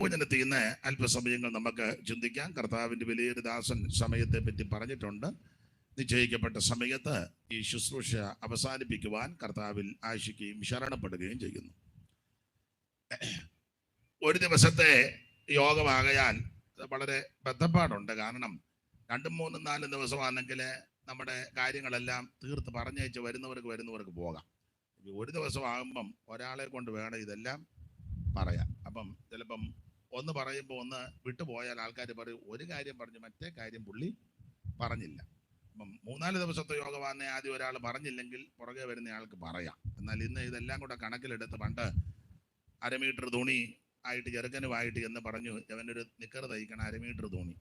വചനത്തിൽ നിന്ന് അല്പസമയങ്ങൾ നമുക്ക് ചിന്തിക്കാം. കർത്താവിൻ്റെ വലിയൊരു ദാസൻ സമയത്തെ പറ്റി പറഞ്ഞിട്ടുണ്ട്. നിശ്ചയിക്കപ്പെട്ട സമയത്ത് ഈ ശുശ്രൂഷ അവസാനിപ്പിക്കുവാൻ കർത്താവിൽ ആശിക്കുകയും ശരണപ്പെടുകയും ചെയ്യുന്നു. ഒരു ദിവസത്തെ യോഗമാകയാൽ വളരെ ബന്ധപ്പാടുണ്ട്. കാരണം 2, 3, 4 ദിവസമാണെങ്കിൽ നമ്മുടെ കാര്യങ്ങളെല്ലാം തീർത്ത് പറഞ്ഞയച്ച് വരുന്നവർക്ക് പോകാം. ഒരു ദിവസമാകുമ്പം ഒരാളെ കൊണ്ട് വേണം ഇതെല്ലാം പറയാം. അപ്പം ചിലപ്പം ഒന്ന് പറയുമ്പോൾ ഒന്ന് വിട്ടുപോയാൽ ആൾക്കാർ പറയും ഒരു കാര്യം പറഞ്ഞു മറ്റേ കാര്യം പുള്ളി പറഞ്ഞില്ല. അപ്പം 3-4 ദിവസത്തെ യോഗമാന്നെ ആദ്യം ഒരാൾ പറഞ്ഞില്ലെങ്കിൽ പുറകെ വരുന്ന ആൾക്ക് പറയാം. എന്നാൽ ഇന്ന് ഇതെല്ലാം കൂടെ കണക്കിലെടുത്ത് പണ്ട് 1/2 മീറ്റർ തുണി ആയിട്ട് ചെറുക്കനുമായിട്ട് എന്ന് പറഞ്ഞു ഇവനൊരു നിക്കർ തയ്ക്കണം 1/2 മീറ്റർ തുണി.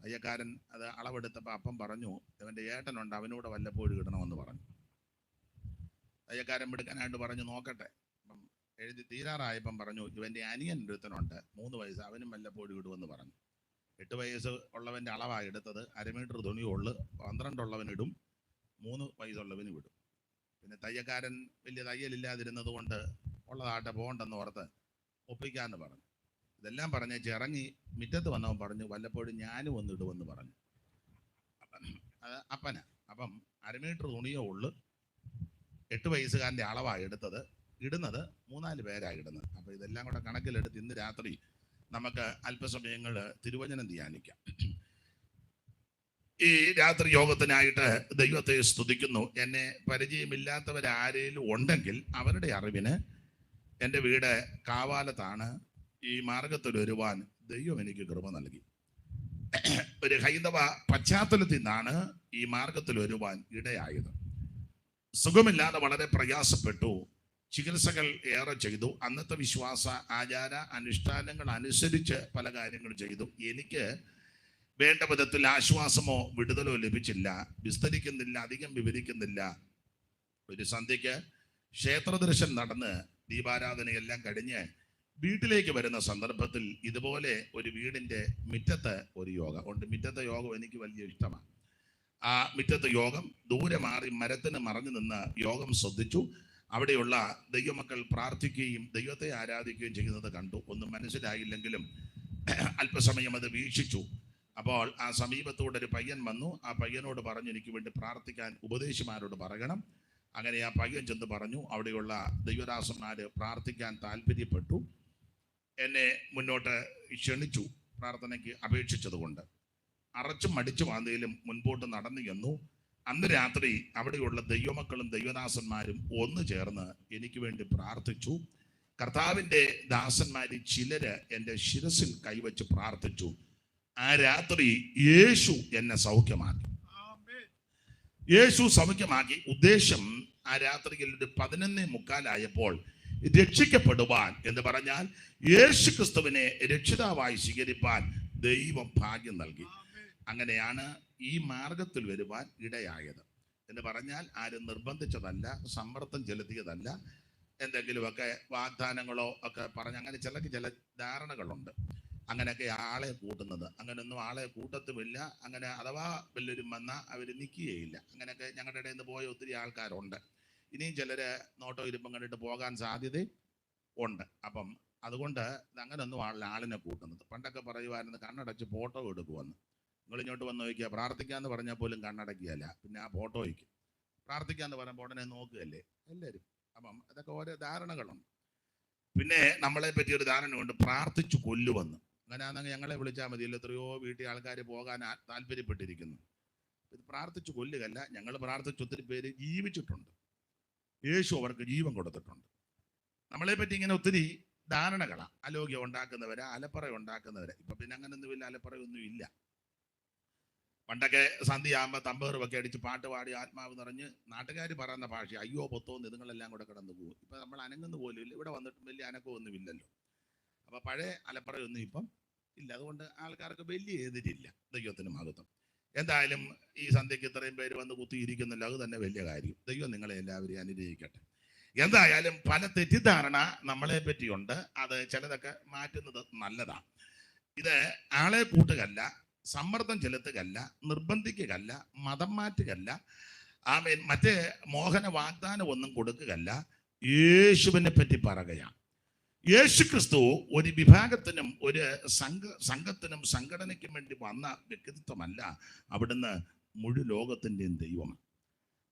തയ്യക്കാരൻ അത് അളവെടുത്തപ്പോൾ അപ്പം പറഞ്ഞു ഇവൻ്റെ ഏട്ടനുണ്ട് അവനൂടെ വല്ലപ്പോഴും ഇടണമെന്ന് പറഞ്ഞു. തയ്യക്കാരൻ എടുക്കാനായിട്ട് പറഞ്ഞു നോക്കട്ടെ. അപ്പം എഴുതി തീരാറായപ്പം പറഞ്ഞു ഇവൻ്റെ അനിയൻ ഒരുത്തനുണ്ട് 3 വയസ്സ് അവനും വല്ലപ്പോഴും ഇടുമെന്ന് പറഞ്ഞു. 8 വയസ്സ് ഉള്ളവൻ്റെ അളവാണ് എടുത്തത്. 1/2 മീറ്റർ തുണിയുള്ളു. 12 ഉള്ളവനിടും, 3 വയസ്സുള്ളവനും ഇടും. പിന്നെ തയ്യക്കാരൻ വലിയ തയ്യലില്ലാതിരുന്നത് കൊണ്ട് ഉള്ളതാട്ടെ പോകണ്ടെന്ന് ഓർത്ത് ഒപ്പിക്കാന്ന് പറഞ്ഞു. ഇതെല്ലാം പറഞ്ഞേച്ച് ഇറങ്ങി മുറ്റത്ത് വന്നവൻ പറഞ്ഞു വല്ലപ്പോഴും ഞാനും ഒന്ന് ഇടുമെന്ന് പറഞ്ഞു. അപ്പന അപ്പം 1/2 മീറ്റർ തുണിയോ ഉള്ളു. 8 വയസ്സുകാരൻ്റെ അളവാണ് എടുത്തത്. ഇടുന്നത് 3-4 പേരാണ് ഇടുന്നത്. അപ്പോൾ ഇതെല്ലാം കൂടെ കണക്കിലെടുത്ത് ഇന്ന് രാത്രി നമുക്ക് അല്പസമയങ്ങൾ തിരുവചനം ധ്യാനിക്കാം. ഈ രാത്രി യോഗത്തിനായിട്ട് ദൈവത്തെ സ്തുതിക്കുന്നു. എന്നെ പരിചയമില്ലാത്തവരാരേലും ഉണ്ടെങ്കിൽ അവരുടെ അറിവിന് എൻ്റെ വീട് കാവാലത്താണ്. ഈ മാർഗത്തിൽ വരുവാൻ ദൈവം എനിക്ക് കൃപ നൽകി. ഒരു ഹൈന്ദവ പശ്ചാത്തലത്തിൽ നിന്നാണ് ഈ മാർഗത്തിൽ വരുവാൻ ഇടയായത്. സുഖമില്ലാതെ വളരെ പ്രയാസപ്പെട്ടു. ചികിത്സകൾ ഏറെ ചെയ്തു. അന്നത്തെ വിശ്വാസ ആചാര അനുഷ്ഠാനങ്ങൾ അനുസരിച്ച് പല കാര്യങ്ങൾ ചെയ്തു. എനിക്ക് വേണ്ട വിധത്തിൽ ആശ്വാസമോ വിടുതലോ ലഭിച്ചില്ല. വിസ്തരിക്കുന്നില്ല, അധികം വിവരിക്കുന്നില്ല. ഒരു സന്ധ്യയ്ക്ക് ക്ഷേത്രദർശനം നടന്ന് ദീപാരാധനയെല്ലാം കഴിഞ്ഞ് വീട്ടിലേക്ക് വരുന്ന സന്ദർഭത്തിൽ ഇതുപോലെ ഒരു വീടിൻ്റെ മുറ്റത്ത് ഒരു യോഗം ഉണ്ട്. മുറ്റത്തെ യോഗം എനിക്ക് വലിയ ഇഷ്ടമാണ്. ആ മുറ്റത്തെ യോഗം ദൂരെ മാറി മരത്തിന് മറഞ്ഞു നിന്ന് യോഗം ശ്രദ്ധിച്ചു. അവിടെയുള്ള ദൈവമക്കൾ പ്രാർത്ഥിക്കുകയും ദൈവത്തെ ആരാധിക്കുകയും ചെയ്യുന്നത് കണ്ടു. ഒന്നും മനസ്സിലായില്ലെങ്കിലും അല്പസമയം അത് വീക്ഷിച്ചു. അപ്പോൾ ആ സമീപത്തോടെ ഒരു പയ്യൻ വന്നു. ആ പയ്യനോട് പറഞ്ഞു എനിക്ക് വേണ്ടി പ്രാർത്ഥിക്കാൻ ഉപദേശിമാരോട് പറയണം. അങ്ങനെ ആ പയ്യൻ ചെന്ന് പറഞ്ഞു. അവിടെയുള്ള ദൈവദാസന്മാർ പ്രാർത്ഥിക്കാൻ താല്പര്യപ്പെട്ടു. എന്നെ മുന്നോട്ട് ക്ഷണിച്ചു. പ്രാർത്ഥനയ്ക്ക് അപേക്ഷിച്ചതുകൊണ്ട് അറച്ചും മടിച്ചു വാന്തയിലും മുൻപോട്ട് നടന്നു ചെന്നു. അന്ന് രാത്രി അവിടെയുള്ള ദൈവമക്കളും ദൈവദാസന്മാരും ഒന്ന് ചേർന്ന് എനിക്ക് വേണ്ടി പ്രാർത്ഥിച്ചു. കർത്താവിൻ്റെ ദാസന്മാരിൽ ചിലര് എൻ്റെ ശിരസിൽ കൈവച്ച് പ്രാർത്ഥിച്ചു. ആ രാത്രി യേശു എന്നെ സൗഖ്യമാക്കി. യേശു സൗഖ്യമാക്കി. ഉദ്ദേശം ആ രാത്രിയിൽ ഒരു 11:45 രക്ഷിക്കപ്പെടുവാൻ എന്ന് പറഞ്ഞാൽ യേശു ക്രിസ്തുവിനെ രക്ഷിതാവായി സ്വീകരിപ്പാൻ ദൈവം ഭാഗ്യം നൽകി. അങ്ങനെയാണ് ഈ മാർഗത്തിൽ വരുവാൻ ഇടയായത്. എന്ന് പറഞ്ഞാൽ ആരും നിർബന്ധിച്ചതല്ല, സമ്മർദ്ദം ചെലുത്തിയതല്ല. എന്തെങ്കിലുമൊക്കെ വാഗ്ദാനങ്ങളോ ഒക്കെ പറഞ്ഞ് അങ്ങനെ ചില ധാരണകളുണ്ട്. അങ്ങനെയൊക്കെ ആളെ കൂട്ടുന്നത്. അങ്ങനെയൊന്നും ആളെ കൂട്ടത്തുമില്ല. അങ്ങനെ അഥവാ വല്ലവരും വന്നാൽ അവർ നിൽക്കുകയില്ല. അങ്ങനെയൊക്കെ ഞങ്ങളുടെ ഇടയിൽ നിന്ന് പോയ ഒത്തിരി ആൾക്കാരുണ്ട്. ഇനിയും ചിലർ നോട്ടോ ഇരുപ്പം കണ്ടിട്ട് പോകാൻ സാധ്യത ഉണ്ട്. അപ്പം അതുകൊണ്ട് അങ്ങനെയൊന്നും ആളിനെ കൂട്ടുന്നത്. പണ്ടൊക്കെ പറയുമായിരുന്നു കണ്ണടച്ച് ഫോട്ടോ എടുക്കുമെന്ന്. നിങ്ങൾ ഇങ്ങോട്ട് വന്ന് നോക്കിയാൽ പ്രാർത്ഥിക്കാന്ന് പറഞ്ഞാൽ പോലും കണ്ണടക്കിയല്ല, പിന്നെ ആ ഫോട്ടോ വയ്ക്കും. പ്രാർത്ഥിക്കാന്ന് പറയുമ്പോൾ ഉടനെ നോക്കുകയല്ലേ എല്ലാവരും. അപ്പം അതൊക്കെ ഓരോ ധാരണകളുണ്ട്. പിന്നെ നമ്മളെ പറ്റി ഒരു ധാരണയുണ്ട്, പ്രാർത്ഥിച്ചു കൊല്ലുവന്ന്. അങ്ങനെയാണെങ്കിൽ ഞങ്ങളെ വിളിച്ചാൽ മതിയല്ലോ. എത്രയോ വീട്ടിൽ ആൾക്കാർ പോകാൻ താല്പര്യപ്പെട്ടിരിക്കുന്നു. ഇത് പ്രാർത്ഥിച്ചു കൊല്ലുകയല്ല. ഞങ്ങൾ പ്രാർത്ഥിച്ച് ഒത്തിരി പേര് ജീവിച്ചിട്ടുണ്ട്. യേശു അവർക്ക് ജീവൻ കൊടുത്തിട്ടുണ്ട്. നമ്മളെ പറ്റി ഇങ്ങനെ ഒത്തിരി ധാരണകളാണ്. ആലോഗ്യം ഉണ്ടാക്കുന്നവരെ, അലപ്പറ ഉണ്ടാക്കുന്നവരെ. ഇപ്പം പിന്നെ അങ്ങനൊന്നുമില്ല, അലപ്പറയൊന്നും ഇല്ല. പണ്ടൊക്കെ സന്ധ്യയാകുമ്പോൾ തമ്പേറുമൊക്കെ അടിച്ച് പാട്ട് പാടി ആത്മാവ് നിറഞ്ഞ് നാട്ടുകാർ പറയുന്ന ഭാഷ അയ്യോ പൊത്തോന്ന് ഇതുങ്ങളെല്ലാം കൂടെ കിടന്നു പോകും. ഇപ്പം നമ്മൾ അനങ്ങുന്ന പോലും ഇല്ല. ഇവിടെ വന്നിട്ടും വലിയ അനക്കമൊന്നും ഇല്ലല്ലോ. അപ്പോൾ പഴയ അലപ്പറയൊന്നും ഇപ്പം ഇല്ല. അതുകൊണ്ട് ആൾക്കാർക്ക് വലിയ എതിരില്ല. ദൈവത്തിന് മഹത്വം. എന്തായാലും ഈ സന്ധ്യയ്ക്ക് ഇത്രയും പേര് വന്ന് കുത്തിയിരിക്കുന്നില്ല, അത് തന്നെ വലിയ കാര്യം. ദൈവം നിങ്ങളെ എല്ലാവരെയും അനുഗ്രഹിക്കട്ടെ. എന്തായാലും പല തെറ്റിദ്ധാരണ നമ്മളെ പറ്റിയുണ്ട്. അത് ചിലതൊക്കെ മാറ്റുന്നത് നല്ലതാണ്. ഇത് ആളെ കൂട്ടുകയല്ല, സമ്മർദ്ദം ചെലുത്തുകയല്ല, നിർബന്ധിക്കുകയല്ല, മതം മാറ്റുകയല്ല, മറ്റേ മോഹന വാഗ്ദാനം ഒന്നും കൊടുക്കുകയല്ല. യേശുവിനെ പറ്റി പറയുകയാണ്. യേശു ക്രിസ്തു ഒരു വിഭാഗത്തിനും ഒരു സംഘത്തിനും സംഘടനയ്ക്കും വേണ്ടി വന്ന വ്യക്തിത്വമല്ല. അവിടുന്ന് മുഴു ലോകത്തിൻ്റെയും ദൈവമാണ്.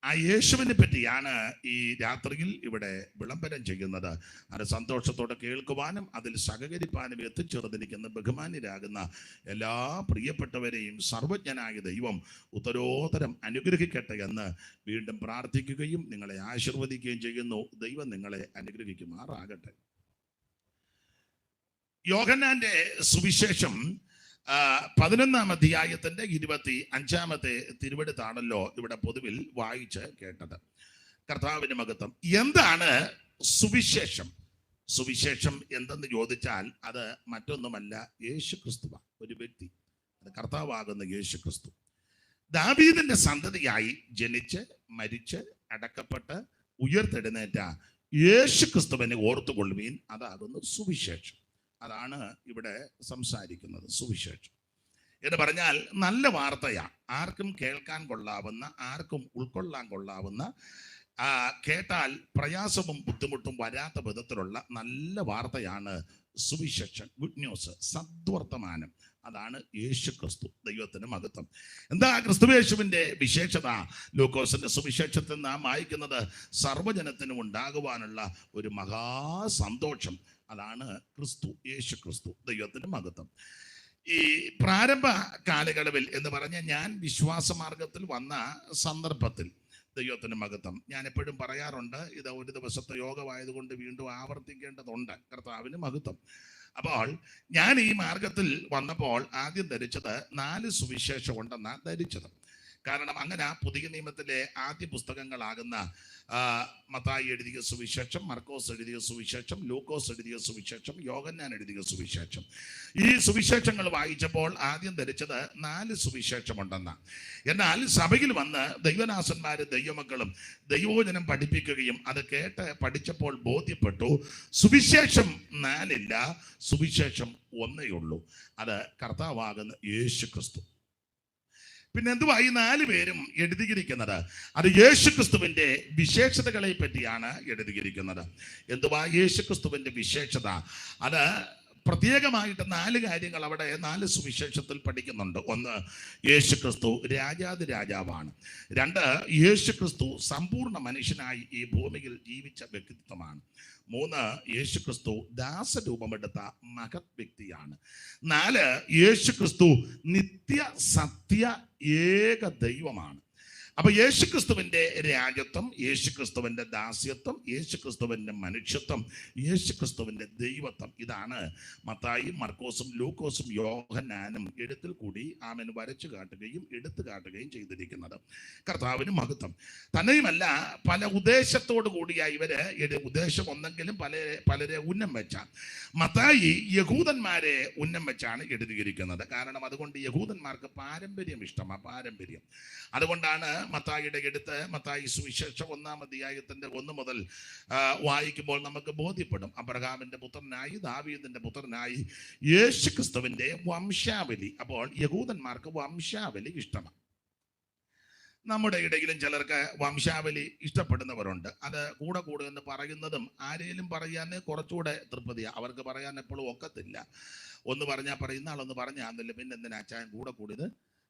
ആ യേശുവിനെ പറ്റിയാണ് ഈ രാത്രിയിൽ ഇവിടെ വിളംബരം ചെയ്യുന്നത്. അത് സന്തോഷത്തോടെ കേൾക്കുവാനും അതിൽ സഹകരിപ്പാനും എത്തിച്ചേർന്നിരിക്കുന്ന ബഹുമാന്യരാകുന്ന എല്ലാ പ്രിയപ്പെട്ടവരെയും സർവജ്ഞനായ ദൈവം ഉത്തരോത്തരം അനുഗ്രഹിക്കട്ടെ എന്ന് വീണ്ടും പ്രാർത്ഥിക്കുകയും നിങ്ങളെ ആശീർവദിക്കുകയും ചെയ്യുന്നു. ദൈവം നിങ്ങളെ അനുഗ്രഹിക്കുമാറാകട്ടെ. യോഹന്നാന്റെ സുവിശേഷം 11-ാം അധ്യായത്തിന്റെ 25-ാമത്തെ തിരുവെടുത്താണല്ലോ ഇവിടെ പൊതുവിൽ വായിച്ച് കേട്ടത്. കർത്താവിന് മഹത്വം. എന്താണ് സുവിശേഷം? സുവിശേഷം എന്തെന്ന് ചോദിച്ചാൽ അത് മറ്റൊന്നുമല്ല, യേശു ക്രിസ്തുവ, ഒരു വ്യക്തി. അത് കർത്താവാകുന്ന യേശു ക്രിസ്തു. ദാവീദിന്റെ സന്തതിയായി ജനിച്ച് മരിച്ച് അടക്കപ്പെട്ട് ഉയർത്തെഴുന്നേറ്റ യേശു ക്രിസ്തുവിനെ ഓർത്തുകൊള്ളുവീൻ. അതാകുന്നു സുവിശേഷം. അതാണ് ഇവിടെ സംസാരിക്കുന്നത്. സുവിശേഷം എന്ന് പറഞ്ഞാൽ നല്ല വാർത്തയാണ്. ആർക്കും കേൾക്കാൻ കൊള്ളാവുന്ന, ആർക്കും ഉൾക്കൊള്ളാൻ കൊള്ളാവുന്ന, കേട്ടാൽ പ്രയാസവും ബുദ്ധിമുട്ടും വരാത്ത വിധത്തിലുള്ള നല്ല വാർത്തയാണ് സുവിശേഷം. ഗുഡ് ന്യൂസ്, സദ്വർത്തമാനം. അതാണ് യേശു ക്രിസ്തു. ദൈവത്തിന് മഹത്വം. എന്താ ക്രിസ്തുയേശുവിന്റെ വിശേഷത? ലൂക്കോസിന്റെ സുവിശേഷത്തിൽ നാം വായിക്കുന്നത് സർവ്വജനത്തിനും ഉണ്ടാകുവാനുള്ള ഒരു മഹാസന്തോഷം. അതാണ് ക്രിസ്തു, യേശു ക്രിസ്തു. ദൈവത്തിന് മഹത്വം. ഈ പ്രാരംഭ കാലയളവിൽ എന്ന് പറഞ്ഞ ഞാൻ വിശ്വാസമാർഗത്തിൽ വന്ന സന്ദർഭത്തിൽ, ദൈവത്തിന് മഹത്വം, ഞാൻ എപ്പോഴും പറയാറുണ്ട്, ഇത് ഒരു ദിവസത്തെ യോഗമായതുകൊണ്ട് വീണ്ടും ആവർത്തിക്കേണ്ടതുണ്ട്. കർത്താവിന് മഹത്വം. അപ്പോൾ ഞാൻ ഈ മാർഗത്തിൽ വന്നപ്പോൾ ആദ്യം ധരിച്ചത് 4 സുവിശേഷം ഉണ്ടെന്നാണ് ധരിച്ചത്. കാരണം അങ്ങനെ പുതിയ നിയമത്തിലെ ആദ്യ പുസ്തകങ്ങളാകുന്ന മത്തായി എഴുതിയ സുവിശേഷം, മർക്കോസ് എഴുതിയ സുവിശേഷം, ലൂക്കോസ് എഴുതിയ സുവിശേഷം, യോഹന്നാൻ എഴുതിയ സുവിശേഷം, ഈ സുവിശേഷങ്ങൾ വായിച്ചപ്പോൾ ആദ്യം ധരിച്ചത് 4 സുവിശേഷമുണ്ടെന്നാണ്. എന്നാൽ സഭയിൽ വന്ന് ദൈവദാസന്മാരും ദൈവമക്കളും ദൈവവചനം പഠിപ്പിക്കുകയും അത് കേട്ട് പഠിച്ചപ്പോൾ ബോധ്യപ്പെട്ടു, സുവിശേഷം 4 ഇല്ല, സുവിശേഷം 1 ഉള്ളൂ. അത് കർത്താവാകുന്ന യേശു ക്രിസ്തു. പിന്നെ എന്തുവാ ഈ 4 പേരും എഴുതിയിരിക്കുന്നത്? അത് യേശു ക്രിസ്തുവിന്റെ വിശേഷതകളെ പറ്റിയാണ് എഴുതിയിരിക്കുന്നത്. എന്തുവാ യേശു ക്രിസ്തുവിന്റെ വിശേഷത? അത് പ്രത്യേകമായിട്ട് 4 കാര്യങ്ങൾ അവിടെ 4 സുവിശേഷത്തിൽ പഠിക്കുന്നുണ്ട്. 1, യേശു ക്രിസ്തു രാജാതി രാജാവാണ്. 2, യേശു ക്രിസ്തു സമ്പൂർണ്ണ മനുഷ്യനായി ഈ ഭൂമിയിൽ ജീവിച്ച വ്യക്തിത്വമാണ്. 3, യേശു ക്രിസ്തു ദാസരൂപമെടുത്ത മഹത് വ്യക്തിയാണ്. 4, യേശു ക്രിസ്തു നിത്യ സത്യ ഏക ദൈവമാണ്. അപ്പൊ യേശുക്രിസ്തുവിന്റെ രാജ്യത്വം, യേശുക്രിസ്തുവിന്റെ ദാസ്യത്വം, യേശുക്രിസ്തുവിന്റെ മനുഷ്യത്വം, യേശുക്രിസ്തുവിന്റെ ദൈവത്വം, ഇതാണ് മത്തായി, മർക്കോസും ലൂക്കോസും യോഹന്നാനും എഴുത്തിൽ കൂടി ആമൻ വരച്ചു കാട്ടുകയും എടുത്തു കാട്ടുകയും ചെയ്തിരിക്കുന്നത്. കർത്താവിന് മഹത്വം. തന്നെയുമല്ല, പല ഉദ്ദേശത്തോടു കൂടിയായി ഇവര് ഉദ്ദേശം ഒന്നെങ്കിലും പലരെ ഉന്നം വെച്ച. മത്തായി യഹൂദന്മാരെ ഉന്നം വെച്ചാണ് എഴുതിയിരിക്കുന്നത്. കാരണം അതുകൊണ്ട് യഹൂദന്മാർക്ക് പാരമ്പര്യം ഇഷ്ടമാണ്, പാരമ്പര്യം. അതുകൊണ്ടാണ് മത്തായിയുടെ എടുത്ത് മത്തായി സുവിശേഷം 1-ാം അധ്യായത്തിന്റെ 1 മുതൽ വായിക്കുമ്പോൾ നമുക്ക് ബോധ്യപ്പെടും, അബ്രഹാമിന്റെ പുത്രനായി ദാവീദിന്റെ പുത്രനായി യേശു ക്രിസ്തുവിന്റെ വംശാവലി. അപ്പോൾ യഹൂദന്മാർക്ക് വംശാവലി ഇഷ്ടമാണ്. നമ്മുടെ ഇടയിലും ചിലർക്ക് വംശാവലി ഇഷ്ടപ്പെടുന്നവരുണ്ട്. അത് കൂടെ എന്ന് പറയുന്നതും ആരെങ്കിലും പറയാൻ കുറച്ചുകൂടെ തൃപ്തിയാണ്. അവർക്ക് പറയാൻ എപ്പോഴും ഒക്കത്തില്ല. ഒന്ന് പറഞ്ഞാൽ പറയുന്ന ആളൊന്ന് പറഞ്ഞാന്നില്ല, പിന്നെ എന്തിനാ അച്ചായൻ കൂടിയത്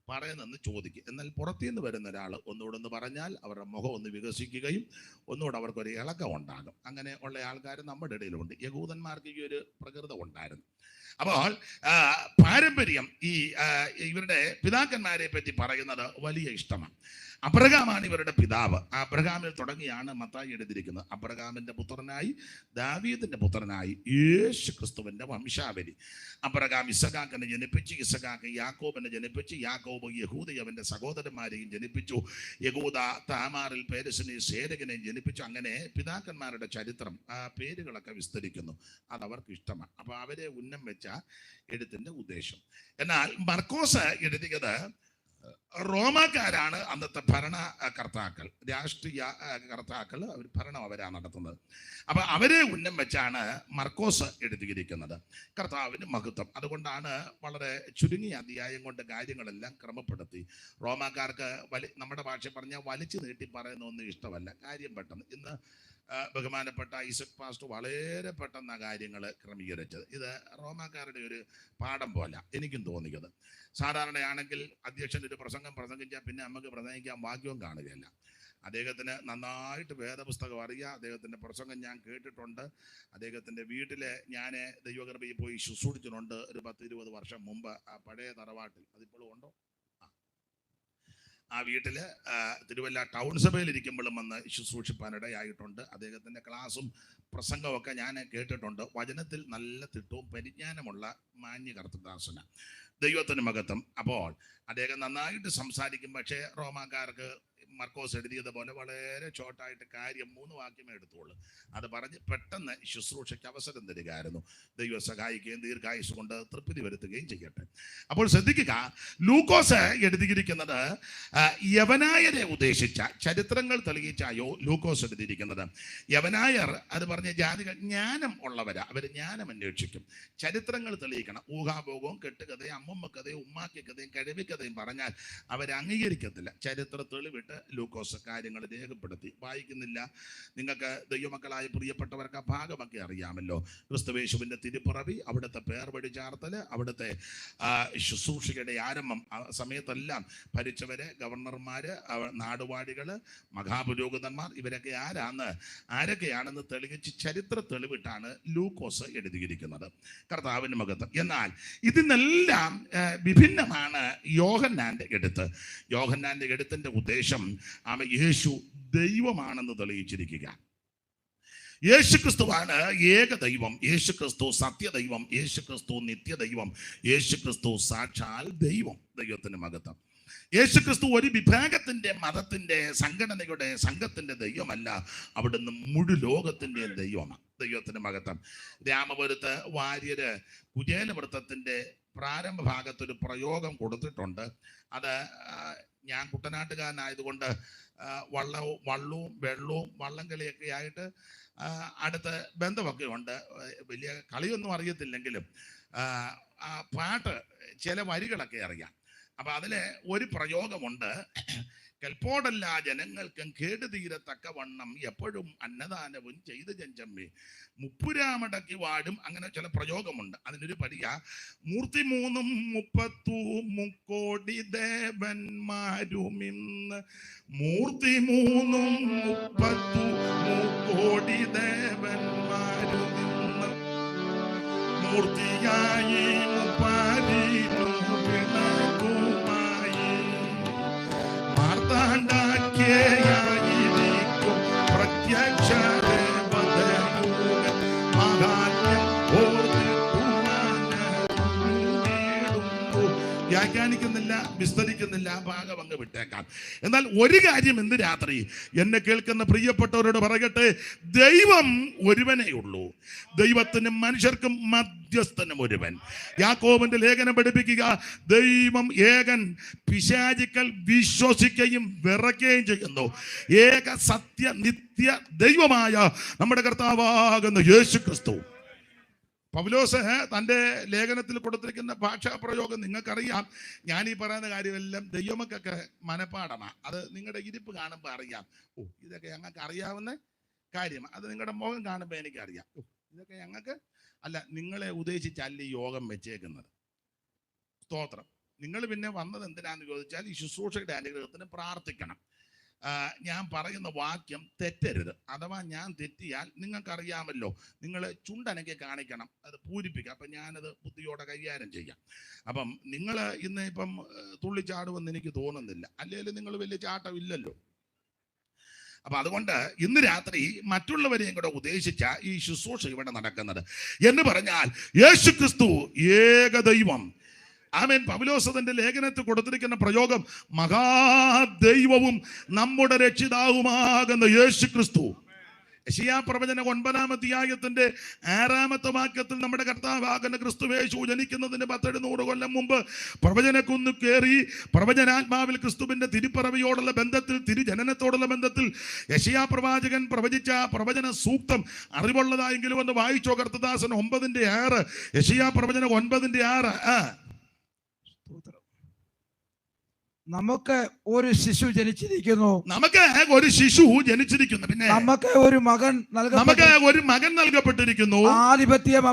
പറയുന്നെന്ന് ചോദിക്കും. എന്നാൽ പുറത്തുനിന്ന് വരുന്ന ഒരാൾ ഒന്നുകൂടെ പറഞ്ഞാൽ അവരുടെ മുഖം ഒന്ന് വികസിക്കുകയും ഒന്നുകൂടെ അവർക്കൊരു ഇളക്കം ഉണ്ടാകും. അങ്ങനെ ഉള്ള ആൾക്കാർ നമ്മുടെ ഇടയിലുണ്ട്. യഹൂദന്മാർക്ക് ഈ ഒരു പ്രകൃതം ഉണ്ടായിരുന്നു. അപ്പോൾ പാരമ്പര്യം ഈ ഇവരുടെ പിതാക്കന്മാരെ പറ്റി പറയുന്നത് വലിയ ഇഷ്ടമാണ്. അബ്രഹാമാണ് ഇവരുടെ പിതാവ്. അബ്രഹാമിൽ തുടങ്ങിയാണ് മത്തായി എഴുതിയിരിക്കുന്നത്. അബ്രഹാമിന്റെ പുത്രനായി ദാവീദിന്റെ പുത്രനായി യേശു ക്രിസ്തുവിന്റെ വംശാവലി. അബ്രഹാം ഇസഹാക്കിനെ ജനിപ്പിച്ചു, ഇസഹാക്ക് യാക്കോബിനെ ജനിപ്പിച്ചു, യാക്കോബ് യഹൂദ അവന്റെ സഹോദരന്മാരെയും ജനിപ്പിച്ചു, യഹൂദ താമാറിൽ പേരസിനെയും സേരകനെയും ജനിപ്പിച്ചു. അങ്ങനെ പിതാക്കന്മാരുടെ ചരിത്രം, ആ പേരുകളൊക്കെ വിസ്തരിക്കുന്നു. അത് അവർക്ക് ഇഷ്ടമാണ്. അപ്പൊ അവരെ ഉന്നം വെച്ച എഴുത്തിന്റെ ഉദ്ദേശം. എന്നാൽ മർക്കോസ് എഴുതിയത് റോമാക്കാരാണ് അന്നത്തെ ഭരണകർത്താക്കൾ, രാഷ്ട്രീയ കർത്താക്കൾ. അവർ ഭരണം അവരാണ് നടത്തുന്നത്. അപ്പൊ അവരെ ഉന്നം വെച്ചാണ് മർക്കോസ് എഴുതിയിരിക്കുന്നത്. കർത്താവിന് മഹത്വം. അതുകൊണ്ടാണ് വളരെ ചുരുങ്ങിയ അധ്യായം കൊണ്ട് കാര്യങ്ങളെല്ലാം ക്രമപ്പെടുത്തി. റോമാക്കാർക്ക് നമ്മുടെ ഭാഷ പറഞ്ഞാൽ വലിച്ചു നീട്ടി പറയുന്നൊന്നും ഇഷ്ടമല്ല, കാര്യം പെട്ടെന്ന്. ഇന്ന് ബഹുമാനപ്പെട്ട ഐസക് പാസ്റ്റർ വളരെ പെട്ടെന്ന കാര്യങ്ങൾ ക്രമീകരിച്ചത്. ഇത് റോമാക്കാരുടെ ഒരു പാഠം പോലെ എനിക്കും തോന്നിയത്. സാധാരണയാണെങ്കിൽ അധ്യക്ഷൻ ഒരു പ്രസംഗിച്ചാൽ പിന്നെ നമുക്ക് പ്രസംഗിക്കാൻ ഭാഗ്യവും കാണുകയില്ല. അദ്ദേഹത്തിന് നന്നായിട്ട് വേദപുസ്തകം അറിയാം. അദ്ദേഹത്തിൻ്റെ പ്രസംഗം ഞാൻ കേട്ടിട്ടുണ്ട്. അദ്ദേഹത്തിൻ്റെ വീട്ടിൽ ഞാൻ ദൈവകൃപയിൽ പോയി ശുശ്രൂഷിച്ചിട്ടുണ്ട് ഒരു 10-20 വർഷം മുമ്പ്. ആ പഴയ തറവാട്ടിൽ, അതിപ്പോഴും ഉണ്ടോ, ആ വീട്ടിൽ തിരുവല്ല ടൗൺ സഭയിൽ ഇരിക്കുമ്പോഴും വന്ന് ശുശ്രൂഷിപ്പാനിടയായിട്ടുണ്ട്. അദ്ദേഹത്തിൻ്റെ ക്ലാസ്സും പ്രസംഗമൊക്കെ ഞാൻ കേട്ടിട്ടുണ്ട്. വചനത്തിൽ നല്ല തിട്ടവും പരിജ്ഞാനമുള്ള മാന്യ കർത്തദാസന, ദൈവത്തിന് മഹത്വം. അപ്പോൾ അദ്ദേഹം നന്നായിട്ട് സംസാരിക്കും. പക്ഷേ റോമാക്കാർക്ക് മർക്കോസ് എഴുതിയതുപോലെ വളരെ ഷോർട്ടായിട്ട് കാര്യം 3 വാക്യമേ എടുത്തുള്ളൂ. അത് പറഞ്ഞ് പെട്ടെന്ന് ശുശ്രൂഷയ്ക്ക് അവസരം തരികയായിരുന്നു. ദൈവം സഹായിക്കുകയും ദീർഘായുസ് കൊണ്ട് തൃപ്തി വരുത്തുകയും ചെയ്യട്ടെ. അപ്പോൾ ശ്രദ്ധിക്കുക, ലൂക്കോസ് എഴുതിയിരിക്കുന്നത് യവനായരെ ഉദ്ദേശിച്ച ചരിത്രങ്ങൾ തെളിയിച്ചായോ ലൂക്കോസ് എഴുതിയിരിക്കുന്നത്. യവനായർ അത് പറഞ്ഞ ജാതികൾ ജ്ഞാനം ഉള്ളവരാ. അവർ ജ്ഞാനം അന്വേഷിക്കും, ചരിത്രങ്ങൾ തെളിയിക്കണം. ഊഹാഭോഗവും കെട്ടുകഥയും അമ്മമ്മ കഥയും ഉമ്മാക്കി കഥയും കഴിവിക്കഥയും പറഞ്ഞാൽ അവർ അംഗീകരിക്കത്തില്ല. ചരിത്ര തെളിവിട്ട് ലൂക്കോസ് കാര്യങ്ങൾ രേഖപ്പെടുത്തി. വായിക്കുന്നില്ല. നിങ്ങൾക്ക് ദൈവമക്കളായ പ്രിയപ്പെട്ടവർക്ക് ആ ഭാഗമൊക്കെ അറിയാമല്ലോ. ക്രിസ്തുവേശുവിൻ്റെ തിരുപ്പിറവി, അവിടുത്തെ പേർവഴി ചാർത്തല്, അവിടുത്തെ ശുശ്രൂഷയുടെ ആരംഭം. ആ സമയത്തെല്ലാം ഭരിച്ചവര്, ഗവർണർമാര്, നാടുവാഴികള്, മഹാപുരോഹിതന്മാർ, ഇവരൊക്കെ ആരൊക്കെയാണെന്ന് തെളിയിച്ച് ചരിത്ര തെളിവിട്ടാണ് ലൂക്കോസ് എഴുതിയിരിക്കുന്നത്. കർത്താവിന് മഹത്വം. എന്നാൽ ഇതിനെല്ലാം വിഭിന്നമാണ് യോഹന്നാന്റെ എഴുത്ത്. യോഹന്നാന്റെ എഴുത്തിന്റെ ഉദ്ദേശം യേശു ദൈവമാണെന്ന് തെളിയിച്ചിരിക്കുക. യേശുക്രിസ്തുവാണ് ഏക ദൈവം, യേശുക്രിസ്തു സത്യദൈവം, യേശുക്രിസ്തു നിത്യദൈവം, യേശുക്രിസ്തു സാക്ഷാൽ ദൈവം. ദൈവത്തിന് മഹത്വം. യേശുക്രിസ്തു ഒരു വിഭാഗത്തിന്റെ, മതത്തിന്റെ, സംഘടനയുടെ, സംഘത്തിന്റെ ദൈവമല്ല. അവിടുന്ന് മുഴു ലോകത്തിന്റെ ദൈവമാണ്. ദൈവത്തിന് മഹത്വം. രാമപുരത്ത് വാര്യര് കുചേലവൃത്തത്തിന്റെ പ്രാരംഭ ഭാഗത്തൊരു പ്രയോഗം കൊടുത്തിട്ടുണ്ട്. അത് ഞാൻ കുട്ടനാട്ടുകാരനായതുകൊണ്ട് വള്ളവും വെള്ളവും വള്ളംകളിയൊക്കെ ആയിട്ട് അടുത്ത ബന്ധമൊക്കെ ഉണ്ട്. വലിയ കളിയൊന്നും അറിയത്തില്ലെങ്കിലും ആ പാട്ട് ചില വരികളൊക്കെ അറിയാം. അപ്പൊ അതിലെ ഒരു പ്രയോഗമുണ്ട്: കൽപ്പോടല്ല ജനങ്ങൾക്കും കേടുതീരത്തക്കവണ്ണം എപ്പോഴും അന്നദാനവും ചെയ്ത് ചെഞ്ചമ്മേ മുപ്പുരാമടക്കി വാഴും. അങ്ങനെ ചില പ്രയോഗമുണ്ട്. അതിനൊരു പടിയ 33 ദേവന്മാരും ഇന്ന് 33 ദേവന്മാരും ഇന്ന് മൂർത്തിയായി വ്യാഖ്യാനിക്കുന്നില്ല, വിസ്തരിക്കുന്നില്ല, ആ ഭാഗം അങ്ങ് വിട്ടേക്കാം. എന്നാൽ ഒരു കാര്യം ഇന്ന് രാത്രി എന്നെ കേൾക്കുന്ന പ്രിയപ്പെട്ടവരോട് പറയട്ടെ, ദൈവം ഒരുവനേ ഉള്ളൂ. ദൈവത്തിനും മനുഷ്യർക്കും മധ്യസ്ഥനും ഒരുവൻ. യാക്കോബിന്റെ ലേഖനം പഠിപ്പിക്കുക, ദൈവം ഏകൻ, പിശാചുക്കൾ വിശ്വസിക്കുകയും വിറയ്ക്കുകയും ചെയ്യുന്നു. ഏക സത്യ നിത്യ ദൈവമായ നമ്മുടെ കർത്താവാകുന്ന യേശുക്രിസ്തു. പൗലോസ് തൻ്റെ ലേഖനത്തിൽ കൊടുത്തിരിക്കുന്ന ഭാഷാപ്രയോഗം നിങ്ങൾക്കറിയാം. ഞാൻ ഈ പറയുന്ന കാര്യമെല്ലാം ദൈവമക്കൊക്കെ മനപ്പാടമാണ്. അത് നിങ്ങളുടെ ഇരിപ്പ് കാണുമ്പോൾ അറിയാം. ഇതൊക്കെ ഞങ്ങൾക്ക് അറിയാവുന്ന കാര്യമാണ്. അത് നിങ്ങളുടെ മുഖം കാണുമ്പോൾ എനിക്കറിയാം. ഇതൊക്കെ ഞങ്ങൾക്ക് അല്ല, നിങ്ങളെ ഉദ്ദേശിച്ചല്ല ഈ യോഗം വെച്ചേക്കുന്നത്. സ്തോത്രം. നിങ്ങൾ പിന്നെ വന്നത് എന്തിനാന്ന് ചോദിച്ചാൽ ഈ ശുശ്രൂഷയുടെ അനുഗ്രഹത്തിന് പ്രാർത്ഥിക്കണം. ഞാൻ പറയുന്ന വാക്യം തെറ്റരുത്. അഥവാ ഞാൻ തെറ്റിയാൽ നിങ്ങൾക്കറിയാമല്ലോ, നിങ്ങൾ ചുണ്ടനക്കെ കാണിക്കണം, അത് പൂരിപ്പിക്കാം. അപ്പം ഞാനത് ബുദ്ധിയോടെ കൈകാര്യം ചെയ്യാം. അപ്പം നിങ്ങൾ ഇന്ന് ഇപ്പം തുള്ളിച്ചാടുമെന്ന് എനിക്ക് തോന്നുന്നില്ല. അല്ലെങ്കിൽ നിങ്ങൾ വലിയ ചാട്ടമില്ലല്ലോ. അപ്പൊ അതുകൊണ്ട് ഇന്ന് രാത്രി മറ്റുള്ളവരെയും കൂടെ ഉദ്ദേശിച്ച ഈ ശുശ്രൂഷ ഇവിടെ നടക്കുന്നത് എന്ന് പറഞ്ഞാൽ യേശുക്രിസ്തു ഏകദൈവം. ആമേൻ. പൗലോസ് തന്റെ ലേഖനത്തിൽ കൊടുത്തിരിക്കുന്ന പ്രയോഗം മഹാദൈവവും നമ്മുടെ രക്ഷിതാവുമാകുന്ന യേശുക്രിസ്തു. യെശയ്യാ പ്രവചന 9-ാം അധ്യായത്തിന്റെ 6-ാമത്തെ വാക്യത്തിൽ നമ്മുടെ കർത്താവാകുന്ന ക്രിസ്തുവേശു ജനിക്കുന്നതിന് 1700 കൊല്ലം മുമ്പ് പ്രവചനക്കുന്ന് കയറി പ്രവചനാത്മാവിൽ ക്രിസ്തുവിന്റെ തിരുപ്പിറവിയോടുള്ള ബന്ധത്തിൽ, തിരുജനനത്തോടുള്ള ബന്ധത്തിൽ യെശയ്യാ പ്രവാചകൻ പ്രവചിച്ച പ്രവചന സൂക്തം അറിവുള്ളതായെങ്കിലും ഒന്ന് വായിച്ചോ. കർത്തദാസൻ 9:6, യെശയ്യാ പ്രവചനം 9:6. നമുക്ക് ഒരു ശിശു ജനിച്ചിരിക്കുന്നു, നമുക്ക് ഒരു ശിശു ജനിച്ചിരിക്കുന്നു, പിന്നെ നമുക്ക് ഒരു മകൻ നൽകപ്പെട്ടിരിക്കുന്നു. ആധിപത്യം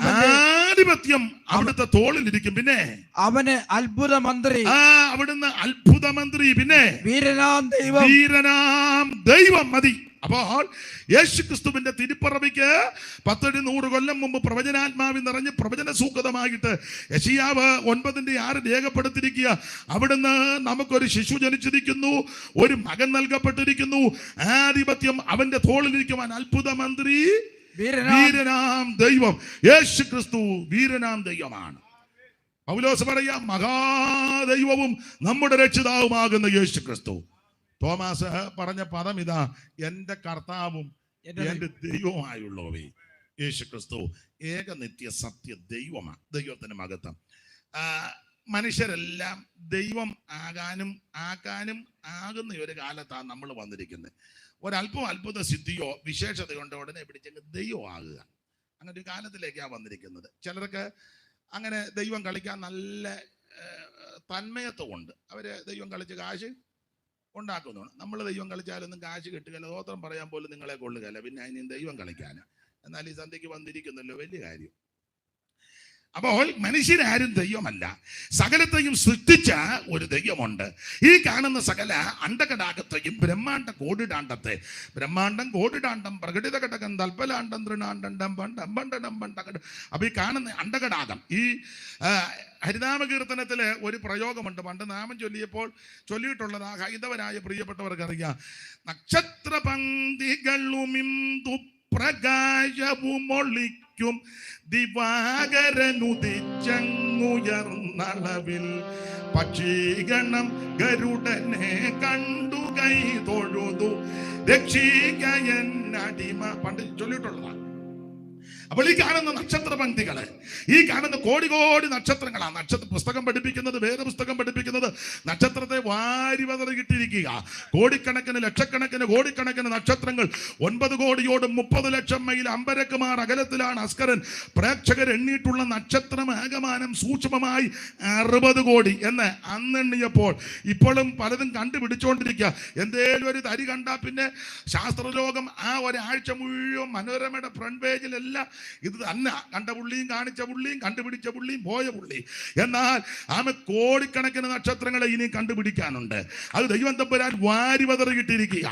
അവിടുത്തെ തോളിലിരിക്കും. പിന്നെ അവന് അത്ഭുത മന്ത്രി, അവിടുന്ന് അത്ഭുത മന്ത്രി, പിന്നെ വീരനാം ദൈവം. മതി. അപ്പോൾ യേശുക്രിസ്തുവിന്റെ തിരുപ്പിറവിക്ക് 100 കൊല്ലം മുമ്പ് പ്രവചനാത്മാവിൽ നിറഞ്ഞ് പ്രവചന സൂക്തമായിട്ട് യെശയ്യാവ് 9:6 രേഖപ്പെടുത്തിയിരിക്കുക. അവിടുന്ന് നമുക്കൊരു ശിശു ജനിച്ചിരിക്കുന്നു, ഒരു മകൻ നൽകപ്പെട്ടിരിക്കുന്നു, ആധിപത്യം അവന്റെ തോളിലിരിക്കുവാൻ, അത്ഭുത മന്ത്രി, വീരനാം ദൈവം. യേശുക്രിസ്തു വീരനാം ദൈവമാണ്. പൗലോസ് പറയാം, മഹാദൈവവും നമ്മുടെ രക്ഷിതാവുമാകുന്ന യേശുക്രിസ്തു. തോമാസ് പറഞ്ഞ പദം ഇതാ, എന്റെ കർത്താവും എന്റെ ദൈവമായുള്ളവേ. യേശുക്രിസ്തു ഏക നിത്യ സത്യ ദൈവമാണ്. ദൈവത്തിന്റെ മഹത്വം. മനുഷ്യരെല്ലാം ദൈവം ആകാനും ആകുന്ന ഒരു കാലത്താണ് നമ്മൾ വന്നിരിക്കുന്നത്. ഒരല്പം അത്ഭുത സിദ്ധിയോ വിശേഷത കൊണ്ടോ ഉടനെ പിടിച്ചെങ്കിൽ ദൈവം ആകുക, അങ്ങനെ ഒരു കാലത്തിലേക്കാണ് വന്നിരിക്കുന്നത്. ചിലർക്ക് അങ്ങനെ ദൈവം കളിക്കാൻ നല്ല തന്മയത്വം ഉണ്ട്. അവര് ദൈവം കളിച്ച് കാശ് ഉണ്ടാക്കുന്നതാണ്. നമ്മൾ ദൈവം കളിച്ചാലൊന്നും കാശ് കിട്ടുകയില്ല, സ്തോത്രം പറയാൻ പോലും നിങ്ങളെ കൊള്ളുകയില്ല, പിന്നെ അതിന് ദൈവം കളിക്കാന്. എന്നാൽ ഈ സന്ധ്യക്ക് വന്നിരിക്കുന്നല്ലോ, വലിയ കാര്യം. അപ്പോൾ മനുഷ്യരാരും ദൈവമല്ല, സകലത്തെയും സൃഷ്ടിച്ച ഒരു ദൈവമുണ്ട്. ഈ കാണുന്ന സകല അണ്ടകടാകത്തെയും ബ്രഹ്മാണ്ട കോടിടാണ്ടത്തെ, ബ്രഹ്മാണ്ടം കോടിടാണ്ടം പ്രകടിത ഘടകം തൽപ്പലാണ്ടം തൃണാണ്ടം പണ്ടം പണ്ടം പണ്ടം. അപ്പൊ ഈ കാണുന്ന അണ്ടകടാകം, ഈ ഹരിനാമകീർത്തനത്തില് ഒരു പ്രയോഗമുണ്ട്. പണ്ട് നാമം ചൊല്ലിയിട്ടുള്ളത് ഹൈന്ദവരായ പ്രിയപ്പെട്ടവർക്ക് അറിയാം. നക്ഷത്രപംക്തികളുമിന്ദു പ്രകാശവുമൊളിക്കും ദിവാകരനുദിച്ചങ്ങുയർന്നളവിൽ പക്ഷിഗണം ഗരുഡനെ കണ്ടു കൈ തൊഴുതു രക്ഷിക്കയന്നടിമ. പണ്ട് ചൊല്ലിയിട്ടുള്ളതാണ്. അപ്പോൾ ഈ കാണുന്ന നക്ഷത്ര പങ്ക്തികള്, ഈ കാണുന്ന കോടി നക്ഷത്രങ്ങളാണ്. നക്ഷത്ര പുസ്തകം പഠിപ്പിക്കുന്നത്, വേദപുസ്തകം പഠിപ്പിക്കുന്നത് നക്ഷത്രത്തെ വാരി വതറിയിട്ടിരിക്കുക. കോടിക്കണക്കിന് ലക്ഷക്കണക്കിന് കോടിക്കണക്കിന് നക്ഷത്രങ്ങൾ. 9 കോടിയോട് 30 ലക്ഷം മൈൽ അമ്പരക്കുമാർ അകലത്തിലാണ് അസ്കരൻ പ്രേക്ഷകർ എണ്ണിയിട്ടുള്ള നക്ഷത്രം ആകമാനം സൂക്ഷ്മമായി 60 കോടി എന്ന് അന്നെണ്ണിയപ്പോൾ ഇപ്പോഴും പലതും കണ്ടുപിടിച്ചുകൊണ്ടിരിക്കുക. എന്തേലും ഒരു തരി കണ്ടാൽ പിന്നെ ശാസ്ത്രലോകം ആ ഒരാഴ്ച മുഴുവൻ മനോരമയുടെ ഫ്രണ്ട് പേജിലെല്ലാം ഇത് തന്നെ, കണ്ട പുള്ളിയും കാണിച്ച പുള്ളിയും കണ്ടുപിടിച്ച പുള്ളിയും പോയ പുള്ളി. എന്നാൽ ആമ കോടിക്കണക്കിന് നക്ഷത്രങ്ങളെ ഇനി കണ്ടുപിടിക്കാനുണ്ട്. അത് ദൈവം തമ്പുരാൻ വാരി വതറിയിട്ടിരിക്കുക.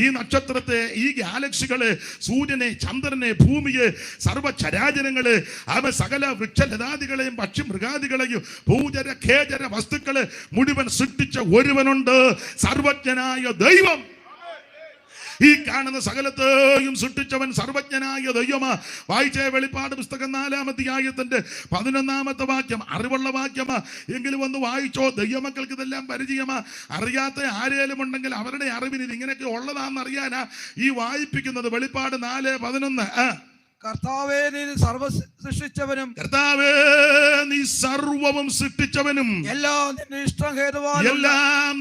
ഈ നക്ഷത്രത്തെ, ഈ ഗാലക്സികള്, സൂര്യനെ, ചന്ദ്രനെ, ഭൂമിയെ, സർവ്വചരാചരങ്ങള്, ആമ സകല വൃക്ഷലതാദികളെയും പക്ഷി മൃഗാദികളെയും ഭൂചര ഖേചര വസ്തുക്കള് മുഴുവൻ സൃഷ്ടിച്ച ഒരുവനുണ്ട്, സർവജ്ഞനായ ദൈവം. ഈ കാണുന്ന സകലത്തെയും സൃഷ്ടിച്ചവൻ സർവജ്ഞനായ ദൈവമാ. വായിച്ച വെളിപ്പാട് പുസ്തകം 4-ാം അധ്യായത്തിന്റെ 11-ാമത്തെ വാക്യം അറിവുള്ള വാക്യമാ. എങ്കിലും ഒന്ന് വായിച്ചോ. ദൈവമക്കൾക്ക് ഇതെല്ലാം പരിചയമാ. അറിയാത്ത ആരേലും ഉണ്ടെങ്കിൽ അവരുടെ അറിവിന് ഇങ്ങനെയൊക്കെ ഉള്ളതാണെന്ന് അറിയാനാ ഈ വായിപ്പിക്കുന്നത്. വെളിപ്പാട് 4:11. കർത്താവേ നീ സൃഷ്ടിച്ചവനും, കർത്താവേ നീ സർവവും സൃഷ്ടിച്ചവനും, എല്ലാം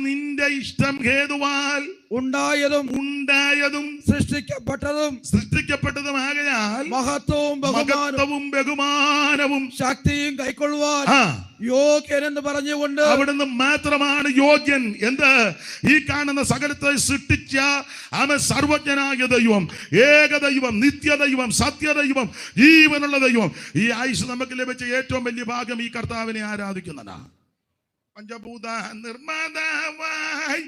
നിന്റെ ഇഷ്ടം ഹേതുവാൽ ഉണ്ടായതും സൃഷ്ടിക്കപ്പെട്ടതുമാകയാൽ മഹത്വവും ബഹുമാനവും ശക്തിയും കൈക്കൊള്ളുവാൻ യോഗ്യൻ എന്ന് പറഞ്ഞുകൊണ്ട് അവിടുന്ന് മാത്രമാണ് യോഗ്യൻ. എന്ത്? ഈ കാണുന്ന സകലത്തെ സൃഷ്ടിച്ച അവൻ സർവജ്ഞനായ ദൈവം, ഏകദൈവം, നിത്യദൈവം, സത്യദൈവം, ജീവനുള്ള ദൈവം. ഈ ആയുസ് നമുക്ക് ലഭിച്ച ഏറ്റവും വലിയ ഭാഗ്യം ഈ കർത്താവിനെ ആരാധിക്കുന്നതാണ്. പഞ്ചഭൂത നിർമ്മാതാവായി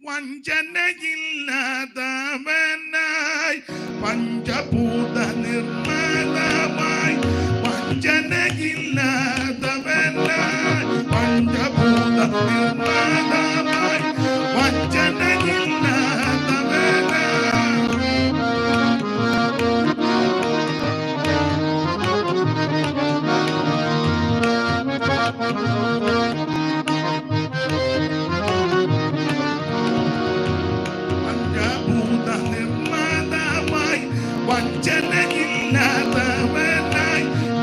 വഞ്ചനയില്ലാത്തവനായി, പഞ്ചഭൂത നിർമ്മാതാവായി വഞ്ചനയില്ലാത്തവനായി, പഞ്ചഭൂത നിർമ്മാതാവായി വഞ്ചനയില്ലാത്തവനായി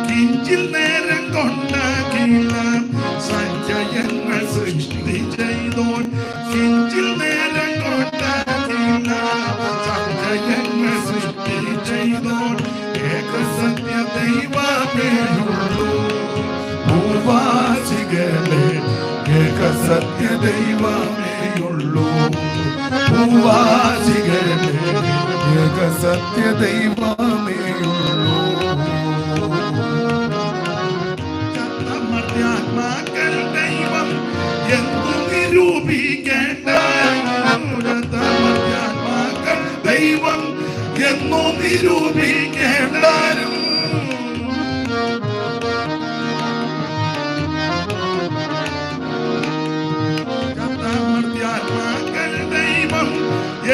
കിഞ്ചിൽ നേരം കൊണ്ടാക്കില്ല സഞ്ചയങ്ങൾ സൃഷ്ടി ചെയ്തോൻ, കിഞ്ചിൽ നേരം കൊണ്ടാക്കില്ല സഞ്ചയങ്ങൾ സൃഷ്ടി ചെയ്തോൻ, ഏകസത്യ ദൈവമേയുള്ളൂ ഭൂവാസികളെ, ഏക സത്യ ദൈവമേയുള്ളൂ ഭൂവാസികളുടെ ഏക സത്യ ദൈവമേയുള്ളൂ. മർത്യാത്മാക്കൾ ദൈവം എന്നു നിരൂപിക്കേണ്ട, മർത്യാത്മാക്കൾ ദൈവം എന്നു നിരൂപിക്കേണ്ട. മർത്യാത്മാക്കൾ ദൈവം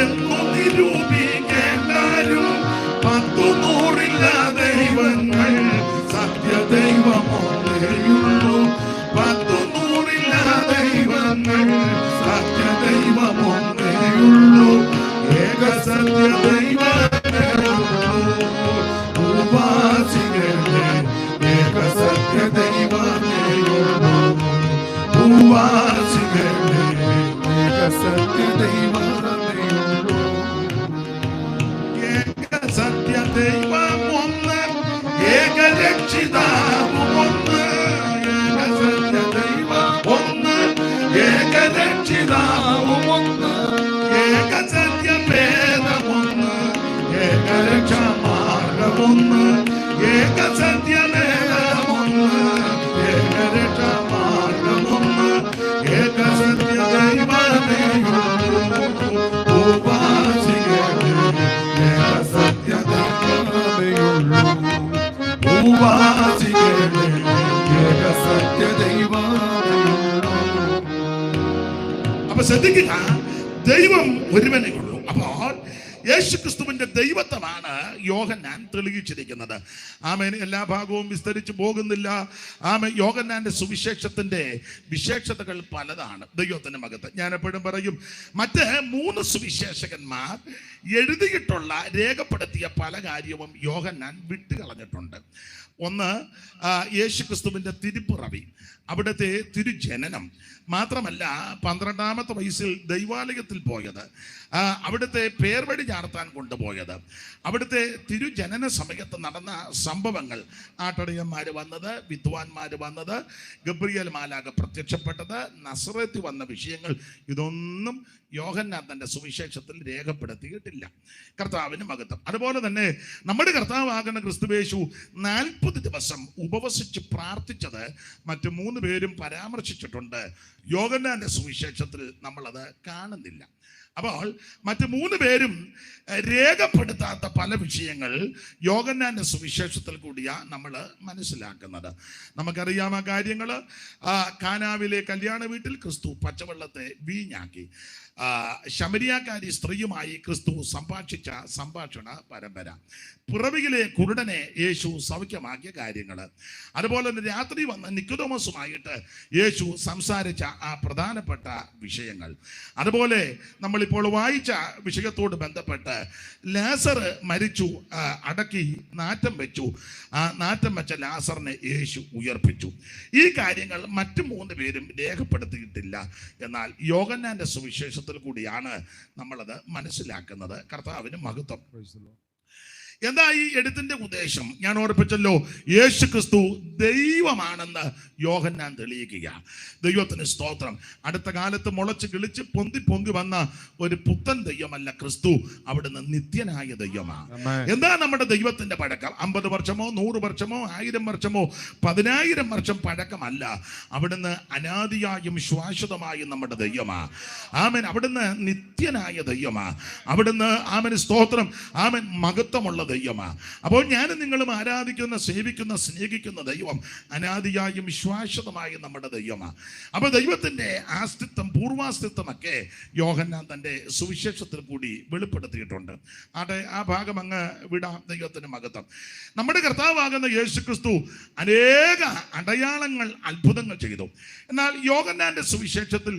എന്നു നിരൂപിക്കേണ്ടാരും. 100 ദൈവങ്ങൾ സത്യ ദൈവമൊന്നേയുള്ളൂ. 100 ദൈവങ്ങൾ സത്യ ദൈവമൊന്നേയുള്ളൂ. ഏക സത്യ ദൈവമേയുള്ളൂ ഭൂവാസികളുടെ ഏക സത്യ ദൈവമേയുള്ളൂ ഭൂവാസികളുടെ ഏക സത്യ ദൈവമേയുള്ളൂ. ഏക സത്യ ദൈവം ഒന്ന്, ഏക രക്ഷിതാവും ഒന്ന്. ഏക സത്യ ദൈവം ഒന്ന്, ഏക രക്ഷിതാവും ഒന്ന്. ഏക സത്യ ഭേദമൊന്ന്, ഏക രക്ഷാമാർഗമൊന്ന്. ഏക സത്യ ഭേദമൊന്ന്, ഏക രക്ഷാമാർഗമൊന്ന്. ഏക സത്യ ദൈവമേയുള്ളൂ ഭൂവാസികളുടെ ഏക സത്യ ദൈവമേയുള്ളൂ ഭൂവാസികളുടെ ഏക സത്യ ദൈവമേയുള്ളൂ. അപ്പൊ ശ്രദ്ധിക്കുക, ദൈവം ഒരുവനേ ഉള്ളൂ. അപ്പോൾ യേശുക്രിസ്തുവിന്റെ ദൈവത്വമാണ് യോഹന്നാൻ തെളിയിച്ചിരിക്കുന്നത്. ആമേൻ. എല്ലാ ഭാഗവും വിസ്തരിച്ചു പോകുന്നില്ല. ആമേൻ. യോഹന്നാന്റെ സുവിശേഷത്തിന്റെ വിശേഷതകൾ പലതാണ്. ദൈവത്തിന്റെ മകത്ത് ഞാൻ എപ്പോഴും പറയും, മറ്റ് 3 സുവിശേഷകന്മാർ എഴുതിയിട്ടുള്ള രേഖപ്പെടുത്തിയ പല കാര്യവും യോഹന്നാൻ വിട്ടുകളഞ്ഞിട്ടുണ്ട്. ഒന്ന്, യേശുക്രിസ്തുവിന്റെ തിരുപ്പിറവി, അവിടുത്തെ തിരുജനനം, മാത്രമല്ല 12ാമത്തെ വയസ്സിൽ ദൈവാലയത്തിൽ പോയത്, അവിടുത്തെ പേർവഴി ചാർത്താൻ കൊണ്ടുപോയത്, അവിടുത്തെ തിരുജനന സമയത്ത് നടന്ന സംഭവങ്ങൾ, ആട്ടടിയന്മാർ വന്നത്, വിദ്വാൻമാർ വന്നത്, ഗബ്രിയേൽ മാലാഖ പ്രത്യക്ഷപ്പെട്ടത്, നസറേത്തിൽ വന്ന വിഷയങ്ങൾ, ഇതൊന്നും യോഹന്നാൻ തന്റെ സുവിശേഷത്തിൽ രേഖപ്പെടുത്തിയിട്ടില്ല. കർത്താവിന് മഹത്വം. അതുപോലെ തന്നെ നമ്മുടെ കർത്താവാകുന്ന ക്രിസ്തുയേശു 40 ദിവസം ഉപവസിച്ച് പ്രാർത്ഥിച്ചത് മറ്റു 3 പേരും പരാമർശിച്ചിട്ടുണ്ട്. യോഹന്നാന്റെ സുവിശേഷത്തിൽ നമ്മളത് കാണുന്നില്ല. അപ്പോൾ മറ്റ് 3 പേരും രേഖപ്പെടുത്താത്ത പല വിഷയങ്ങൾ യോഹന്നാന്റെ സുവിശേഷത്തിൽ കൂടിയാണ് നമ്മൾ മനസ്സിലാക്കുന്നത്. നമുക്കറിയാം ആ കാര്യങ്ങൾ. കാനാവിലെ കല്യാണ വീട്ടിൽ ക്രിസ്തു പച്ചവെള്ളത്തെ വീഞ്ഞാക്കി. ശമരിയാക്കാരി സ്ത്രീയുമായി ക്രിസ്തു സംഭാഷിച്ച സംഭാഷണ പരമ്പര. പിറവിയിലെ കുരുടനെ യേശു സൗഖ്യമാക്കിയ കാര്യങ്ങൾ. അതുപോലെ തന്നെ രാത്രി വന്ന നിക്കോദോമസുമായിട്ട് യേശു സംസാരിച്ച ആ പ്രധാനപ്പെട്ട വിഷയങ്ങൾ. അതുപോലെ നമ്മളിപ്പോൾ വായിച്ച വിഷയത്തോട് ബന്ധപ്പെട്ട് ലാസർ മരിച്ചു, അടക്കി നാറ്റം വെച്ചു. ആ നാറ്റം വെച്ച ലാസറിനെ യേശു ഉയർപ്പിച്ചു. ഈ കാര്യങ്ങൾ മറ്റു 3 പേരും രേഖപ്പെടുത്തിയിട്ടില്ല. എന്നാൽ യോഹന്നാന്റെ സുവിശേഷത്തിൽ കൂടിയാണ് നമ്മളത് മനസ്സിലാക്കുന്നത്. കർത്താവിന് മഹത്വം. എന്താ ഈ എഴുത്തിന്റെ ഉദ്ദേശം? ഞാൻ ഓർപ്പിച്ചല്ലോ, യേശു ക്രിസ്തു ദൈവമാണെന്ന് യോഹന്നാൻ തെളിയിക്കുക. ദൈവത്തിന് സ്തോത്രം. അടുത്ത കാലത്ത് മുളച്ച് കിളിച്ച് പൊന്തി വന്ന ഒരു പുത്തൻ ദൈവമല്ല ക്രിസ്തു. അവിടുന്ന് നിത്യനായ ദൈവമാണ്. എന്താ നമ്മുടെ ദൈവത്തിന്റെ പഴക്കം? 50 വർഷമോ 100 വർഷമോ 1000 വർഷമോ 10000 വർഷം പഴക്കമല്ല. അവിടുന്ന് അനാദിയായും ശാശ്വതമായും നമ്മുടെ ദൈവമാണ്. ആമേൻ. അവിടുന്ന് നിത്യനായ ദൈവമാണ്. അവിടുന്ന് ആമേൻ സ്തോത്രം ആമേൻ മഹത്വമുള്ള ദൈവമാണ്. അപ്പോൾ ഞാനും നിങ്ങളും ആരാധിക്കുന്ന, സേവിക്കുന്ന, സ്നേഹിക്കുന്ന ദൈവം അനാദിയായും വിശ്വാസമായും നമ്മുടെ ദൈവമാണ്. അപ്പോൾ ദൈവത്തിന്റെ ആസ്തിത്വം, പൂർവാസ്തിത്വമൊക്കെ യോഹന്നാൻ തന്റെ സുവിശേഷത്തിൽ കൂടി വെളിപ്പെടുത്തിയിട്ടുണ്ട്. ആ ഭാഗം അങ്ങ് വിടാം. ദൈവത്തിന്റെ മഹത്വം. നമ്മുടെ കർത്താവാകുന്ന യേശുക്രിസ്തു അനേക അടയാളങ്ങൾ, അത്ഭുതങ്ങൾ ചെയ്തു. എന്നാൽ യോഹന്നാന്റെ സുവിശേഷത്തിൽ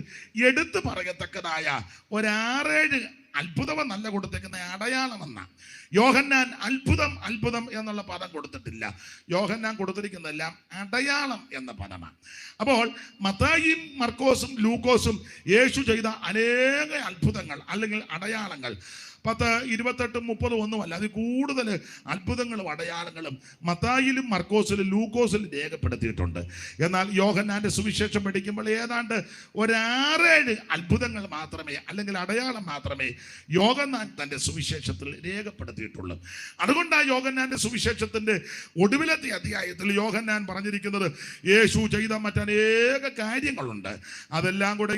എടുത്തു പറയത്തക്കതായ 6-7 അത്ഭുതം നല്ല കൊടുത്തേക്കുന്ന അടയാളമെന്ന. യോഹന്നാൻ അത്ഭുതം എന്നുള്ള പദം കൊടുത്തിട്ടില്ല. യോഹന്നാൻ കൊടുത്തിരിക്കുന്നതെല്ലാം അടയാളം എന്ന പദമാണ്. അപ്പോൾ മത്തായിയും മർക്കോസും ലൂക്കോസും യേശു ചെയ്ത അനേക അത്ഭുതങ്ങൾ അല്ലെങ്കിൽ അടയാളങ്ങൾ 10, 28, 30 ഒന്നുമല്ല, അതിൽ കൂടുതൽ അത്ഭുതങ്ങളും അടയാളങ്ങളും മത്തായിലും മർക്കോസിലും ലൂക്കോസിലും രേഖപ്പെടുത്തിയിട്ടുണ്ട്. എന്നാൽ യോഹന്നാന്റെ സുവിശേഷം പഠിക്കുമ്പോൾ ഏതാണ്ട് ഒരു 6-7 അത്ഭുതങ്ങൾ മാത്രമേ അല്ലെങ്കിൽ അടയാളം മാത്രമേ യോഹന്നാൻ തൻ്റെ സുവിശേഷത്തിൽ രേഖപ്പെടുത്തിയിട്ടുള്ളൂ. അതുകൊണ്ടാണ് യോഹന്നാന്റെ സുവിശേഷത്തിന്റെ ഒടുവിലത്തെ അധ്യായത്തിൽ യോഹന്നാൻ പറഞ്ഞിരിക്കുന്നത് യേശു ചെയ്ത മറ്റനേക കാര്യങ്ങളുണ്ട്, അതെല്ലാം കൂടെ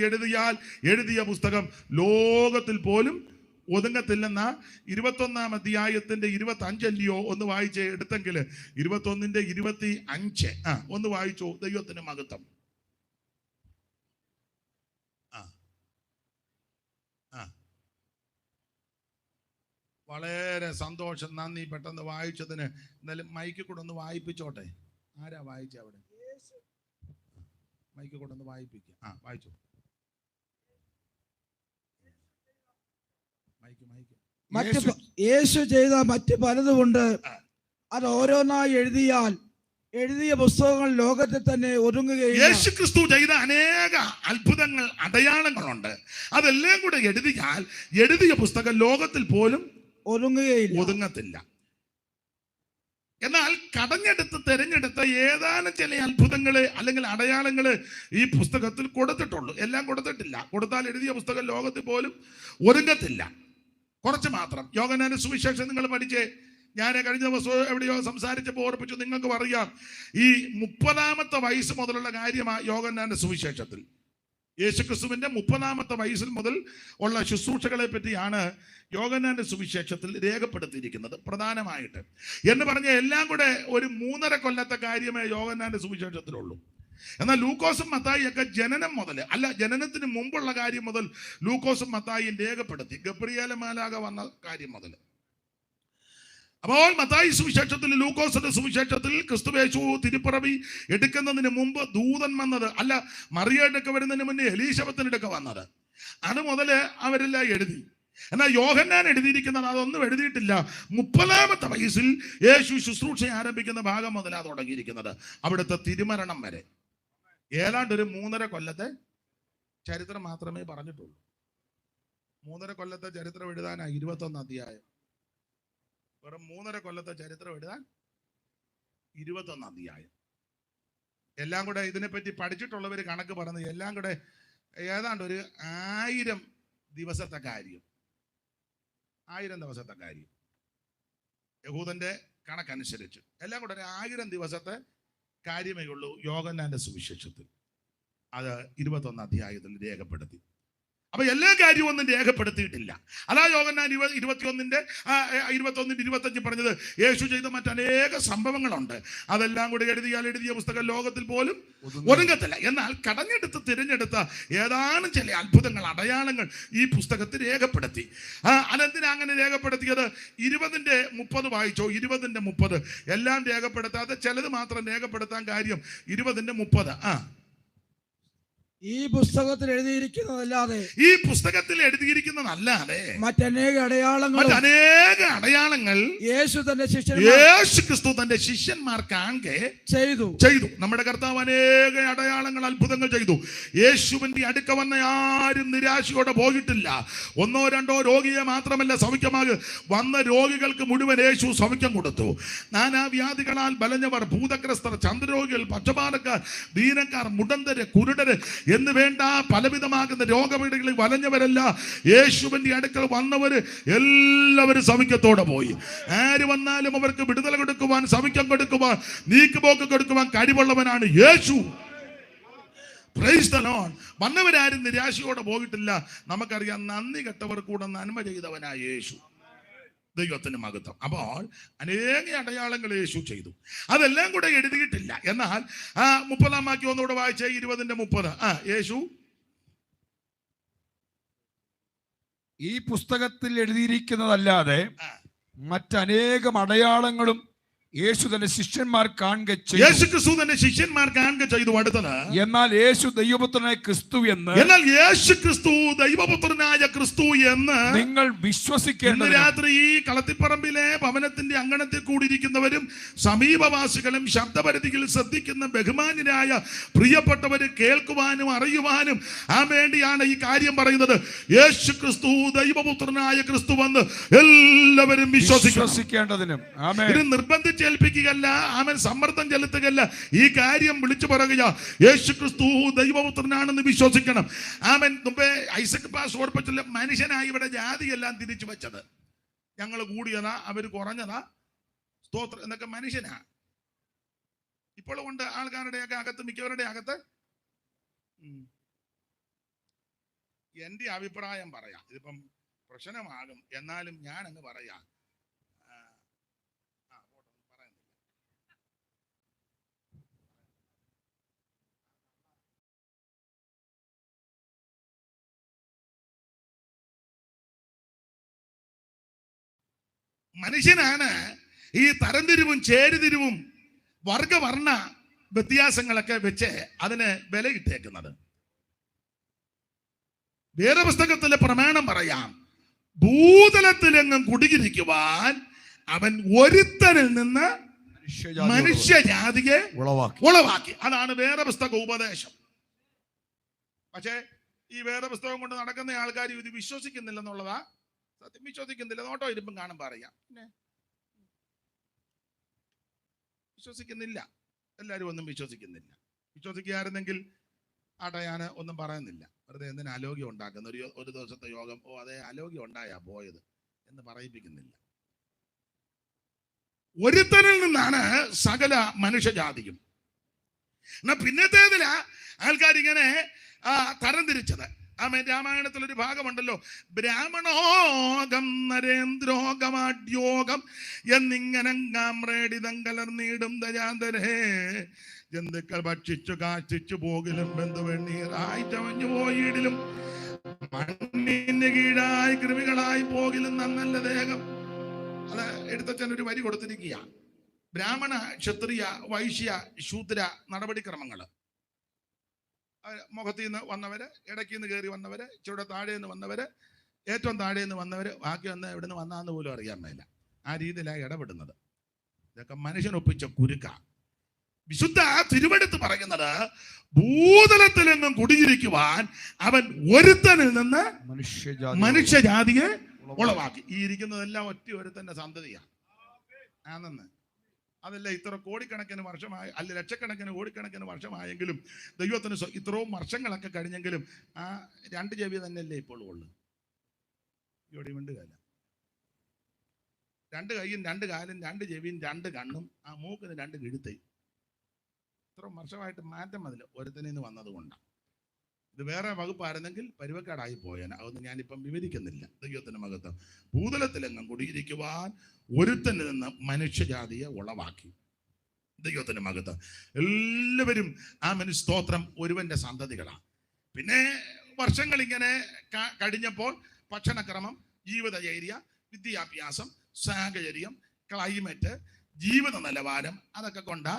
എഴുതിയ പുസ്തകം ലോകത്തിൽ പോലും ഒതുങ്ങത്തില്ലെന്ന 21-ാം അധ്യായത്തിന്റെ 25 അല്ലയോ ഒന്ന് വായിച്ച് എടുത്തെങ്കിൽ 21-ന്റെ 25 ഒന്ന് വായിച്ചോ. ദൈവത്തിന് മഹത്വം. വളരെ സന്തോഷം, നന്ദി. പെട്ടെന്ന് വായിച്ചതിന് എന്നാലും മൈക്കിൽ കൂടെ ഒന്ന് വായിപ്പിച്ചോട്ടെ. ആരാ വായിച്ച അവിടെ? മൈക്കിൽ കൂടെ ഒന്ന് വായിപ്പിക്കുക. വായിച്ചു. യേശു ചെയ്ത മറ്റ് പലതുമുണ്ട്, അത് ഓരോന്നായി എഴുതിയ പുസ്തകങ്ങൾ ലോകത്തിൽ തന്നെ ഒതുങ്ങുകയില്ല. യേശു ക്രിസ്തു ചെയ്ത അനേക അത്ഭുതങ്ങൾ അടയാളങ്ങളുണ്ട്, അതെല്ലാം കൂടെ എഴുതിയ പുസ്തകം ലോകത്തിൽ പോലും ഒതുങ്ങത്തില്ല. എന്നാൽ തെരഞ്ഞെടുത്ത ഏതാനും ചില അത്ഭുതങ്ങള് അല്ലെങ്കിൽ അടയാളങ്ങള് ഈ പുസ്തകത്തിൽ കൊടുത്തിട്ടുള്ളൂ. എല്ലാം കൊടുത്തിട്ടില്ല. കൊടുത്താൽ എഴുതിയ പുസ്തകം ലോകത്തിൽ പോലും ഒതുങ്ങത്തില്ല. കുറച്ച് മാത്രം. യോഹന്നാന്റെ സുവിശേഷം നിങ്ങൾ പഠിച്ചേ. ഞാൻ കഴിഞ്ഞ ദിവസം എവിടെയോ സംസാരിച്ചപ്പോൾ ഓർപ്പിച്ചു. നിങ്ങൾക്ക് അറിയാം, ഈ 30-ാമത്തെ വയസ്സ് മുതലുള്ള കാര്യമാണ് യോഹന്നാന്റെ സുവിശേഷത്തിൽ. യേശുക്രിസ്തുവിന്റെ 30-ാമത്തെ വയസ്സിൽ മുതൽ ഉള്ള ശുശ്രൂഷകളെ പറ്റിയാണ് യോഹന്നാന്റെ സുവിശേഷത്തിൽ രേഖപ്പെടുത്തിയിരിക്കുന്നത് പ്രധാനമായിട്ട്. എന്ന് പറഞ്ഞ എല്ലാം കൂടെ ഒരു 3.5 കൊല്ലത്തെ കാര്യമേ യോഹന്നാന്റെ സുവിശേഷത്തിലുള്ളൂ. എന്നാൽ ലൂക്കോസും മത്തായി ഒക്കെ ജനനത്തിന് മുമ്പുള്ള കാര്യം മുതൽ ലൂക്കോസും മത്തായിയും രേഖപ്പെടുത്തി. ഗബ്രിയേൽ മാലാഖ വന്ന കാര്യം മുതൽ. അപ്പോൾ മത്തായി സുവിശേഷത്തിൽ, ലൂക്കോസിന്റെ സുവിശേഷത്തിൽ ക്രിസ്തുയേശു തിരുപ്പിറവി എടുക്കുന്നതിന് മുമ്പ് ദൂതൻ വന്നത് മറിയയുടെ ഒക്കെ വരുന്നതിന് മുന്നേ എലീശബത്തിന്റെ ഒക്കെ വന്നത്, അത് മുതല് അവരെല്ലാം എഴുതി. എന്നാൽ യോഹന്നാൻ എഴുതിയിരിക്കുന്നത് അതൊന്നും എഴുതിയിട്ടില്ല. 30-ാമത്തെ വയസ്സിൽ യേശു ശുശ്രൂഷ ആരംഭിക്കുന്ന ഭാഗം മുതലാണ് തുടങ്ങിയിരിക്കുന്നത്, അവിടുത്തെ തിരുമരണം വരെ. ഏതാണ്ട് ഒരു 3.5 കൊല്ലത്തെ ചരിത്രം മാത്രമേ പറഞ്ഞിട്ടുള്ളൂ. 3.5 കൊല്ലത്തെ ചരിത്രം എഴുതാനായി 21 അധ്യായം. വെറും 3.5 കൊല്ലത്തെ ചരിത്രം എഴുതാൻ 21 അധ്യായം. എല്ലാം കൂടെ ഇതിനെപ്പറ്റി പഠിച്ചിട്ടുള്ളവർ കണക്ക് പറഞ്ഞ് എല്ലാം കൂടെ ഏതാണ്ട് ഒരു 1000 ദിവസത്തെ കാര്യം. 1000 ദിവസത്തെ കാര്യം യഹൂദന്റെ കണക്കനുസരിച്ച് എല്ലാം കൂടെ ഒരു 1000 ദിവസത്തെ കാര്യമേ ഉള്ളൂ യോഹന്നാന്റെ സുവിശേഷത്തിൽ. അത് 21 അധ്യായത്തിൽ രേഖപ്പെടുത്തി. അപ്പൊ എല്ലാ കാര്യവും ഒന്നും രേഖപ്പെടുത്തിയിട്ടില്ല. അതാ യോഹന്നാൻ 21-ന്റെ 25 പറഞ്ഞത് യേശു ചെയ്ത മറ്റനേക സംഭവങ്ങളുണ്ട്, അതെല്ലാം കൂടി എഴുതിയ പുസ്തകം ലോകത്തിൽ പോലും ഒതുങ്ങത്തില്ല. എന്നാൽ തിരഞ്ഞെടുത്ത ഏതാനും ചില അത്ഭുതങ്ങൾ അടയാളങ്ങൾ ഈ പുസ്തകത്തിൽ രേഖപ്പെടുത്തി. അതെന്തിനാ അങ്ങനെ രേഖപ്പെടുത്തിയത്? 20-ന്റെ 30 വായിച്ചോ. 20-ന്റെ 30 എല്ലാം രേഖപ്പെടുത്താതെ ചിലത് മാത്രം രേഖപ്പെടുത്താൻ കാര്യം 20-ന്റെ 30. ഈ പുസ്തകത്തിൽ എഴുതിയിരിക്കുന്നതല്ലാതെ മറ്റനേക അടയാളങ്ങൾ യേശു ക്രിസ്തു തന്റെ ശിഷ്യന്മാർക്ക് ചെയ്തു. നമ്മുടെ കർത്താവ് അനേക അടയാളങ്ങൾ അത്ഭുതങ്ങൾ ചെയ്തു. യേശുവിന്റെ അടുക്ക വന്ന ആരും നിരാശയോടെ പോയിട്ടില്ല. 1 2 രോഗിയെ മാത്രമല്ല സൗഖ്യമാകെ വന്ന രോഗികൾക്ക് മുഴുവൻ യേശു സൗഖ്യം കൊടുത്തു. നാനാവ്യാധികളാൽ ബലഞ്ഞവർ, ഭൂതഗ്രസ്തർ, ചന്ദ്രരോഗികൾ, പക്ഷപാതക്കാർ, ദീനക്കാർ, മുടന്തര്, കുരുടര് എന്ന് വേണ്ട പലവിധമാകുന്ന രോഗപീഠകളിൽ വലഞ്ഞവരല്ല യേശുവിന്റെ അടുക്കൽ വന്നവര് എല്ലാവരും സൗഖ്യത്തോടെ പോയി. ആര് വന്നാലും അവർക്ക് വിടുതല കൊടുക്കുവാൻ, സൗഖ്യം കൊടുക്കുവാൻ, നീക്കുപോക്ക് കൊടുക്കുവാൻ കഴിവുള്ളവനാണ് യേശു. Praise the Lord. വന്നവരാരും നിരാശയോടെ പോയിട്ടില്ല. നമുക്കറിയാം, നന്ദി കെട്ടവർ കൂടെ നന്മ ചെയ്തവനായ യേശു. ദൈവത്തിന് മഹത്വം. അപ്പോൾ അനേക അടയാളങ്ങൾ യേശു ചെയ്തു. അതെല്ലാം കൂടെ എഴുതിയിട്ടില്ല. എന്നാൽ 30-ാം വാക്യം ഒന്നുകൂടെ വായിച്ചേ. 20-ന്റെ 30. യേശു ഈ പുസ്തകത്തിൽ എഴുതിയിരിക്കുന്നതല്ലാതെ മറ്റനേകം അടയാളങ്ങളും യേശു തന്റെ ശിഷ്യന്മാർ കാണുക ചെയ്തു. യേശു ക്രിസ്തു തന്റെ ശിഷ്യന്മാർ കാണുക ചെയ്തു. അടുത്തത്, എന്നാൽ യേശു ദൈവപുത്രനായ ക്രിസ്തു എന്ന്, എന്നാൽ യേശു ക്രിസ്തു ദൈവപുത്രനായ ക്രിസ്തു എന്ന് നിങ്ങൾ ഇന്ന് വിശ്വസിക്കേണ്ടതിന്. രാത്രി ഈ കളത്തിപ്പറമ്പിലെ ഭവനത്തിന്റെ അങ്കണത്തിൽ കൂടിയിരിക്കുന്നവരും സമീപവാസികളും ശബ്ദപരിധിയിൽ ശ്രദ്ധിക്കുന്ന ബഹുമാന്യരായ പ്രിയപ്പെട്ടവര് കേൾക്കുവാനും അറിയുവാനും വേണ്ടിയാണ് ഈ കാര്യം പറയുന്നത്. യേശു ക്രിസ്തു ദൈവപുത്രനായ ക്രിസ്തു എന്ന് എല്ലാവരും വിശ്വസിക്കേണ്ടതിനും. ആമേൻ. ഇത് നിർബന്ധിച്ചേൽപ്പിക്കുകയല്ല, അവൻ സമ്മർദ്ദം ചെലുത്തുകയല്ല, ഈ കാര്യം വിളിച്ചു പറയുക. യേശു ക്രിസ്തു ദൈവപുത്രനാണെന്ന് വിശ്വസിക്കണം. അവൻ മുമ്പേ ഐസക് പാസ് ഓർപ്പിച്ചില്ല, മനുഷ്യനായി ഇവിടെ ജാതിയെല്ലാം തിരിച്ചു വെച്ചത്. ഞങ്ങൾ കൂടിയതാ, അവർ കുറഞ്ഞതാ, സ്തോത്രം എന്നൊക്കെ മനുഷ്യനാ. ഇപ്പോഴും ഉണ്ട് ആൾക്കാരുടെയൊക്കെ അകത്ത്, മിക്കവരുടെ അകത്ത്. എന്റെ അഭിപ്രായം പറയാം, ഇതിപ്പം പ്രശ്നമാകും, എന്നാലും ഞാൻ അങ്ങ് പറയാം. മനുഷ്യനാണ് ഈ തരംതിരിവും ചേരിതിരിവും വർഗവർണ്ണ വ്യത്യാസങ്ങളൊക്കെ വെച്ച് അതിന് വിലയിട്ടേക്കുന്നത്. വേദപുസ്തകത്തിലെ പ്രമാണം പറയാം, ഭൂതലത്തിലെങ്ങും കുടിയിരിക്കുവാൻ അവൻ ഒരുത്തനിൽ നിന്ന് മനുഷ്യജാതിയെ ഉളവാക്കി. അതാണ് വേദപുസ്തക ഉപദേശം. പക്ഷേ ഈ വേദപുസ്തകം കൊണ്ട് നടക്കുന്ന ആൾക്കാർ ഇത് വിശ്വസിക്കുന്നില്ലെന്നുള്ളതാ സത്യം. വിശ്വസിക്കുന്നില്ല, നോട്ടോ ഇരുമ്പും കാണും പറയാം, പിന്നെ വിശ്വസിക്കുന്നില്ല. എല്ലാവരും ഒന്നും വിശ്വസിക്കുന്നില്ല. വിശ്വസിക്കായിരുന്നെങ്കിൽ ഞാൻ ഒന്നും പറയുന്നില്ല. വെറുതെ എന്തിനാ അലോഗ്യം ഉണ്ടാക്കുന്ന ഒരു ദിവസത്തെ യോഗം, അതെ അലോഗ്യം ഉണ്ടായാ പോയത് എന്ന് പറയിപ്പിക്കുന്നില്ല. ഒരുത്തനിൽ നിന്നാണ് സകല മനുഷ്യജാതിയും. എന്നാ പിന്നത്തേതില ആൾക്കാരിങ്ങനെ തരംതിരിച്ചത്. രാമായണത്തിലൊരു ഭാഗമുണ്ടല്ലോ, ബ്രാഹ്മണോകം നരേന്ദ്രോഗമാഡ്യോഗം എന്നിങ്ങനങ്ങാമ്രേടിതം കലർന്നിടും ദയാന്തരേ, ജന്തുക്കൾ ഭക്ഷിച്ചു കാശിച്ചു പോകിലും ബന്ധുവെണ്ണീറായി ചവഞ്ഞു പോയിടിലും മണ്ണിന് കീഴായി കൃമികളായി പോകിലും നന്നല്ല ദേഹം. അത് എടുത്തച്ഛൻ ഒരു വരി കൊടുത്തിരിക്കുക. ബ്രാഹ്മണ, ക്ഷത്രിയ, വൈശ്യ, ശൂദ്ര നടപടിക്രമങ്ങള്. മുഖത്തിൽ നിന്ന് വന്നവര്, ഇടയ്ക്ക് നിന്ന് കയറി വന്നവര്, ചുവടെ താഴെ നിന്ന് വന്നവര്, ഏറ്റവും താഴെ നിന്ന് വന്നവര്, ബാക്കി വന്ന് എവിടെ നിന്ന് വന്നാന്ന് പോലും അറിയാൻ മേല. ആ രീതിയിലാണ് ഇടപെടുന്നത്. ഇതൊക്കെ മനുഷ്യനൊപ്പിച്ച കുരുക്ക. വിശുദ്ധ തിരുവെടുത്ത് പറയുന്നത്, ഭൂതലത്തിലെങ്ങും കുടിയിരിക്കുവാൻ അവൻ ഒരുത്തനിൽ നിന്ന് മനുഷ്യജാതിയെ ഉളവാക്കി. ഈ ഇരിക്കുന്നതെല്ലാം ഒറ്റ ഒരുത്തന്റെ സന്തതിയാണ് ആണെന്ന്. അതല്ല ഇത്ര കോടിക്കണക്കിന് വർഷമായി, അല്ല ലക്ഷക്കണക്കിന് കോടിക്കണക്കിന് വർഷമായെങ്കിലും ദൈവത്തിന് ഇത്രയും വർഷങ്ങളൊക്കെ കഴിഞ്ഞെങ്കിലും ആ രണ്ട് ചെവി തന്നെയല്ലേ ഇപ്പോഴും ഉള്ളു. ഇവിടെ മിണ്ടുകയല്ല. രണ്ട് കൈയും രണ്ട് കാലും രണ്ട് ചെവിയും രണ്ട് കണ്ണും ആ മൂക്കിന് രണ്ട് കിഴുത്തയും. ഇത്ര വർഷമായിട്ട് മാറ്റം അതിൽ ഒരുത്തനിൽ നിന്ന് വന്നത് കൊണ്ടാണ്. ഇത് വേറെ വകുപ്പായിരുന്നെങ്കിൽ പരുവക്കാടായി പോയേനെ. അതൊന്നും ഞാനിപ്പം വിവരിക്കുന്നില്ല. ദൈവത്തിന്റെ മഹത്വം. ഭൂതലത്തിലെങ്ങും കുടിയിരിക്കുവാൻ ഒരുത്തനിൽ നിന്ന് മനുഷ്യജാതിയെ ഉളവാക്കി. ദൈവത്തിന്റെ മഹത്വം. എല്ലാവരും സ്തോത്രം ഒരുവന്റെ സന്തതികളാണ്. പിന്നെ വർഷങ്ങൾ ഇങ്ങനെ കഴിഞ്ഞപ്പോൾ ഭക്ഷണക്രമം, ജീവിതചര്യ, വിദ്യാഭ്യാസം, സാഹചര്യം, ക്ലൈമറ്റ്, ജീവിത നിലവാരം, അതൊക്കെ കൊണ്ടാ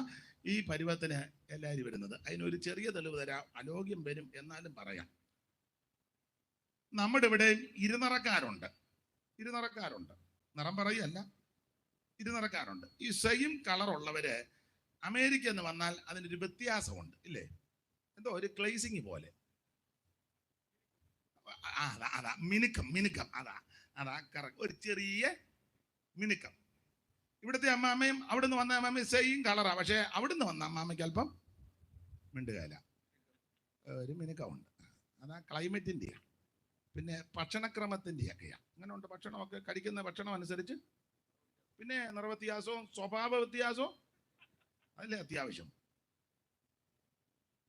ഈ പരുവത്തിന് എല്ലാവരും വരുന്നത്. അതിനൊരു ചെറിയ തെളിവ് തരാം. അലോഗ്യം വരും എന്നാലും പറയാം. നമ്മുടെ ഇവിടെ ഇരുനിറക്കാരുണ്ട്. നിറം പറയല്ല, ഇരുനിറക്കാരുണ്ട്. ഈ സെയിം കളറുള്ളവര് അമേരിക്ക എന്ന് വന്നാൽ അതിനൊരു വ്യത്യാസമുണ്ട് ഇല്ലേ? എന്തോ ഒരു ക്ലേസിങ് പോലെ. അതാ മിനുക്കം. അതാ കറക്റ്റ്. ഒരു ചെറിയ മിനുക്കം. ഇവിടുത്തെ അമ്മാമ്മയും അവിടുന്ന് വന്ന അമ്മാമ്മയും സെയിം കളറാ. പക്ഷെ അവിടുന്ന് വന്ന അമ്മാമ്മയ്ക്ക് അല്പം മിണ്ടുകയില്ല, ഒരു മിനുക്കമുണ്ട്. അതാ ക്ലൈമറ്റിൻ്റെയാണ്, പിന്നെ ഭക്ഷണക്രമത്തിൻ്റെയൊക്കെയാണ്. അങ്ങനെ ഉണ്ട്. ഭക്ഷണമൊക്കെ കഴിക്കുന്ന ഭക്ഷണം അനുസരിച്ച് പിന്നെ നിറവ്യത്യാസവും സ്വഭാവ വ്യത്യാസവും അതല്ലേ അത്യാവശ്യം.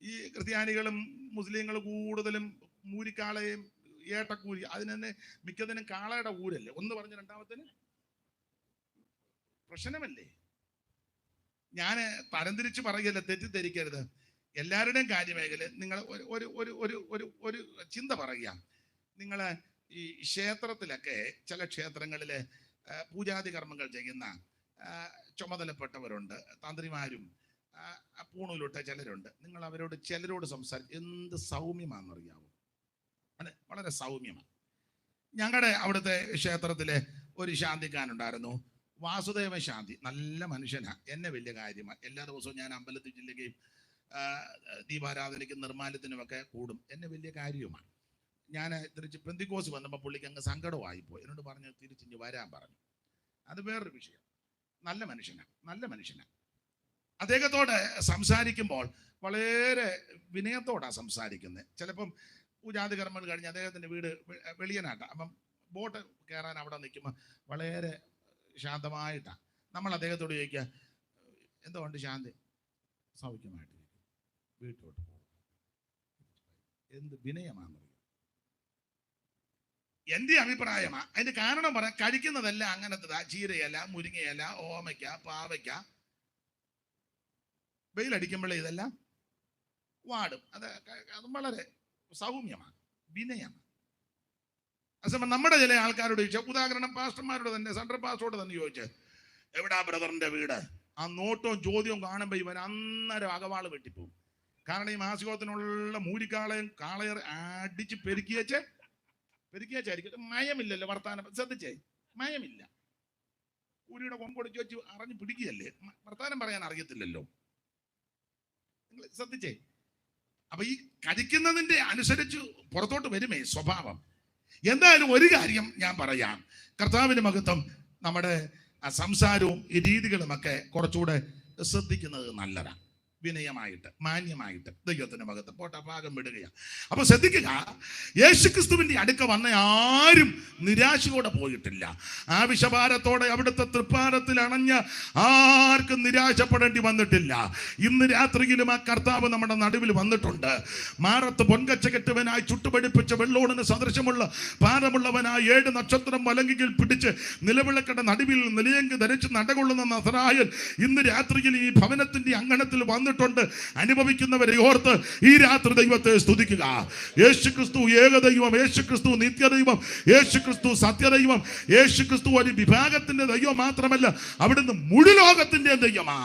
ഈ ക്രിസ്ത്യാനികളും മുസ്ലിങ്ങളും കൂടുതലും മൂരിക്കാളയും ഏട്ടക്കൂരി, അതിന് തന്നെ മിക്കതിനും കാളയുടെ ഊരല്ലേ. ഒന്ന് പറഞ്ഞ് രണ്ടാമത്തിന് പ്രശ്നമല്ലേ. ഞാൻ തരംതിരിച്ച് പറയല്ല, തെറ്റിദ്ധരിക്കരുത്. എല്ലാവരുടെയും കാര്യമേഖല നിങ്ങൾ ഒരു ചിന്ത പറയുക. നിങ്ങൾ ഈ ക്ഷേത്രത്തിലൊക്കെ ചില ക്ഷേത്രങ്ങളിൽ പൂജാതി കർമ്മങ്ങൾ ചെയ്യുന്ന ചുമതലപ്പെട്ടവരുണ്ട്, തന്ത്രിമാരും പൂണൂലിട്ട ചിലരുണ്ട്. നിങ്ങൾ അവരോട് ചിലരോട് എന്ത് സൗമ്യമാണെന്നറിയാവോ? അല്ലെ, വളരെ സൗമ്യമാണ്. ഞങ്ങളുടെ അവിടുത്തെ ക്ഷേത്രത്തിലെ ഒരു ശാന്തിക്കാനുണ്ടായിരുന്നു, വാസുദേവ ശാന്തി. നല്ല മനുഷ്യനാ, എന്നെ വലിയ കാര്യമാണ്. എല്ലാ ദിവസവും ഞാൻ അമ്പലത്തിൽ ചെല്ലുകയും ദീപാരാധനയ്ക്കും നിർമ്മാല്യത്തിനുമൊക്കെ കൂടും. എന്നെ വലിയ കാര്യവുമാണ്. ഞാൻ തിരിച്ച് പെന്തിക്കോസ് വന്നപ്പോൾ പുള്ളിക്ക് അങ്ങ് സങ്കടമായിപ്പോയി. എന്നോട് പറഞ്ഞു തിരിച്ചിഞ്ഞ് വരാൻ പറഞ്ഞു. അത് വേറൊരു വിഷയം. നല്ല മനുഷ്യനാണ്. അദ്ദേഹത്തോട് സംസാരിക്കുമ്പോൾ വളരെ വിനയത്തോടാണ് സംസാരിക്കുന്നത്. ചിലപ്പം പൂജാതി കർമ്മങ്ങൾ കഴിഞ്ഞ് അദ്ദേഹത്തിൻ്റെ വീട് വെളിയനാട്ടാണ്. അപ്പം ബോട്ട് കയറാൻ അവിടെ നിൽക്കുമ്പോൾ വളരെ ശാന്തമായിട്ടാണ്. നമ്മൾ അദ്ദേഹത്തോട് ചോദിക്കുക, എന്തുകൊണ്ട് ശാന്തി? സൗഖ്യമായിട്ടിരിക്കും, വീട്ടിലോട്ട് പോകും. എന്ത് വിനയമാണെന്നറിയാം. എൻ്റെ അഭിപ്രായമാണ്. അതിന്റെ കാരണം പറയാം. കഴിക്കുന്നതെല്ലാം അങ്ങനത്തെ ചീരയല്ല, മുരിങ്ങയല്ല, ഓമയ്ക്ക, പാവയ്ക്ക. വെയിലടിക്കുമ്പോഴേ ഇതെല്ലാം വാടും. അത് വളരെ സൗമ്യമാണ്, വിനയമാണ്. അതേസമയം നമ്മുടെ ചില ആൾക്കാരോട് ചോദിച്ചാൽ, ഉദാഹരണം പാസ്റ്റർമാരോട് തന്നെ, സെൻട്രൽ പാസ്റ്ററോട് തന്നെ ചോദിച്ച്, എവിടാ ബ്രദറിന്റെ വീട്? ആ നോട്ടവും ചോദ്യവും കാണുമ്പോൾ ഇവൻ അന്നേരം അകവാള് വെട്ടിപ്പോവും. കാരണം ഈ മാസികത്തിനുള്ള മൂരിക്കാളയും കാളയെ അടിച്ച് പെരുക്കിയായിരിക്കും. മയമില്ലല്ലോ വർത്താനം. ശ്രദ്ധിച്ചേ, മയമില്ല. കൂരിയുടെ കൊമ്പൊടിച്ച് വെച്ച് അറിഞ്ഞ് പിടിക്കുകയല്ലേ, വർത്താനം പറയാൻ അറിയത്തില്ലല്ലോ. നിങ്ങൾ ശ്രദ്ധിച്ചേ. അപ്പൊ ഈ കഴിക്കുന്നതിന്റെ അനുസരിച്ച് പുറത്തോട്ട് വരുമേ സ്വഭാവം. എന്തായാലും ഒരു കാര്യം ഞാൻ പറയാം, കർത്താവിന് മഹത്വം. നമ്മുടെ സംസാരവും ഈ രീതികളുമൊക്കെ കുറച്ചുകൂടെ ശ്രദ്ധിക്കുന്നത് നല്ലതാണ്. വിനയമായിട്ട്, മാന്യമായിട്ട്. ദൈവത്തിന് മഹത്വം. പോട്ടെ, ഭാഗം വിടുകയാണ്. അപ്പൊ ശ്രദ്ധിക്കുക, യേശുക്രിസ്തുവിന്റെ അടുക്ക വന്ന ആരും നിരാശയോടെ പോയിട്ടില്ല. ആവശ്യഭാരത്തോടെ അവിടുത്തെ തൃപ്പാരത്തിൽ അണഞ്ഞ ആർക്കും നിരാശപ്പെടേണ്ടി വന്നിട്ടില്ല. ഇന്ന് രാത്രിയിലും ആ കർത്താവ് നമ്മുടെ നടുവിൽ വന്നിട്ടുണ്ട്. മാറത്ത് പൊൻകച്ച കെട്ടുവനായി ചുട്ടുപടിപ്പിച്ച വെള്ളോണിന് സദൃശമുള്ള ഭാരമുള്ളവനായി 7 നക്ഷത്രം വലങ്കിയിൽ പിടിച്ച് നിലവിളക്കയുടെ നടുവിൽ നിലയങ്ക് ധരിച്ച് നടകൊള്ളുന്ന നസറായൻ ഇന്ന് രാത്രിയിൽ ഈ ഭവനത്തിന്റെ അങ്കണത്തിൽ വന്നിട്ടുണ്ട്. അനുഭവിക്കുന്നവരെ ഓർത്ത് ഈ രാത്രി ദൈവത്തെ സ്തുതിക്കുക. യേശുക്രിസ്തു ഏകദൈവം, യേശുക്രിസ്തു നിത്യദൈവം, യേശുക്രിസ്തു സത്യദൈവം. യേശുക്രിസ്തു ഒരു വിഭാഗത്തിന്റെ ദൈവം മാത്രമല്ല, അവിടുന്ന് മുഴു ലോകത്തിന്റെ ദൈവമാ.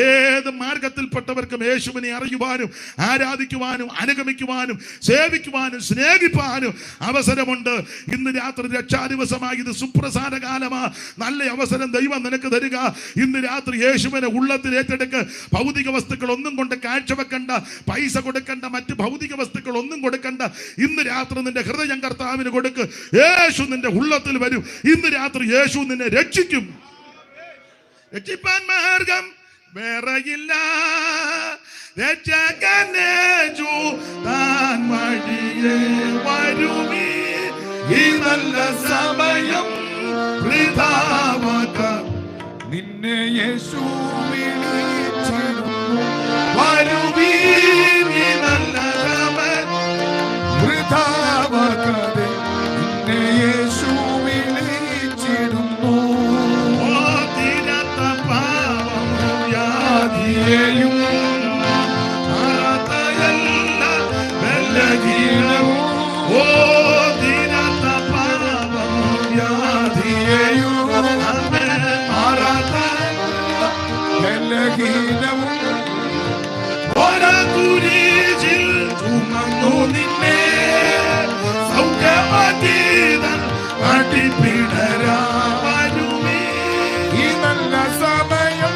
ഏത് മാർഗത്തിൽപ്പെട്ടവർക്കും യേശുവിനെ അറിയുവാനും ആരാധിക്കുവാനും അനുഗമിക്കുവാനും സേവിക്കുവാനും സ്നേഹിപ്പാനും അവസരമുണ്ട്. ഇന്ന് രാത്രി രക്ഷാദിവസമായി, ഇത് സുപ്രസാദ കാലമാ. നല്ല അവസരം ദൈവം നിനക്ക് തരിക. ഇന്ന് രാത്രി യേശുവിനെ ഉള്ളത്തിൽ ഏറ്റെടുക്ക്. ഭൗതിക വസ്തുക്കൾ ഒന്നും കൊണ്ട് കാഴ്ചവെക്കണ്ട, പൈസ കൊടുക്കണ്ട, മറ്റ് ഭൗതിക വസ്തുക്കൾ ഒന്നും കൊടുക്കണ്ട. ഇന്ന് രാത്രി നിന്റെ ഹൃദയം കർത്താവിന് കൊടുക്ക്. യേശു നിന്റെ ഉള്ളത്തിൽ വരും. ഇന്ന് രാത്രി യേശു നിന്നെ രക്ഷിക്കും. രക്ഷിപ്പാൻ മാർഗം വേറെയില്ല, രക്ഷകനേശു താൻ വഴിയേ വരുമീ. ഈ നല്ല സമയം വൃഥാവാക്ക നിന്നെ യേശു വിളിച്ചിടുന്നു. വരുമീ. ഈ നല്ല സമയം വൃഥാവാക്കാതെ നിന്നെ യേശു വിളിച്ചിടുന്നു. യേയും നിന്നെ സൗഖ്യമാക്കിയതൻ അടിപ്പിടരാ. വരുമീ. ഈ നല്ല സമയം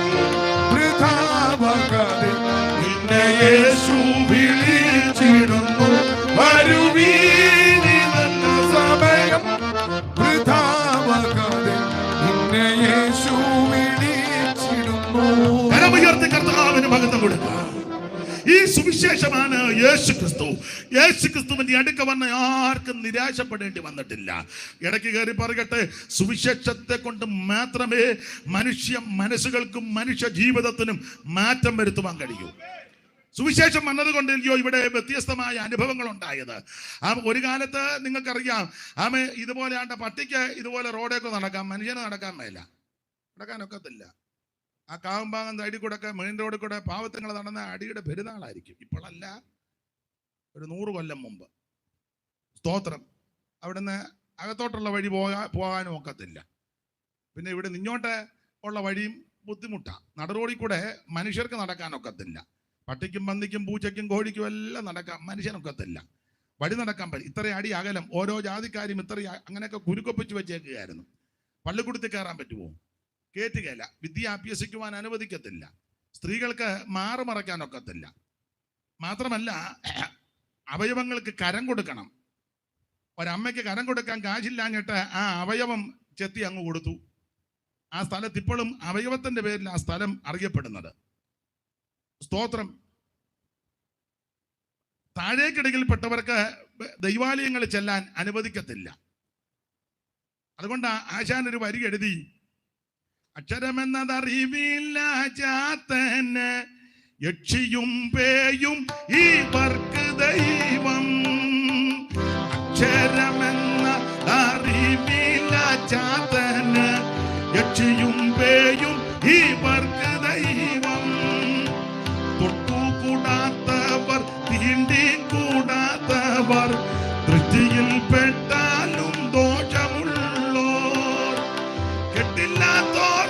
വൃഥാവാക്കാതെ നിന്നെ യേശു വിളിച്ചിടുന്നു. വരുമീ. ഈ നല്ല സമയം വൃഥാവാക്കാതെ നിന്നെ യേശു വിളിച്ചിടുന്നു. കരമുയർത്തി കർത്താവിന് മഹത്വം കൊടുക്കുക. ഈ സുവിശേഷമാണ് യേശുക്രിസ്തു. യേശുക്രിസ്തുവിന്റെ അടുക്ക വന്ന ആർക്കും നിരാശപ്പെടേണ്ടി വന്നിട്ടില്ല. ഇടയ്ക്ക് കയറി പറയട്ടെ, സുവിശേഷത്തെ കൊണ്ട് മാത്രമേ മനുഷ്യ മനസ്സുകൾക്കും മനുഷ്യ ജീവിതത്തിനും മാറ്റം വരുത്തുവാൻ കഴിയൂ. സുവിശേഷം വന്നതുകൊണ്ട് ഇവിടെ വ്യത്യസ്തമായ അനുഭവങ്ങൾ ഉണ്ടായത്. ഒരു കാലത്ത് നിങ്ങൾക്കറിയാം, ഇതുപോലെ പട്ടിക്ക് ഇതുപോലെ റോഡൊക്കെ നടക്കാം, മനുഷ്യന് നടക്കാൻ മേല, നടക്കാനൊക്കത്തില്ല. ആ കാവുംഭാഗം സൈഡിൽ കൂടെ ഒക്കെ മെയിൻ റോഡിൽ കൂടെ പാവത്തങ്ങൾ നടന്ന അടിയുടെ പെരുന്നാളായിരിക്കും. ഇപ്പോഴല്ല, ഒരു 100 കൊല്ലം മുമ്പ്. സ്തോത്രം. അവിടുന്ന് അകത്തോട്ടുള്ള വഴി പോകാനും ഒക്കത്തില്ല. പിന്നെ ഇവിടെ നിന്നോട്ട് ഉള്ള വഴിയും ബുദ്ധിമുട്ടാണ്. നടുറോഡിൽ കൂടെ മനുഷ്യർക്ക് നടക്കാനൊക്കത്തില്ല. പട്ടിക്കും പന്നിക്കും പൂച്ചയ്ക്കും കോഴിക്കും എല്ലാം നടക്കാൻ മനുഷ്യനൊക്കത്തില്ല. വഴി നടക്കാൻ പറ്റും. ഇത്രയും അടി അകലം ഓരോ ജാതിക്കാരും ഇത്രയും അങ്ങനെയൊക്കെ കുരുക്കൊപ്പിച്ച് വെച്ചേക്കുകയായിരുന്നു. പള്ളിക്കൂടത്തിൽ കയറാൻ പറ്റുമോ? കേറ്റുകയില്ല. വിദ്യ അഭ്യസിക്കുവാൻ അനുവദിക്കത്തില്ല. സ്ത്രീകൾക്ക് മാറുമറയ്ക്കാനൊക്കത്തില്ല. മാത്രമല്ല അവയവങ്ങൾക്ക് കരം കൊടുക്കണം. ഒരമ്മയ്ക്ക് കരം കൊടുക്കാൻ കാശില്ലാഞ്ഞിട്ട് ആ അവയവം ചെത്തി അങ്ങ് കൊടുത്തു. ആ സ്ഥലത്ത് ഇപ്പോഴും അവയവത്തിന്റെ പേരിൽ ആ സ്ഥലം അറിയപ്പെടുന്നത്. സ്തോത്രം. താഴേക്കിടയിൽപ്പെട്ടവർക്ക് ദൈവാലയങ്ങളിൽ ചെല്ലാൻ അനുവദിക്കത്തില്ല. അതുകൊണ്ട് ആശാൻ ഒരു വരി എഴുതി, അക്ഷരമെന്നതറിവില്ല ചാത്തന് യക്ഷിയും പേയും ഇവർക്ക് ദൈവം. അക്ഷരമെന്ന അറിവില്ല ചാത്തന് യക്ഷിയും പേയും ഇവർക്ക് ദൈവം. തൊട്ടുകൂടാത്തവർ തീണ്ടിക്കൂടാത്തവർ ദൃഷ്ടിയിൽ പെട്ടാലും ദോഷമുള്ളോർ. കെട്ടില്ലാത്തോർ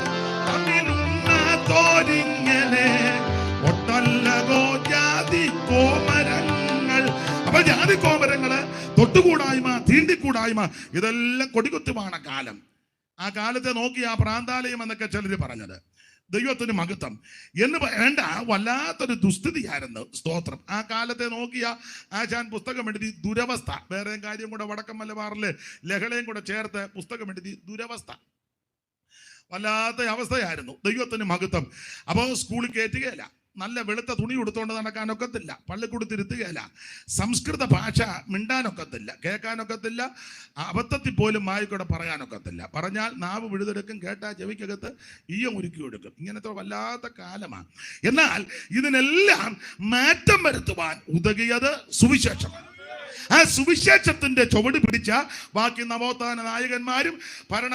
തമ്മിലുണ്ണാത്തോരിങ്ങനെ ഒട്ടല്ലകോ ജാതി കോമരങ്ങൾ. അപ്പൊ ജാതി കോമരങ്ങള്, തൊട്ടുകൂടായ്മ, തീണ്ടിക്കൂടായ്മ, ഇതെല്ലാം കൊടികുത്തുവാണ കാലം. ആ കാലത്തെ നോക്കി ആ പ്രാന്താലയം എന്നൊക്കെ ചിലർ പറഞ്ഞത്. ദൈവത്തിന് മഹത്വം എന്ന് വേണ്ട, വല്ലാത്തൊരു ദുസ്ഥിതിയായിരുന്നു. സ്തോത്രം. ആ കാലത്തെ നോക്കിയ ആശാൻ പുസ്തകം എഴുതി ദുരവസ്ഥ. വേറെ കാര്യം കൂടെ വടക്കൻ മലബാറില് ലഹളയും കൂടെ ചേർത്ത് പുസ്തകം എഴുതി ദുരവസ്ഥ. വല്ലാത്ത അവസ്ഥയായിരുന്നു. ദൈവത്തിന് മഹത്വം. അപ്പോൾ സ്കൂളിൽ കയറ്റുകയില്ല. നല്ല വെളുത്ത തുണി കൊടുത്തുകൊണ്ട് നടക്കാനൊക്കത്തില്ല. പള്ളിക്കൂടത്തിരുത്തുകയില്ല. സംസ്കൃത ഭാഷ മിണ്ടാനൊക്കത്തില്ല, കേൾക്കാനൊക്കത്തില്ല. അബദ്ധത്തിൽ പോലും വായിക്കൂടെ പറയാനൊക്കത്തില്ല. പറഞ്ഞാൽ നാവ് വിഴുതെടുക്കും, കേട്ടാ ചെവിക്കകത്ത് ഈയം ഉരുക്കി കൊടുക്കും. ഇങ്ങനത്തെ വല്ലാത്ത കാലമാണ്. എന്നാൽ ഇതിനെല്ലാം മാറ്റം വരുത്തുവാൻ ഉതകിയത് സുവിശേഷമാണ്. ആ സുവിശേഷത്തിന്റെ ചുവട് പിടിച്ച ബാക്കി നവോത്ഥാന നായകന്മാരും ഭരണ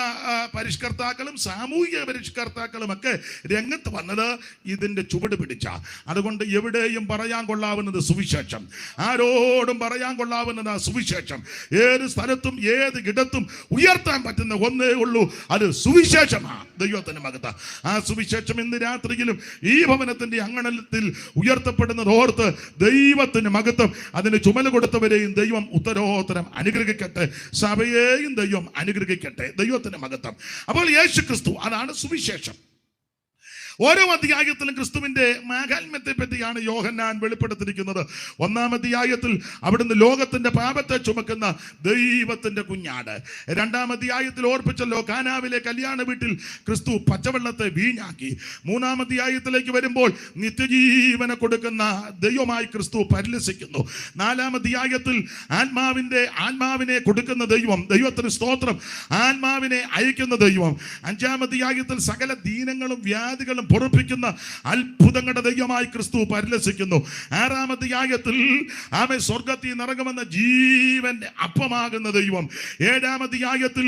പരിഷ്കർത്താക്കളും സാമൂഹിക പരിഷ്കർത്താക്കളും ഒക്കെ രംഗത്ത് വന്നത് ഇതിന്റെ ചുവട് പിടിച്ച. അതുകൊണ്ട് എവിടെയും പറയാൻ കൊള്ളാവുന്നത് സുവിശേഷം. ആരോടും പറയാൻ കൊള്ളാവുന്നത് ആ സുവിശേഷം. ഏത് സ്ഥലത്തും ഏത് ഇടത്തും ഉയർത്താൻ പറ്റുന്ന ഒന്നേ ഉള്ളൂ, അത് സുവിശേഷമാണ്. ദൈവത്തിന്റെ മഹത്വം. ആ സുവിശേഷം ഇന്ന് രാത്രിയിലും ഈ ഭവനത്തിന്റെ അങ്കണത്തിൽ ഉയർത്തപ്പെടുന്നത് ഓർത്ത് ദൈവത്തിന് മഹത്വം. അതിന് ചുമല കൊടുത്തവരെയും ദൈവം ഉത്തരോത്തരം അനുഗ്രഹിക്കട്ടെ. സഭയെയും ദൈവം അനുഗ്രഹിക്കട്ടെ. ദൈവത്തിന്റെ മഹത്വം. അപ്പോൾ യേശു ക്രിസ്തു, അതാണ് സുവിശേഷം. ഓരോ അധ്യായത്തിലും ക്രിസ്തുവിന്റെ മാഹാത്മ്യത്തെ പറ്റിയാണ് യോഹന്നാൻ വെളിപ്പെടുത്തിയിരിക്കുന്നത്. 1-ാം അധ്യായത്തിൽ അവിടുന്ന് ലോകത്തിന്റെ പാപത്തെ ചുമക്കുന്ന ദൈവത്തിന്റെ കുഞ്ഞാട്. 2-ാം അധ്യായത്തിൽ ഓർപ്പിച്ചല്ലോ, കാനാവിലെ കല്യാണ വീട്ടിൽ ക്രിസ്തു പച്ചവെള്ളത്തെ വീഞ്ഞാക്കി. 3-ാം അധ്യായത്തിലേക്ക് വരുമ്പോൾ നിത്യജീവനെ കൊടുക്കുന്ന ദൈവമായി ക്രിസ്തു പരിലസിക്കുന്നു. 4-ാം അധ്യായത്തിൽ ആത്മാവിനെ കൊടുക്കുന്ന ദൈവം, ദൈവത്തിന് സ്തോത്രം, ആത്മാവിനെ അയക്കുന്ന ദൈവം. 5-ാം അധ്യായത്തിൽ സകല ദീനങ്ങളും വ്യാധികളും പൊറുപ്പിക്കുന്ന അത്ഭുതങ്ങളുടെ ദൈവമായി ക്രിസ്തു പരിലസിക്കുന്നു. 6-ാം അധ്യായത്തിൽ ആമേൻ സ്വർഗ്ഗത്തിൽ നിറങ്ങുമെന്ന ജീവന്റെ അപ്പമാകുന്ന ദൈവം. 7-ാം അധ്യായത്തിൽ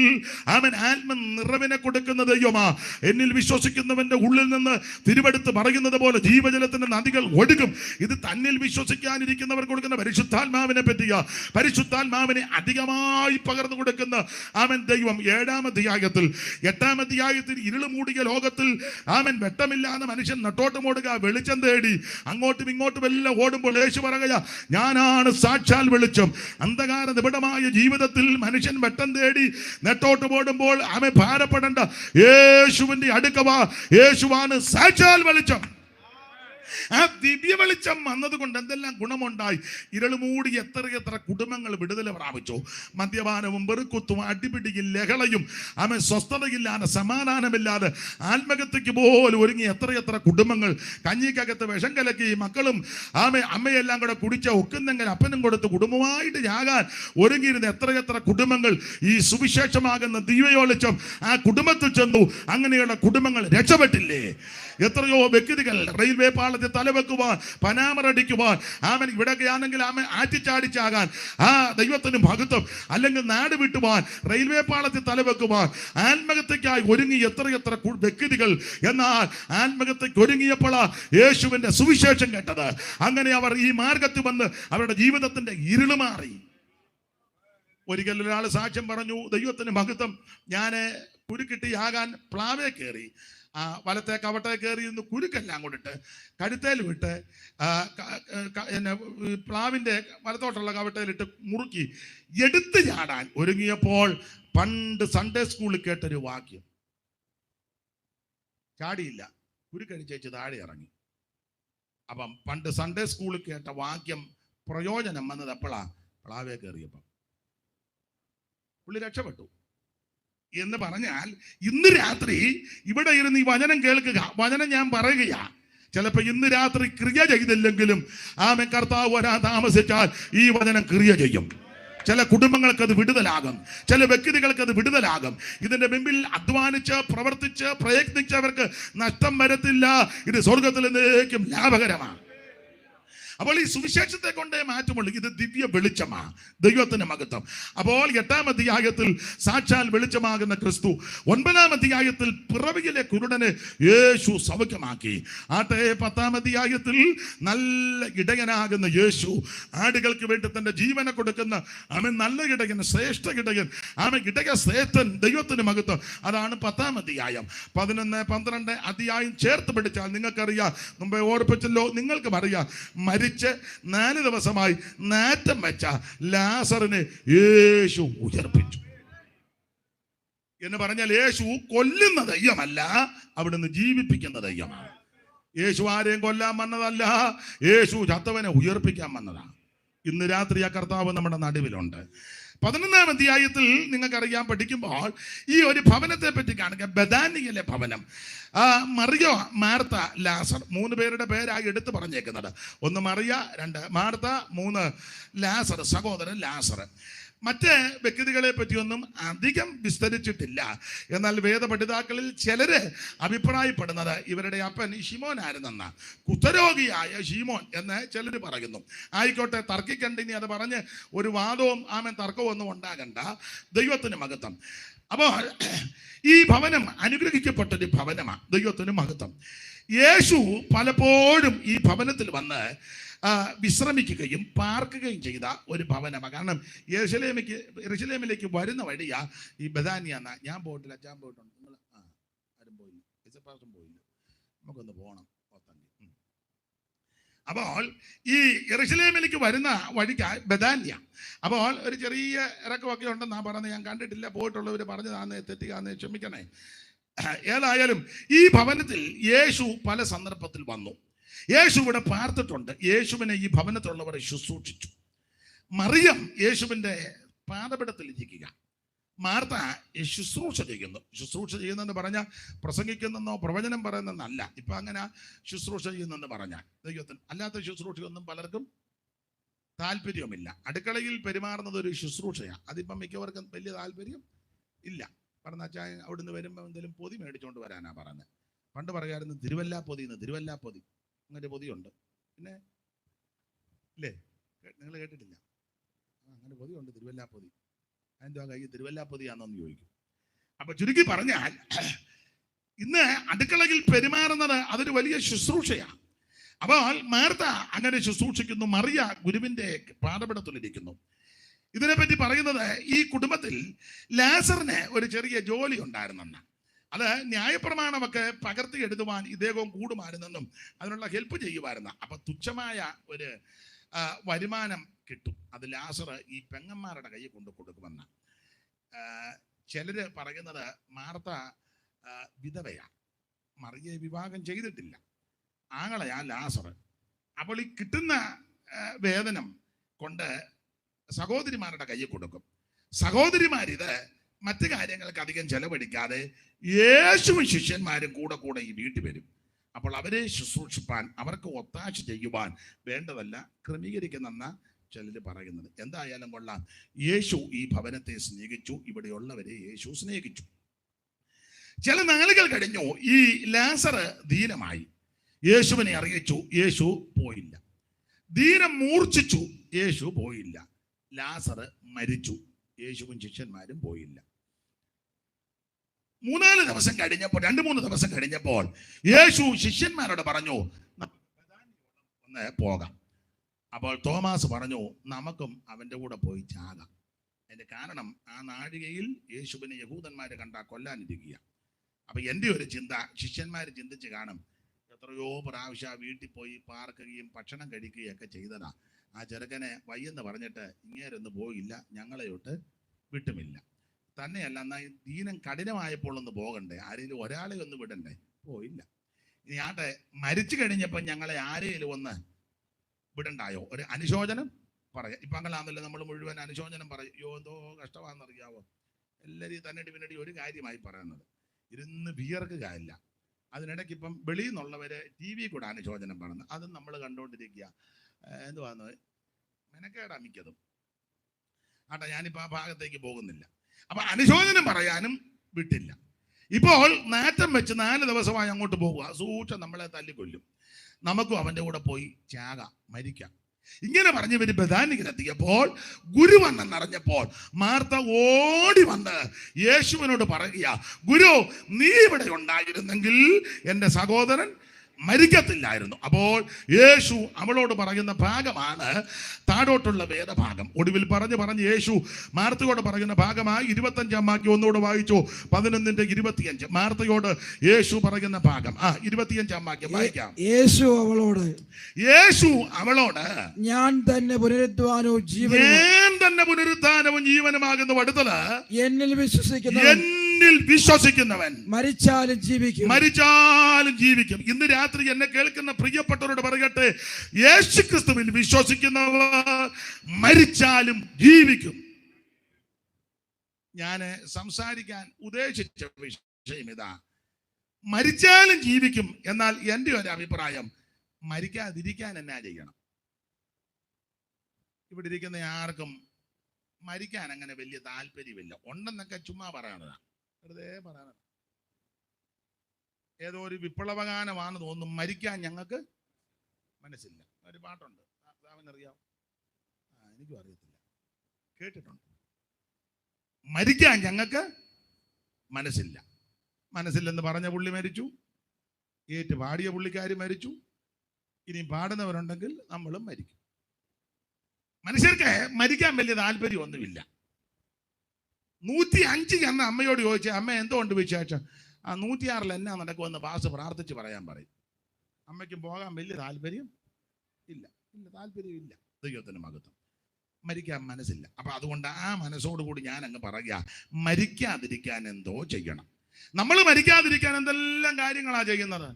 ആമേൻ ആത്മ നിറവിനെ കൊടുക്കുന്ന ദൈവമാ. എന്നിൽ വിശ്വസിക്കുന്നവന്റെ ഉള്ളിൽ നിന്ന് തിരുവെടുത്ത് പറയുന്നത് പോലെ ജീവജലത്തിന്റെ നദികൾ ഒഴുകും. ഇത് തന്നിൽ വിശ്വസിക്കാനിരിക്കുന്നവർ കൊടുക്കുന്ന പരിശുദ്ധാത്മാവിനെ പറ്റിയ, പരിശുദ്ധാത്മാവിനെ അധികമായി പകർന്നു കൊടുക്കുന്ന ആമേൻ ദൈവം 7-ാം അധ്യായത്തിൽ. 8-ാം അധ്യായത്തിൽ ഇരുള് മൂടിയ ലോകത്തിൽ ആമേൻ വെട്ടമില്ലാതെ മനുഷ്യൻ നെട്ടോട്ടമോടുക, വെളിച്ചം തേടി അങ്ങോട്ടും ഇങ്ങോട്ടും എല്ലാം ഓടുമ്പോൾ യേശു പറയുക, ഞാനാണ് സാക്ഷാൽ വെളിച്ചം. അന്ധകാര നിബിഡമായ ജീവിതത്തിൽ മനുഷ്യൻ വെട്ടം തേടി നെട്ടോട്ടമോടുമ്പോൾ അവൻ ഭാരപ്പെടേണ്ട, യേശുവിന്റെ അടുക്കവാ. യേശുവാണ് സാക്ഷാൽ വെളിച്ചം. ആ ദിവ്യ വെളിച്ചം വന്നതുകൊണ്ട് എന്തെല്ലാം ഗുണമുണ്ടായി. ഇരുളുമൂടി എത്ര കുടുംബങ്ങൾ വിടുതല പ്രാപിച്ചു. മദ്യപാനവും വെറുക്കുത്തും അടിപിടിയും ലഹളയും ആമേൻ സ്വസ്ഥതയില്ലാതെ സമാധാനമില്ലാതെ ആത്മഹത്യക്ക് പോലും ഒരുങ്ങി എത്ര കുടുംബങ്ങൾ. കഞ്ഞിക്കകത്ത് വിഷം കലക്കി മക്കളും അമ്മയെല്ലാം കൂടെ കുടിച്ച ഒക്കുന്നെങ്കിൽ അപ്പനും കൊടുത്ത് കുടുംബമായിട്ട് ഞാകാൻ ഒരുങ്ങിയിരുന്ന എത്ര കുടുംബങ്ങൾ ഈ സുവിശേഷമാകുന്ന ദിവ്യവെളിച്ചം ആ കുടുംബത്തിൽ ചെന്നു. അങ്ങനെയുള്ള കുടുംബങ്ങൾ രക്ഷപ്പെട്ടില്ലേ? എത്രയോ വ്യക്തികൾ റെയിൽവേ പാളത്തിൽ തലവെക്കുവാൻ, പനാമറടിക്കുവാൻ, ആമൻ ഇവിടെയൊക്കെ ആണെങ്കിൽ ആമൻ ആറ്റിച്ചാടിച്ചാകാൻ, ആ ദൈവത്തിന് മഹത്വം, അല്ലെങ്കിൽ നാട് വിട്ടുവാൻ, റെയിൽവേ പാളത്തിൽ തലവെക്കുവാൻ, ആത്മഹത്യക്കായി ഒരുങ്ങി എത്ര വ്യക്തികൾ. എന്നാൽ ആത്മഹത്യക്ക് ഒരുങ്ങിയപ്പോഴാ യേശുവിന്റെ സുവിശേഷം കേട്ടത്. അങ്ങനെ അവർ ഈ മാർഗത്തിൽ വന്ന് അവരുടെ ജീവിതത്തിന്റെ ഇരുള് മാറി. ഒരിക്കൽ ഒരാൾ സാക്ഷ്യം പറഞ്ഞു, ദൈവത്തിന് മഹത്വം, ഞാൻ കുരുക്കിട്ടിയാകാൻ പ്ലാവേ കയറി. വലത്തെ കവട്ടെ കയറി നിന്ന് കുരുക്കെല്ലാം കൊണ്ടിട്ട് കഴുത്തേൽ വിട്ട് പ്ലാവിൻ്റെ വലത്തോട്ടുള്ള കവട്ടയിലിട്ട് മുറുക്കി എടുത്ത് ചാടാൻ ഒരുങ്ങിയപ്പോൾ പണ്ട് സൺഡേ സ്കൂളിൽ കേട്ടൊരു വാക്യം, ചാടിയില്ല, കുരുക്കഴിച്ചേച്ച് താഴെ ഇറങ്ങി. അപ്പം പണ്ട് സൺഡേ സ്കൂളിൽ കേട്ട വാക്യം പ്രയോജനം വന്നത് എപ്പോഴാ? പ്ലാവേ കയറിയപ്പം. പുള്ളി രക്ഷപ്പെട്ടു. എന്ന് പറഞ്ഞാൽ ഇന്ന് രാത്രി ഇവിടെ ഇരുന്ന് ഈ വചനം കേൾക്കുക, വചനം ഞാൻ പറയുകയാ. ചിലപ്പോൾ ഇന്ന് രാത്രി ക്രിയ ചെയ്തില്ലെങ്കിലും ആമേൻ കർത്താവ് വരാൻ താമസിച്ചാൽ ഈ വചനം ക്രിയ ചെയ്യും. ചില കുടുംബങ്ങൾക്ക് അത് വിടുതലാകും, ചില വ്യക്തികൾക്ക് അത് വിടുതലാകും. ഇതിന്റെ മുമ്പിൽ അധ്വാനിച്ച് പ്രവർത്തിച്ച് പ്രയത്നിച്ചവർക്ക് നഷ്ടം വരത്തില്ല. ഇത് സ്വർഗത്തിൽ നിന്നേക്കും ലാഭകരമാണ്. അപ്പോൾ ഈ സുവിശേഷത്തെ കൊണ്ടേ മാറ്റമുള്ളൂ. ഇത് ദിവ്യ വെളിച്ചമാണ്, ദൈവത്തിന്റെ മഹത്വം. അപ്പോൾ 8-ാം അധ്യായത്തിൽ സാക്ഷാൽ വെളിച്ചമാകുന്ന ക്രിസ്തു, 9-ാം അധ്യായത്തിൽ പിറവിയിലെ കുരുടനെ യേശു സൗഖ്യമാക്കി. 10-ാം അധ്യായത്തിൽ നല്ല ഇടയനാകുന്ന യേശു ആടുകൾക്ക് വേണ്ടി തന്റെ ജീവനെ കൊടുക്കുന്ന അവൻ നല്ല ഇടയൻ, ശ്രേഷ്ഠ ഇടയൻ, അവൻ ഇടയ ശ്രേഷ്ഠൻ, ദൈവത്തിന് മഹത്വം. അതാണ് 10-ാം അധ്യായം. 11, 12 അധ്യായം ചേർത്ത് പിടിച്ചാൽ നിങ്ങൾക്കറിയാം, മുമ്പേ ഓർപ്പിച്ചല്ലോ, നിങ്ങൾക്കും അറിയാം, മരിച്ച് 4 ദിവസമായി നാറ്റം വെച്ച ലാസറിനെ യേശു ഉയർപ്പിച്ചു. എന്ന് പറഞ്ഞാൽ യേശു കൊല്ലുന്ന ദൈവമല്ല, അവിടുന്ന് ജീവിപ്പിക്കുന്ന ദൈവമാണ്. യേശു ആരെയും കൊല്ലാൻ വന്നതല്ല, യേശു ചത്തവനെ ഉയർപ്പിക്കാൻ വന്നതാണ്. ഇന്ന് രാത്രി ആ കർത്താവ് നമ്മുടെ നടുവിലുണ്ട്. 11-ാം അധ്യായത്തിൽ നിങ്ങൾക്കറിയാൻ പഠിക്കുമ്പോൾ ഈ ഒരു ഭവനത്തെ പറ്റി കാണുക, ബഥാനിയിലെ ഭവനം. മറിയ, മാർത്ത, ലാസർ 3 പേരുടെ പേരായി എടുത്തു പറഞ്ഞേക്കുന്നത്. 1 മറിയ, 2 മാർത്ത, 3 ലാസർ, സഹോദരൻ ലാസർ. മറ്റ് വ്യക്തികളെ പറ്റിയൊന്നും അധികം വിസ്തരിച്ചിട്ടില്ല. എന്നാൽ വേദപഠിതാക്കളിൽ ചിലര് അഭിപ്രായപ്പെടുന്നത് ഇവരുടെ അപ്പൻ ശിമോൻ ആയിരുന്നെന്ന, കുഷ്ഠരോഗിയായ ശിമോൻ എന്ന് ചിലർ പറയുന്നു. ആയിക്കോട്ടെ, തർക്കിക്കണ്ട, ഇനി അത് പറഞ്ഞ് ഒരു വാദവും തർക്കവും ഒന്നും ഉണ്ടാകണ്ട, ദൈവത്തിന് മഹത്വം. അപ്പോൾ ഈ ഭവനം അനുഗ്രഹിക്കപ്പെട്ടൊരു ഭവനമാണ്, ദൈവത്തിന് മഹത്വം. യേശു പലപ്പോഴും ഈ ഭവനത്തിൽ വന്ന് വിശ്രമിക്കുകയും പാർക്കുകയും ചെയ്ത ഒരു ഭവനമാണ്. കാരണം യെരുശലേമിലേക്ക് വരുന്ന വഴിയാ ഈ ബഥാനിയ. ഞാൻ പോയിട്ടില്ല, അച്ഛൻ പോയിട്ടുണ്ട്, നിങ്ങൾ ആരും പോയില്ല, യേശുപ്പാസ്റ്ററും പോയില്ല, നമുക്കൊന്ന് പോകണം. അപ്പോൾ ഈ യെരുശലേമിലേക്ക് വരുന്ന വഴിക്ക് ബഥാനിയ. അപ്പോൾ ഒരു ചെറിയ ഇറക്കമൊക്കെ ഉണ്ടെന്നാ പറഞ്ഞത്, ഞാൻ കണ്ടിട്ടില്ല, പോയിട്ടുള്ളവർ പറഞ്ഞതാന്ന് തെറ്റിക്കാന്ന് ക്ഷമിക്കണേ. ഏതായാലും ഈ ഭവനത്തിൽ യേശു പല സന്ദർഭത്തിൽ വന്നു. യേശു ഇവിടെ പാർത്തിട്ടുണ്ട്. യേശുവിനെ ഈ ഭവനത്തിലുള്ളവരെ ശുശ്രൂഷിച്ചു. മറിയം യേശുവിൻ്റെ പാദപീഠത്തിൽ ഇരിക്കുക, മാർത്ത ശുശ്രൂഷ ചെയ്യുന്നു. ശുശ്രൂഷ ചെയ്യുന്നെന്ന് പറഞ്ഞാൽ പ്രസംഗിക്കുന്നെന്നോ പ്രവചനം പറയുന്നെന്നല്ല. ഇപ്പം അങ്ങനെ ശുശ്രൂഷ ചെയ്യുന്നെന്ന് പറഞ്ഞാൽ ദൈവത്തിന് അല്ലാത്ത ശുശ്രൂഷയൊന്നും പലർക്കും താല്പര്യവുമില്ല. അടുക്കളയിൽ പെരുമാറുന്നത് ഒരു ശുശ്രൂഷയാണ്. അതിപ്പം മിക്കവർക്കും വലിയ താല്പര്യം ഇല്ല. പറഞ്ഞാൽ അവിടുന്ന് വരുമ്പോൾ എന്തെങ്കിലും പൊതി മേടിച്ചുകൊണ്ട് വരാനാ പറഞ്ഞത്. പണ്ട് പറയായിരുന്നു തിരുവല്ലാ പൊതിന്ന്, തിരുവല്ലാ പൊതി, അങ്ങനെ പൊതിയുണ്ട്. പിന്നെ ഇല്ലേ, നിങ്ങൾ കേട്ടിട്ടില്ല? അങ്ങനെ പൊതിയുണ്ട്, തിരുവല്ലാ പൊതി. അതിൻ്റെ കൈ തിരുവല്ലാ പൊതിയാണെന്ന് ചോദിക്കും. അപ്പൊ ചുരുക്കി പറഞ്ഞാൽ ഇന്ന് അടുക്കളയിൽ പെരുമാറുന്നത് അതൊരു വലിയ ശുശ്രൂഷയാണ്. അപ്പോൾ മാർത്ത അങ്ങനെ ശുശ്രൂഷിക്കുന്നു, മറിയ ഗുരുവിന്റെ പാദപീഠത്തിലിരിക്കുന്നു. ഇതിനെപ്പറ്റി പറയുന്നത് ഈ കുടുംബത്തിൽ ലാസറിന് ഒരു ചെറിയ ജോലി ഉണ്ടായിരുന്നെന്ന്. അത് ന്യായപ്രമാണമൊക്കെ പകർത്തി എഴുതുവാൻ ഇദ്ദേഹം കൂടുമായിരുന്നെന്നും അതിനുള്ള ഹെൽപ്പ് ചെയ്യുമായിരുന്നു. അപ്പൊ തുച്ഛമായ ഒരു വരുമാനം കിട്ടും. അത് ലാസർ ഈ പെങ്ങന്മാരുടെ കയ്യിൽ കൊണ്ട് കൊടുക്കുമെന്ന ചിലര് പറയുന്നത്. മാർത്ത വിധവയാ, മറിയെ വിവാഹം ചെയ്തിട്ടില്ല, ആങ്ങളയാ ലാസർ. അപ്പോൾ ഈ കിട്ടുന്ന വേതനം കൊണ്ട് സഹോദരിമാരുടെ കയ്യിൽ കൊടുക്കും. സഹോദരിമാരിത് മറ്റു കാര്യങ്ങൾക്ക് അധികം ചെലവഴിക്കാതെ യേശുവും ശിഷ്യന്മാരും കൂടെ കൂടെ ഈ വീട്ടിൽ വരും. അപ്പോൾ അവരെ ശുശ്രൂഷിപ്പാൻ, അവർക്ക് ഒത്താശ ചെയ്യുവാൻ വേണ്ടതല്ല ക്രമീകരിക്കുന്നെന്ന ചിലർ പറയുന്നത്. എന്തായാലും കൊള്ളാം, യേശു ഈ ഭവനത്തെ സ്നേഹിച്ചു, ഇവിടെയുള്ളവരെ യേശു സ്നേഹിച്ചു. ചില നാളുകൾ കഴിഞ്ഞു, ഈ ലാസർ ദീനമായി. യേശുവിനെ അറിയിച്ചു, യേശു പോയില്ല. ദീനം മൂർച്ഛിച്ചു, യേശു പോയില്ല. ലാസർ മരിച്ചു, യേശുവും ശിഷ്യന്മാരും പോയില്ല. 3-4 ദിവസം കഴിഞ്ഞപ്പോൾ, 2-3 ദിവസം കഴിഞ്ഞപ്പോൾ യേശു ശിഷ്യന്മാരോട് പറഞ്ഞു, ഒന്ന് പോകാം. അപ്പോൾ തോമാസ് പറഞ്ഞു, നമുക്കും അവൻ്റെ കൂടെ പോയി ചാകാം. അതിന്റെ കാരണം, ആ നാഴികയിൽ യേശുവിനെ യഹൂദന്മാരെ കണ്ടാൽ കൊല്ലാനിരിക്കുക. അപ്പൊ എൻ്റെ ഒരു ചിന്ത, ശിഷ്യന്മാർ ചിന്തിച്ച് കാണും, എത്രയോ പ്രാവശ്യം വീട്ടിൽ പോയി പാർക്കുകയും ഭക്ഷണം കഴിക്കുകയും ഒക്കെ ചെയ്തതാ. ആ ചെറുക്കനെ വയ്യെന്ന് പറഞ്ഞിട്ട് ഇങ്ങേരൊന്ന് പോയില്ല, ഞങ്ങളെയൊട്ട് വിട്ടുമില്ല. തന്നെയല്ല, എന്നാൽ ദീനം കഠിനമായപ്പോൾ ഒന്ന് പോകണ്ടേ, ആരെങ്കിലും ഒരാളെ ഒന്ന് വിടണ്ടേ, പോയില്ല. ഇനി ആട്ടെ, മരിച്ചു കഴിഞ്ഞപ്പോൾ ഞങ്ങളെ ആരെയും ഒന്ന് വിടണ്ടായോ, ഒരു അനുശോചനം പറയാം. ഇപ്പം അങ്ങനെയാണല്ലോ നമ്മൾ മുഴുവൻ അനുശോചനം പറയും. അയ്യോ എന്തോ കഷ്ടമാണെന്നറിയാവോ, എല്ലാവരും തന്നടി പിന്നടി ഒരു കാര്യമായി പറയുന്നത്, ഇരുന്ന് വിയർക്കുകയില്ല. അതിനിടയ്ക്ക് ഇപ്പം വെളിയിൽ നിന്നുള്ളവര് TV കൂടെ അനുശോചനം പറയുന്നത്, അതും നമ്മൾ കണ്ടുകൊണ്ടിരിക്കുക. എന്തുവാന്ന് മെനക്കേടാ മിക്കതും. ആട്ടെ, ഞാനിപ്പോൾ ആ ഭാഗത്തേക്ക് പോകുന്നില്ല. അപ്പൊ അനുശോചനം പറയാനും വിട്ടില്ല. ഇപ്പോൾ നാറ്റം വെച്ച് 4 ദിവസമായി അങ്ങോട്ട് പോകുക, സൂക്ഷം നമ്മളെ തല്ലിക്കൊല്ലും, നമുക്കും അവൻ്റെ കൂടെ പോയി ചാകാം, മരിക്കാം. ഇങ്ങനെ പറഞ്ഞ് ഇവര് ബഥാനികരെത്തിയപ്പോൾ ഗുരുവെന്നറിഞ്ഞപ്പോൾ മാർത്ത ഓടി വന്ന് യേശുവിനോട് പറയുക, ഗുരു, നീ ഇവിടെ ഉണ്ടായിരുന്നെങ്കിൽ എൻ്റെ സഹോദരൻ മരിക്കത്തില്ലായിരുന്നു. അപ്പോൾ യേശു അവളോട് പറയുന്ന ഭാഗമാണ് താഴോട്ടുള്ള വേദഭാഗം. ഒടുവിൽ പറഞ്ഞ് യേശു മാർത്തയോട് പറയുന്ന ഭാഗമായി 25-ാം വാക്യം ഒന്നുകൂടെ വായിച്ചു. 11:25 മാർത്തയോട് യേശു പറയുന്ന ഭാഗം. 25-ാം വാക്യം വായിക്കാം. യേശു അവളോട് ഞാൻ തന്നെ പുനരുത്ഥാനവും ജീവനുമാകുന്നു അടുത്തത് എന്നിൽ വിശ്വസിക്കുന്നവൻ മരിച്ചാലും ജീവിക്കും. ഇന്ന് രാത്രി എന്നെ കേൾക്കുന്ന പ്രിയപ്പെട്ടവരോട് പറയട്ടെ, യേശുക്രിസ്തുവിൽ വിശ്വസിക്കുന്നവർ മരിച്ചാലും ജീവിക്കും. ഞാൻ സംസാരിക്കാൻ ഉദ്ദേശിച്ച വിഷയം ഇതാ, മരിച്ചാലും ജീവിക്കും. എന്നാൽ എൻ്റെ ഒരു അഭിപ്രായം, മരിക്കാതിരിക്കാൻ എന്നാ ചെയ്യണം? ഇവിടെ ഇരിക്കുന്ന ആർക്കും മരിക്കാൻ അങ്ങനെ വലിയ താല്പര്യമില്ല. ഉണ്ടെന്നൊക്കെ ചുമ്മാ പറയണതാണ്, വെറുതെ പറയണത്. ഏതോ ഒരു വിപ്ലവഗാനമാണ് തോന്നുന്നു, മരിക്കാൻ ഞങ്ങൾക്ക് മനസ്സില്ല. ഒരു പാട്ടുണ്ട്, അറിയാം, എനിക്കും അറിയത്തില്ല, കേട്ടിട്ടുണ്ട്. മരിക്കാൻ ഞങ്ങൾക്ക് മനസ്സില്ല. മനസ്സില്ലെന്ന് പറഞ്ഞ പുള്ളി മരിച്ചു, ഏറ്റ് പാടിയ പുള്ളിക്കാരി മരിച്ചു, ഇനി പാടുന്നവരുണ്ടെങ്കിൽ നമ്മളും മരിക്കും. മനുഷ്യർക്ക് മരിക്കാൻ വലിയ താല്പര്യമൊന്നുമില്ല. 105 എന്ന അമ്മയോട് ചോദിച്ച, അമ്മ എന്തുകൊണ്ട് വിശേഷം? 106 എന്നാ നടക്കുമെന്ന് പാസ് പ്രാർത്ഥിച്ച് പറയാൻ പറയും. അമ്മയ്ക്കും പോകാൻ വലിയ താല്പര്യം ഇല്ല. താല്പര്യമില്ല. ദൈവത്തിന് മഹത്വം. മരിക്കാൻ മനസ്സില്ല. അപ്പൊ അതുകൊണ്ട് ആ മനസ്സോടുകൂടി ഞാൻ അങ്ങ് പറയുക, മരിക്കാതിരിക്കാൻ എന്തോ ചെയ്യണം. നമ്മൾ മരിക്കാതിരിക്കാൻ എന്തെല്ലാം കാര്യങ്ങളാ ചെയ്യുന്നത്.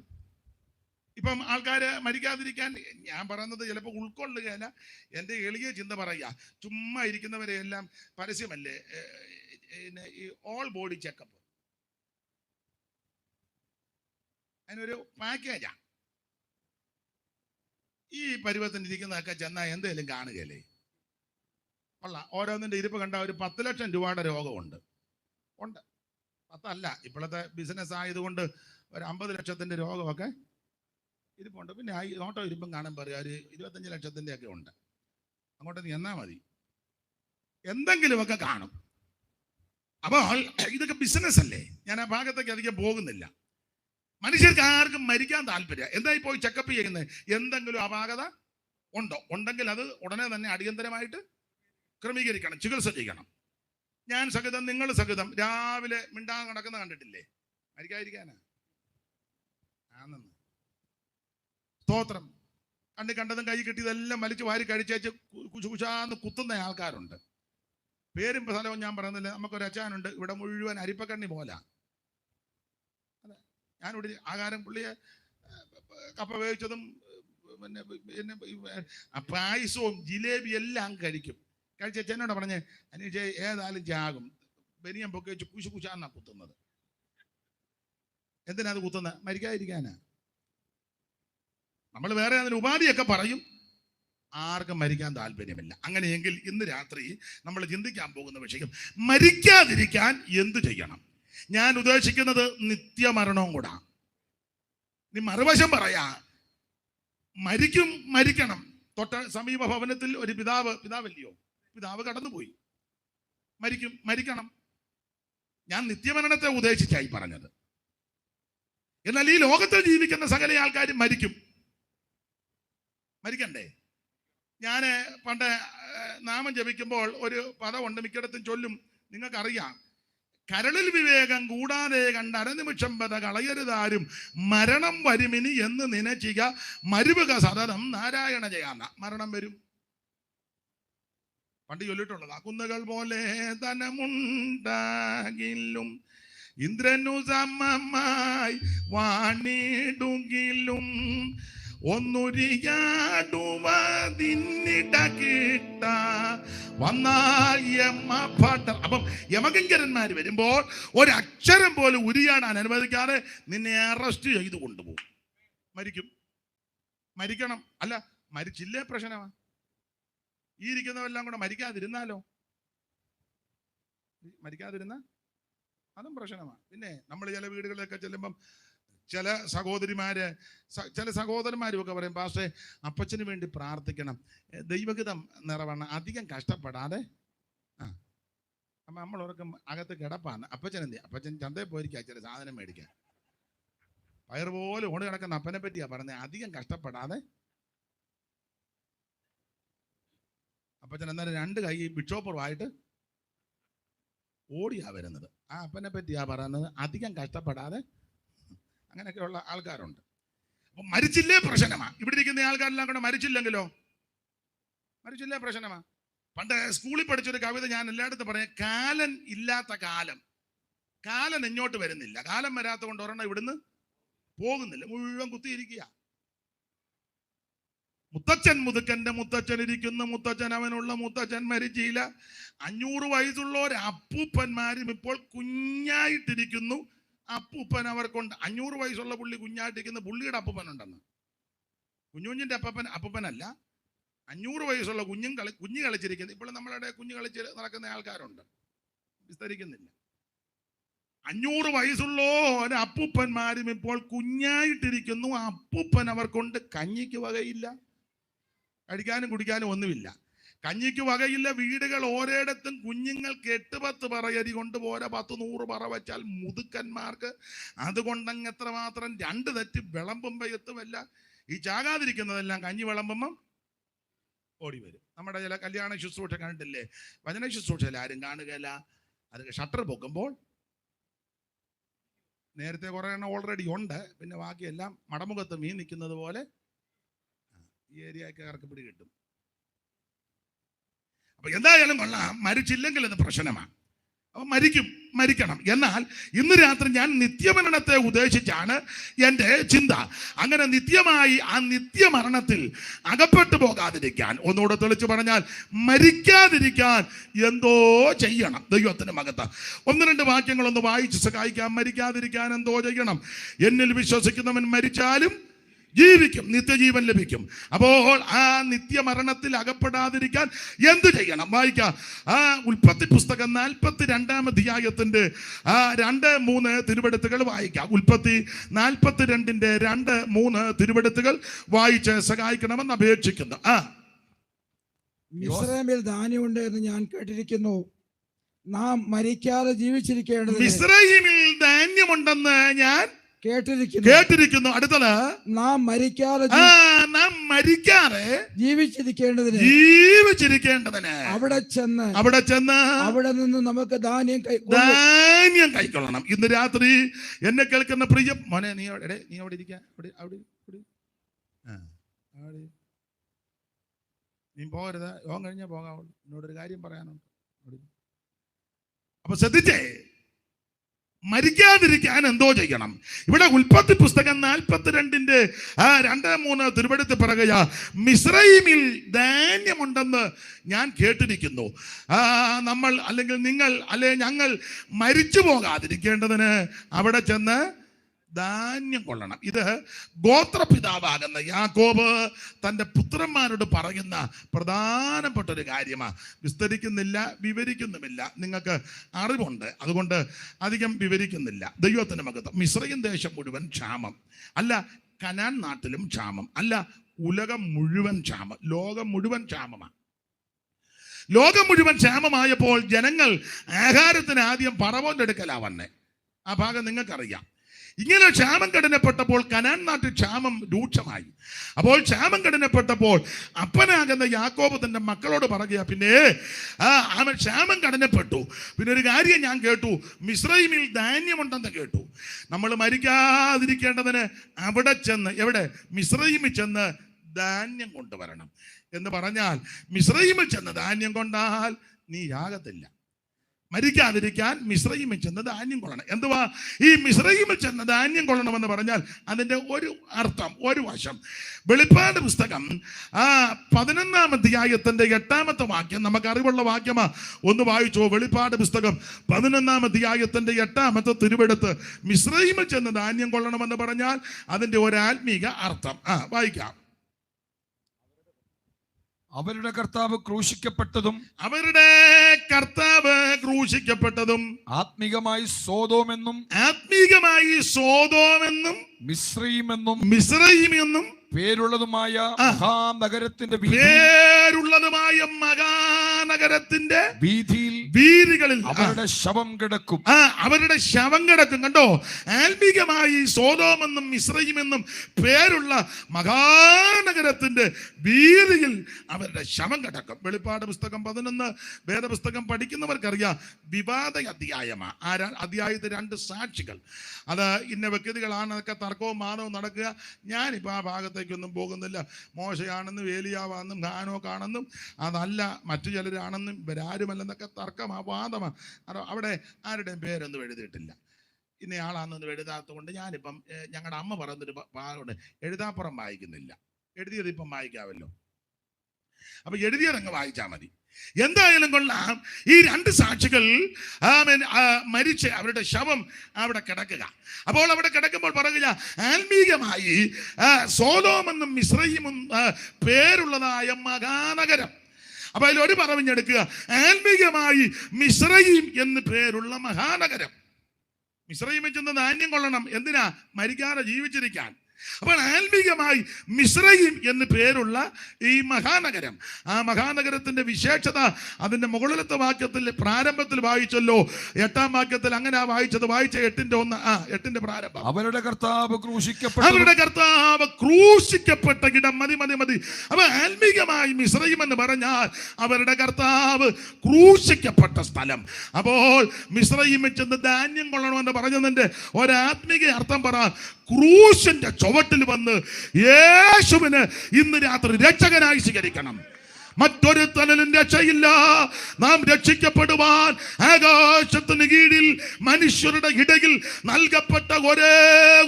ഇപ്പം ആൾക്കാര് മരിക്കാതിരിക്കാൻ, ഞാൻ പറയുന്നത് ചിലപ്പോൾ ഉൾക്കൊള്ളുകയല്ല, എൻ്റെ എളിയ ചിന്ത പറയുക, ചുമ്മാ ഇരിക്കുന്നവരെ എല്ലാം പരസ്യമല്ലേ, ഈ ഓൾ ബോഡി ചെക്കപ്പ്, അതിനൊരു പാക്കേജാ. ഈ പരുവത്തിന് ഇരിക്കുന്നതൊക്കെ ചെന്നാൽ എന്തെങ്കിലും കാണുകയല്ലേ? ഓരോന്നിൻ്റെ ഇരിപ്പ് കണ്ട ഒരു 10 ലക്ഷം രൂപയുടെ രോഗമുണ്ട്. 10 അല്ല, ഇപ്പോഴത്തെ ബിസിനസ് ആയതുകൊണ്ട് ഒരു 50 ലക്ഷത്തിൻ്റെ രോഗമൊക്കെ ഇരിപ്പുണ്ട്. പിന്നെ ആ നോട്ടോ ഇരിപ്പും കാണാൻ പറയുക ഒരു 25 ലക്ഷത്തിൻ്റെ ഒക്കെ ഉണ്ട്. അങ്ങോട്ട് നീ എന്നാ മതി, എന്തെങ്കിലുമൊക്കെ കാണും. അപ്പോൾ ഇതൊക്കെ ബിസിനസ് അല്ലേ? ഞാൻ ആ ഭാഗത്തേക്ക് അധികം പോകുന്നില്ല. മനുഷ്യർക്ക് ആർക്കും മരിക്കാൻ താല്പര്യം. എന്തായി പോയി ചെക്കപ്പ് ചെയ്യുന്നത്? എന്തെങ്കിലും അപാകത ഉണ്ടെങ്കിൽ അത് ഉടനെ തന്നെ അടിയന്തരമായിട്ട് ക്രമീകരിക്കണം, ചികിത്സ ചെയ്യണം. ഞാൻ സഹിതം, നിങ്ങൾ സഹിതം രാവിലെ മിണ്ടാൻ നടക്കുന്ന കണ്ടിട്ടില്ലേ? മരിക്കാതിരിക്കാനാ. സ്തോത്രം. കണ്ടതും കൈ കിട്ടിയതെല്ലാം വലിച്ചു വാരി കഴിച്ചേച്ച് കുശാന്ന് കുത്തുന്ന ആൾക്കാരുണ്ട്. പേരും സ്ഥലവും ഞാൻ പറയുന്നില്ല. നമുക്കൊരു അച്ചാനുണ്ട് ഇവിടെ, മുഴുവൻ അരിപ്പക്കണ്ണി പോല. ഞാനിവിടെ ആഹാരം പുള്ളിയെ കപ്പ വേവിച്ചതും പിന്നെ പായസവും ജിലേബി എല്ലാം കഴിക്കും. കഴിച്ച എന്നോട് പറഞ്ഞ്, അനീഷേ ഏതായാലും ചാകും, ബനിയം പൊക്കെ വെച്ച് കുശാന്നാ കുത്തുന്നത്. എന്തിനാ അത് കുത്തുന്നത്? മരിക്കാതിരിക്കാനാ. നമ്മൾ വേറെ അതിന് ഉപാധിയൊക്കെ പറയും, ആർക്കും മരിക്കാൻ താല്പര്യമില്ല. അങ്ങനെയെങ്കിൽ ഇന്ന് രാത്രി നമ്മൾ ചിന്തിക്കാൻ പോകുന്ന വിഷയം, മരിക്കാതിരിക്കാൻ എന്തു ചെയ്യണം? ഞാൻ ഉദ്ദേശിക്കുന്നത് നിത്യമരണവും കൂടാ. നീ മറുവശം മരിക്കണം. തൊട്ട സമീപ ഭവനത്തിൽ ഒരു പിതാവ് കടന്നുപോയി, മരിക്കണം. ഞാൻ നിത്യമരണത്തെ ഉദ്ദേശിച്ചായി പറഞ്ഞത്. എന്നാൽ ഈ ലോകത്തിൽ ജീവിക്കുന്ന സകല ആൾക്കാരും മരിക്കണ്ടേ? ഞാൻ പണ്ട് നാമം ജപിക്കുമ്പോൾ ഒരു പദമുണ്ട്, മിക്കയിടത്തും ചൊല്ലും, നിങ്ങൾക്കറിയാം, കരളിൽ വിവേകം കൂടാതെ കണ്ട് അരനിമിഷം പത കളയരുതാരും, മരണം വരുമിനി എന്ന് നിനച്ചിക മരുവുക സതതം നാരായണ ജയാന്ന. മരണം വരും, പണ്ട് ചൊല്ലിട്ടുള്ളത്. കുന്നുകൾ പോലെ ധനമുണ്ടാകിലും ഇന്ദ്രനു സമമായി വാണിടുകിലും ഒന്നുരിയാടുവതിന്നിട കിട്ട വന്നാൽ യമഭടർ. അപ്പം യമകിങ്കരന്മാർ വരുമ്പോൾ ഒരക്ഷരം പോലും ഉരിയാടാൻ അനുവദിക്കാതെ നിന്നെ അറസ്റ്റ് ചെയ്ത് കൊണ്ടുപോകും. മരിക്കണം. അല്ല, മരിച്ചില്ലേ പ്രശ്നമാണ്. ഈ ഇരിക്കുന്നവെല്ലാം കൂടെ മരിക്കാതിരുന്നാലോ? മരിക്കാതിരുന്ന അതും പ്രശ്നമാണ്. പിന്നെ നമ്മൾ ചില വീടുകളിലൊക്കെ ചെല്ലുമ്പം ചില സഹോദരന്മാരും ഒക്കെ പറയും, പാസ്റ്റേ അപ്പച്ചന് വേണ്ടി പ്രാർത്ഥിക്കണം, ദൈവഹിതം നിറവേണം, അധികം കഷ്ടപ്പെടാതെ. അപ്പം നമ്മളോർക്കും അകത്ത് കിടപ്പാണ്. അപ്പച്ചൻ എന്ത്? അപ്പച്ചൻ ചന്തയിൽ പോയിരിക്കുക ചില സാധനം മേടിക്കാൻ. പയർ പോലെ ഓടി കിടക്കുന്ന അപ്പനെ പറ്റിയാ പറഞ്ഞത്, അധികം കഷ്ടപ്പെടാതെ. അപ്പച്ചൻ എന്നാലും 2 കൈ ബിഷോപ്പറുമായിട്ട് ഓടിയാ വരുന്നത്. ആ അപ്പനെ പറ്റിയാ പറയുന്നത്, അധികം കഷ്ടപ്പെടാതെ. അങ്ങനെയൊക്കെയുള്ള ആൾക്കാരുണ്ട്. അപ്പൊ മരിച്ചില്ലേ പ്രശ്നമാണ്. ഇവിടെ ഇരിക്കുന്ന ആൾക്കാരെല്ലാം കൂടെ മരിച്ചില്ലെങ്കിലോ? മരിച്ചില്ലേ പ്രശ്നമാണ്. പണ്ട് സ്കൂളിൽ പഠിച്ചൊരു കവിത ഞാൻ എല്ലായിടത്തും പറയാം, കാലൻ ഇല്ലാത്ത കാലം. കാലൻ ഇങ്ങോട്ട് വരുന്നില്ല. കാലം വരാത്ത കൊണ്ട് ഒരെണ്ണം ഇവിടുന്ന് പോകുന്നില്ല, മുഴുവൻ കുത്തിയിരിക്കുക. മുത്തച്ഛൻ മുതുക്കന്റെ മുത്തച്ഛൻ ഇരിക്കുന്ന മുത്തച്ഛൻ, അവനുള്ള മുത്തച്ഛൻ മരിച്ചില്ല. 500 വയസ്സുള്ള ഒരു അപ്പൂപ്പന്മാരും ഇപ്പോൾ കുഞ്ഞായിട്ടിരിക്കുന്നു. അപ്പൂപ്പൻ അവർക്കുണ്ട്. 500 വയസ്സുള്ള പുള്ളി കുഞ്ഞായിട്ടിരിക്കുന്ന പുള്ളിയുടെ അപ്പൂപ്പനുണ്ടെന്ന്. കുഞ്ഞുഞ്ഞിന്റെ അപ്പൂപ്പനല്ല, 500 വയസ്സുള്ള കുഞ്ഞ് കളിച്ചിരിക്കുന്നത്. ഇപ്പോൾ നമ്മളുടെ കുഞ്ഞ് കളിച്ച് നടക്കുന്ന ആൾക്കാരുണ്ട്, വിസ്തരിക്കുന്നില്ല. 500 വയസ്സുള്ള ഒരു അപ്പൂപ്പന്മാരും ഇപ്പോൾ കുഞ്ഞായിട്ടിരിക്കുന്നു. അപ്പൂപ്പൻ അവർക്കൊണ്ട് കഞ്ഞിക്ക് വകയില്ല, കഴിക്കാനും കുടിക്കാനും ഒന്നുമില്ല. കഞ്ഞിക്ക് വകയില്ല. വീടുകൾ ഓരോയിടത്തും കുഞ്ഞുങ്ങൾക്ക് 8-10 പറയരി കൊണ്ടുപോരാ, 10-100 പറ വെച്ചാൽ മുതുക്കന്മാർക്ക് അതുകൊണ്ടങ്ങ് എത്രമാത്രം 2 തെറ്റ് വിളമ്പുമ്പോ എത്തുമല്ല. ഈ ചാകാതിരിക്കുന്നതെല്ലാം കഞ്ഞി വിളമ്പുമ്പം ഓടി വരും. നമ്മുടെ ചില കല്യാണ ശുശ്രൂഷ കണ്ടില്ലേ, വചന ശുശ്രൂഷയിൽ ആരും കാണുകയില്ല. അത് ഷട്ടർ പൊക്കുമ്പോൾ നേരത്തെ കുറെ എണ്ണം ഓൾറെഡി ഉണ്ട്, പിന്നെ ബാക്കിയെല്ലാം മടമുഖത്ത് മീൻ നിൽക്കുന്നത് പോലെ ഈ ഏരിയക്കാർക്ക് പിടി കിട്ടും. അപ്പൊ എന്തായാലും കൊള്ളാം, മരിച്ചില്ലെങ്കിൽ അത് പ്രശ്നമാണ്. അപ്പൊ മരിക്കണം. എന്നാൽ ഇന്ന് രാത്രി ഞാൻ നിത്യമരണത്തെ ഉദ്ദേശിച്ചാണ് എൻ്റെ ചിന്ത. അങ്ങനെ നിത്യമായി ആ നിത്യമരണത്തിൽ അകപ്പെട്ടു പോകാതിരിക്കാൻ, ഒന്നുകൂടെ തെളിച്ചു പറഞ്ഞാൽ മരിക്കാതിരിക്കാൻ എന്തോ ചെയ്യണം. ദൈവത്തിന് മകത്ത 1-2 വാക്യങ്ങളൊന്ന് വായിച്ച് സഹായിക്കാം. മരിക്കാതിരിക്കാൻ എന്തോ ചെയ്യണം. എന്നിൽ വിശ്വസിക്കുന്നവൻ മരിച്ചാലും ജീവിക്കും, നിത്യജീവൻ ലഭിക്കും. അപ്പോൾ ആ നിത്യമരണത്തിൽ അകപ്പെടാതിരിക്കാൻ എന്ത് ചെയ്യണം? വായിക്കാം. ആ ഉൽപ്പത്തി പുസ്തകം 42-ാം അധ്യായത്തിന്റെ 2-3 തിരുവെടുത്തുകൾ വായിക്കാം. ഉൽപ്പത്തി 42-ന്റെ 2-3 തിരുവെടുത്തുകൾ വായിച്ച് സഹായിക്കണമെന്ന് അപേക്ഷിക്കുന്നു. മിസ്രൈമിൽ ധാന്യമുണ്ട് എന്ന് ഞാൻ കേട്ടിരിക്കുന്നു, നാം മരിക്കാതെ ജീവിച്ചിരിക്കേണ്ടത്. മിസ്രൈമിൽ ധാന്യമുണ്ടെന്ന് ഞാൻ കേട്ടിരിക്കുന്നു. അടുത്തത്, നാം മരിക്കാതെ ജീവിച്ചിരിക്കേണ്ടതിന് അവിടെ ചെന്ന് അവിടെ നിന്ന് നമുക്ക് ധാന്യം കൈക്കൊള്ളണം. ഇന്ന് രാത്രി എന്നെ കേൾക്കുന്ന പ്രിയ മോനെ, നീ അവിടെ ഇരിക്കാൻ, നീ പോകരുത്. യോഗം കഴിഞ്ഞാൽ പോകാവുള്ളൂ. എന്നോടൊരു കാര്യം പറയാനുണ്ട്. അപ്പൊ ശ്രദ്ധിച്ചേ, മരിക്കാതിരിക്കാൻ എന്തോ ചെയ്യണം. ഇവിടെ ഉൽപ്പത്തി പുസ്തകം 42-ന്റെ 2-3 തിരുവെടുത്ത് പറയുക, മിസ്രൈമിൽ ധാന്യമുണ്ടെന്ന് ഞാൻ കേട്ടിരിക്കുന്നു. നമ്മൾ അല്ലെങ്കിൽ നിങ്ങൾ ഞങ്ങൾ മരിച്ചു പോകാതിരിക്കേണ്ടതിന് അവിടെ ചെന്ന് ധാന്യം കൊള്ളണം. ഇത് ഗോത്രപിതാവാകുന്ന യാക്കോബ് തൻ്റെ പുത്രന്മാരോട് പറയുന്ന പ്രധാനപ്പെട്ട ഒരു കാര്യമാണ്. വിസ്തരിക്കുന്നില്ല, വിവരിക്കുന്നുമില്ല. നിങ്ങൾക്ക് അറിവുണ്ട്, അതുകൊണ്ട് അധികം വിവരിക്കുന്നില്ല. ദൈവത്തിൻ്റെ മകത്വം. മിസ്രയീം ദേശം മുഴുവൻ ക്ഷാമം. അല്ല, കനാൻ നാട്ടിലും ക്ഷാമം. അല്ല, ഉലകം മുഴുവൻ ക്ഷാമം. ലോകം മുഴുവൻ ക്ഷാമമാണ്. ലോകം മുഴുവൻ ക്ഷാമമായപ്പോൾ ജനങ്ങൾ ആഹാരത്തിന് ആദ്യം പറവോന്റെ അടുക്കലാ വന്നേ. ആ ഭാഗം നിങ്ങൾക്കറിയാം. ഇങ്ങനെ ക്ഷാമം കഠിനപ്പെട്ടപ്പോൾ കനാൻ നാട്ടിൽ ക്ഷാമം രൂക്ഷമായി. അപ്പോൾ ക്ഷാമം കഠിനപ്പെട്ടപ്പോൾ അപ്പനാകുന്ന യാക്കോബ് തന്റെ മക്കളോട് പറയുക, പിന്നെ അവൻ ക്ഷാമം കഠിനപ്പെട്ടു, പിന്നെ ഒരു കാര്യം ഞാൻ കേട്ടു, മിസ്രൈമിൽ ധാന്യമുണ്ടെന്ന് കേട്ടു. നമ്മൾ മരിക്കാതിരിക്കേണ്ടതിന് അവിടെ ചെന്ന്, എവിടെ? മിസ്രൈമിൽ ചെന്ന് ധാന്യം കൊണ്ടുവരണം എന്ന് പറഞ്ഞാൽ, മിസ്രൈമിൽ ചെന്ന് ധാന്യം കൊണ്ടാൽ നീ യാകത്തില്ല. മരിക്കാതിരിക്കാൻ മിസ്രൈമിൽ ചെന്ന് ധാന്യം കൊള്ളണം. എന്തുവാ ഈ മിസ്രൈമിൽ ചെന്ന് ധാന്യം കൊള്ളണമെന്ന് പറഞ്ഞാൽ അതിൻ്റെ ഒരു അർത്ഥം, ഒരു വശം. വെളിപ്പാട് പുസ്തകം 11-ാം അധ്യായത്തിന്റെ 8-ാമത്തെ വാക്യം നമുക്ക് അറിവുള്ള വാക്യമാ, ഒന്ന് വായിച്ചോ. വെളിപ്പാട് പുസ്തകം 11-ാം അധ്യായത്തിന്റെ 8-ാമത്തെ തിരുവെടുത്ത് മിസ്രൈമിൽ ചെന്ന് ധാന്യം കൊള്ളണമെന്ന് പറഞ്ഞാൽ അതിന്റെ ഒരു ആത്മീക അർത്ഥം വായിക്കാം. അവരുടെ കർത്താവ് ക്രൂശിക്കപ്പെട്ടതും ആത്മീകമായി സോദോമെന്നും മിസ്രയീമെന്നും പേരുള്ളതുമായ മഹാനഗരത്തിന്റെ വീഥികളിൽ അവരുടെ ശവം കിടക്കും. കണ്ടോ? ആത്മീകമായി സോദോമെന്നും മിസ്രയീമെന്നും പേരുള്ള മഹാനഗരത്തിന്റെ വീഥിയിൽ അവരുടെ ശവം കിടക്കും. വെളിപ്പാട് പുസ്തകം 11 വേദപുസ്തകം പഠിക്കുന്നവർക്കറിയാം, വിവാദ അധ്യായമാണ്. അധ്യായത്തിൽ 2 സാക്ഷികൾ, അത് ഇന്ന വ്യക്തികളാണെന്നൊക്കെ തർക്കവും വാദവും നടക്കുക. ഞാനിപ്പോൾ ആ ഭാഗത്തേക്കൊന്നും പോകുന്നില്ല. മോശയാണെന്നും ഏലിയാവാണെന്നും ഹാനോക്കാണെന്നും അതല്ല മറ്റു ചിലരാണെന്നും ഇവരാരുമല്ലെന്നൊക്കെ തർക്കമാണ്, വാദമാണ്. അവിടെ ആരുടെയും പേരൊന്നും എഴുതിയിട്ടില്ല. ഇന്നയാളാണെന്നൊന്നും എഴുതാത്തത് കൊണ്ട് ഞാനിപ്പം ഞങ്ങളുടെ അമ്മ പറയുന്നൊരു ഭാഗമുണ്ട്, എഴുതാപ്പുറം വായിക്കുന്നില്ല. എഴുതിയത് ഇപ്പം വായിക്കാമല്ലോ, അപ്പൊ എഴുതിയതങ്ങ് വായിച്ചാൽ മതി. എന്തായാലും കൊള്ളാം, ഈ 2 സാക്ഷികൾ മരിച്ച് അവരുടെ ശവം അവിടെ കിടക്കുക. അപ്പോൾ അവിടെ കിടക്കുമ്പോൾ പറയുക, ആത്മീകമായി സോദോമെന്നും മിസ്രയീമും പേരുള്ളതായ മഹാനഗരം. അപ്പൊ അതിലൊരു പറഞ്ഞെടുക്കുക, ആത്മീകമായി മിസ്രയീം എന്ന് പേരുള്ള മഹാനഗരം. മിസ്രയീമിൽ ചെന്ന് ധാന്യം കൊള്ളണം. എന്തിനാ? മരിക്കാതെ ജീവിച്ചിരിക്കാൻ. അപ്പോൾ ആത്മീകമായി മിസ്രയീം എന്ന് പേരുള്ള ഈ മഹാനഗരം, ആ മഹാനഗരത്തിന്റെ വിശേഷത അതിന്റെ മുകളിലത്തെ വാക്യത്തിൽ പ്രാരംഭത്തിൽ വായിച്ചല്ലോ, 8-ാം വാക്യത്തിൽ അങ്ങനെ വായിച്ചത്. വായിച്ച 8-ന്റെ പ്രാരംഭം. അവരുടെ കർത്താവ് ക്രൂശിക്കപ്പെട്ട ഇടം. മതി. അപ്പൊ ആത്മീകമായി മിസ്രയീം എന്ന് പറഞ്ഞാൽ അവരുടെ കർത്താവ് ക്രൂശിക്കപ്പെട്ട സ്ഥലം. അപ്പോൾ മിസ്രയീമിൽ ചെന്ന് ധാന്യം കൊള്ളണമെന്ന് പറഞ്ഞതിന്റെ ഒരാത്മീക അർത്ഥം പറ, ക്രൂശിന്റെ ചുവട്ടിൽ വന്ന് യേശുവിന് ഇന്ന് രാത്രി രക്ഷകനായി സ്വീകരിക്കണം. മറ്റൊരു തലലും രക്ഷയില്ല. നാം രക്ഷിക്കപ്പെടുവാൻ ആകാശത്തിന് കീഴിൽ മനുഷ്യരുടെ ഇടയിൽ നൽകപ്പെട്ട ഒരേ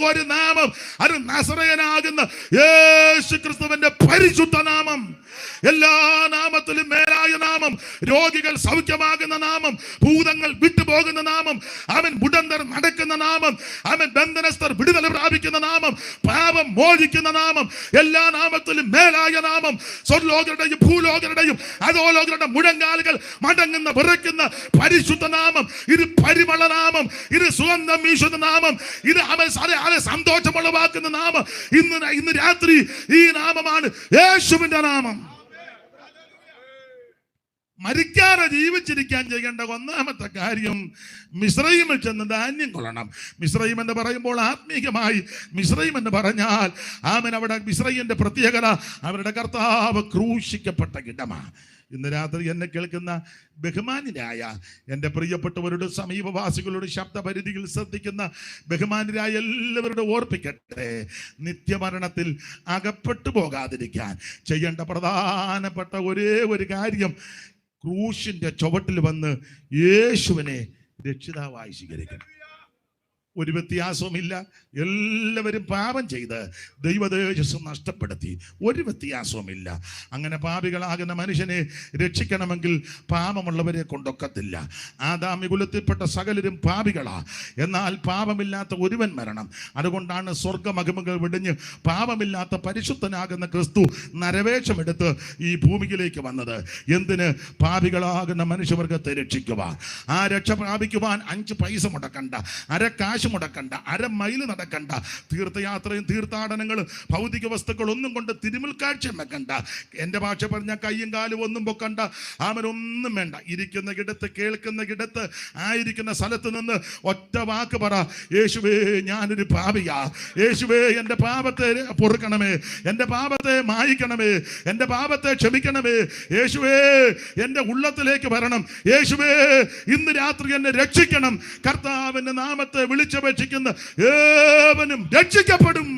ഒരു നാമം, അത് നസറയനാകുന്ന യേശു ക്രിസ്തുവിന്റെ പരിശുദ്ധ നാമം. എല്ലാ നാമത്തിലും മേലായ നാമം, രോഗികൾ സൗഖ്യമാകുന്ന നാമം, ഭൂതങ്ങൾ വിട്ടുപോകുന്ന നാമം, അവൻ മുടന്തർ നടക്കുന്ന നാമം, അവൻ ബന്ധനസ്ഥർ വിടുതൽ പ്രാപിക്കുന്ന നാമം, പാപം മോചിക്കുന്ന നാമം, എല്ലാ നാമത്തിലും മേലായ നാമം. സ്വർലോകരുടെയും ഭൂലോകരുടെയും അധോലോകരുടെ മുഴങ്കാലുകൾ മടങ്ങുന്ന വിറയ്ക്കുന്ന പരിശുദ്ധ നാമം. ഇത് പരിമള നാമം, ഇത് സുഗന്ധം വീശുന്ന നാമം, ഇത് അവൻ സന്തോഷമുളവാക്കുന്ന നാമം. ഇന്ന് രാത്രി ഈ നാമമാണ് യേശുവിന്റെ നാമം. മരിക്കാതെ ജീവിച്ചിരിക്കാൻ ചെയ്യേണ്ട ഒന്നാമത്തെ കാര്യം, മിസ്രയീമിൽ ചെന്ന് ധാന്യം കൊള്ളണം. മിസ്രയീം എന്ന് പറയുമ്പോൾ ആത്മീകമായി മിസ്രയീം എന്ന് പറഞ്ഞാൽ അവിടെ മിസ്രയീമിന്റെ പ്രത്യേകത അവരുടെ കർത്താവ് ക്രൂശിക്കപ്പെട്ട ഇടമാണ്. ഇന്ന് രാത്രി എന്നെ കേൾക്കുന്ന ബഹുമാന്യരായ എൻ്റെ പ്രിയപ്പെട്ടവരുടെ സമീപവാസികളുടെ ശബ്ദപരിധിയിൽ ശ്രദ്ധിക്കുന്ന ബഹുമാന്യരായ എല്ലാവരോടും ഓർപ്പിക്കട്ടെ, നിത്യമരണത്തിൽ അകപ്പെട്ടു പോകാതിരിക്കാൻ ചെയ്യേണ്ട പ്രധാനപ്പെട്ട ഒരേ ഒരു കാര്യം, ക്രൂശിന്റെ ചുവട്ടിൽ വന്ന് യേശുവിനെ രക്ഷിതാവായി സ്വീകരിക്കണം. ഒരു വ്യത്യാസവുമില്ല. എല്ലാവരും പാപം ചെയ്ത് ദൈവതേജസ് നഷ്ടപ്പെടുത്തി. ഒരു വ്യത്യാസവുമില്ല. അങ്ങനെ പാപികളാകുന്ന മനുഷ്യനെ രക്ഷിക്കണമെങ്കിൽ പാപമുള്ളവരെ കൊണ്ടൊക്കത്തില്ല. ആദാമി കുലത്തിൽപ്പെട്ട സകലരും പാപികളാ, എന്നാൽ പാപമില്ലാത്ത ഒരുവൻ മരണം. അതുകൊണ്ടാണ് സ്വർഗമഹിമകൾ വെടിഞ്ഞ് പാപമില്ലാത്ത പരിശുദ്ധനാകുന്ന ക്രിസ്തു നരവേഷമെടുത്ത് ഈ ഭൂമിയിലേക്ക് വന്നത്. എന്തിന്? പാപികളാകുന്ന മനുഷ്യവർഗത്തെ രക്ഷിക്കുവാൻ. ആ രക്ഷ പ്രാപിക്കുവാൻ 5 പൈസ മുടക്കണ്ട, അരക്കാശ് കാശ് മുടക്കണ്ട, 1/2 മൈൽ നടക്കണ്ട, തീർത്ഥയാത്രയും തീർത്ഥാടനങ്ങളും ഭൗതിക വസ്തുക്കളൊന്നും കൊണ്ട് തിരുമുൽക്കാഴ്ച വെക്കണ്ട, എൻ്റെ ഭാഷ പറഞ്ഞ കയ്യും കാലും ഒന്നും പൊക്കണ്ട, അവനൊന്നും വേണ്ട. ഇരിക്കുന്ന കിടത്ത്, കേൾക്കുന്ന കിടത്ത്, ആയിരിക്കുന്ന സ്ഥലത്ത് നിന്ന് ഒറ്റ വാക്ക് പറ, യേശുവേ ഞാനൊരു പാപിയാ, യേശുവേ എൻ്റെ പാപത്തെ പൊറുക്കണമേ, എൻ്റെ പാപത്തെ മായിക്കണമേ, എൻ്റെ പാപത്തെ ക്ഷമിക്കണമേ, യേശുവേ എൻ്റെ ഉള്ളത്തിലേക്ക് വരണം, യേശുവേ ഇന്ന് രാത്രി എന്നെ രക്ഷിക്കണം. കർത്താവിന്റെ നാമത്തെ വിളിച്ചപേക്ഷിക്കുന്ന ഏവനും രക്ഷിക്കപ്പെടും.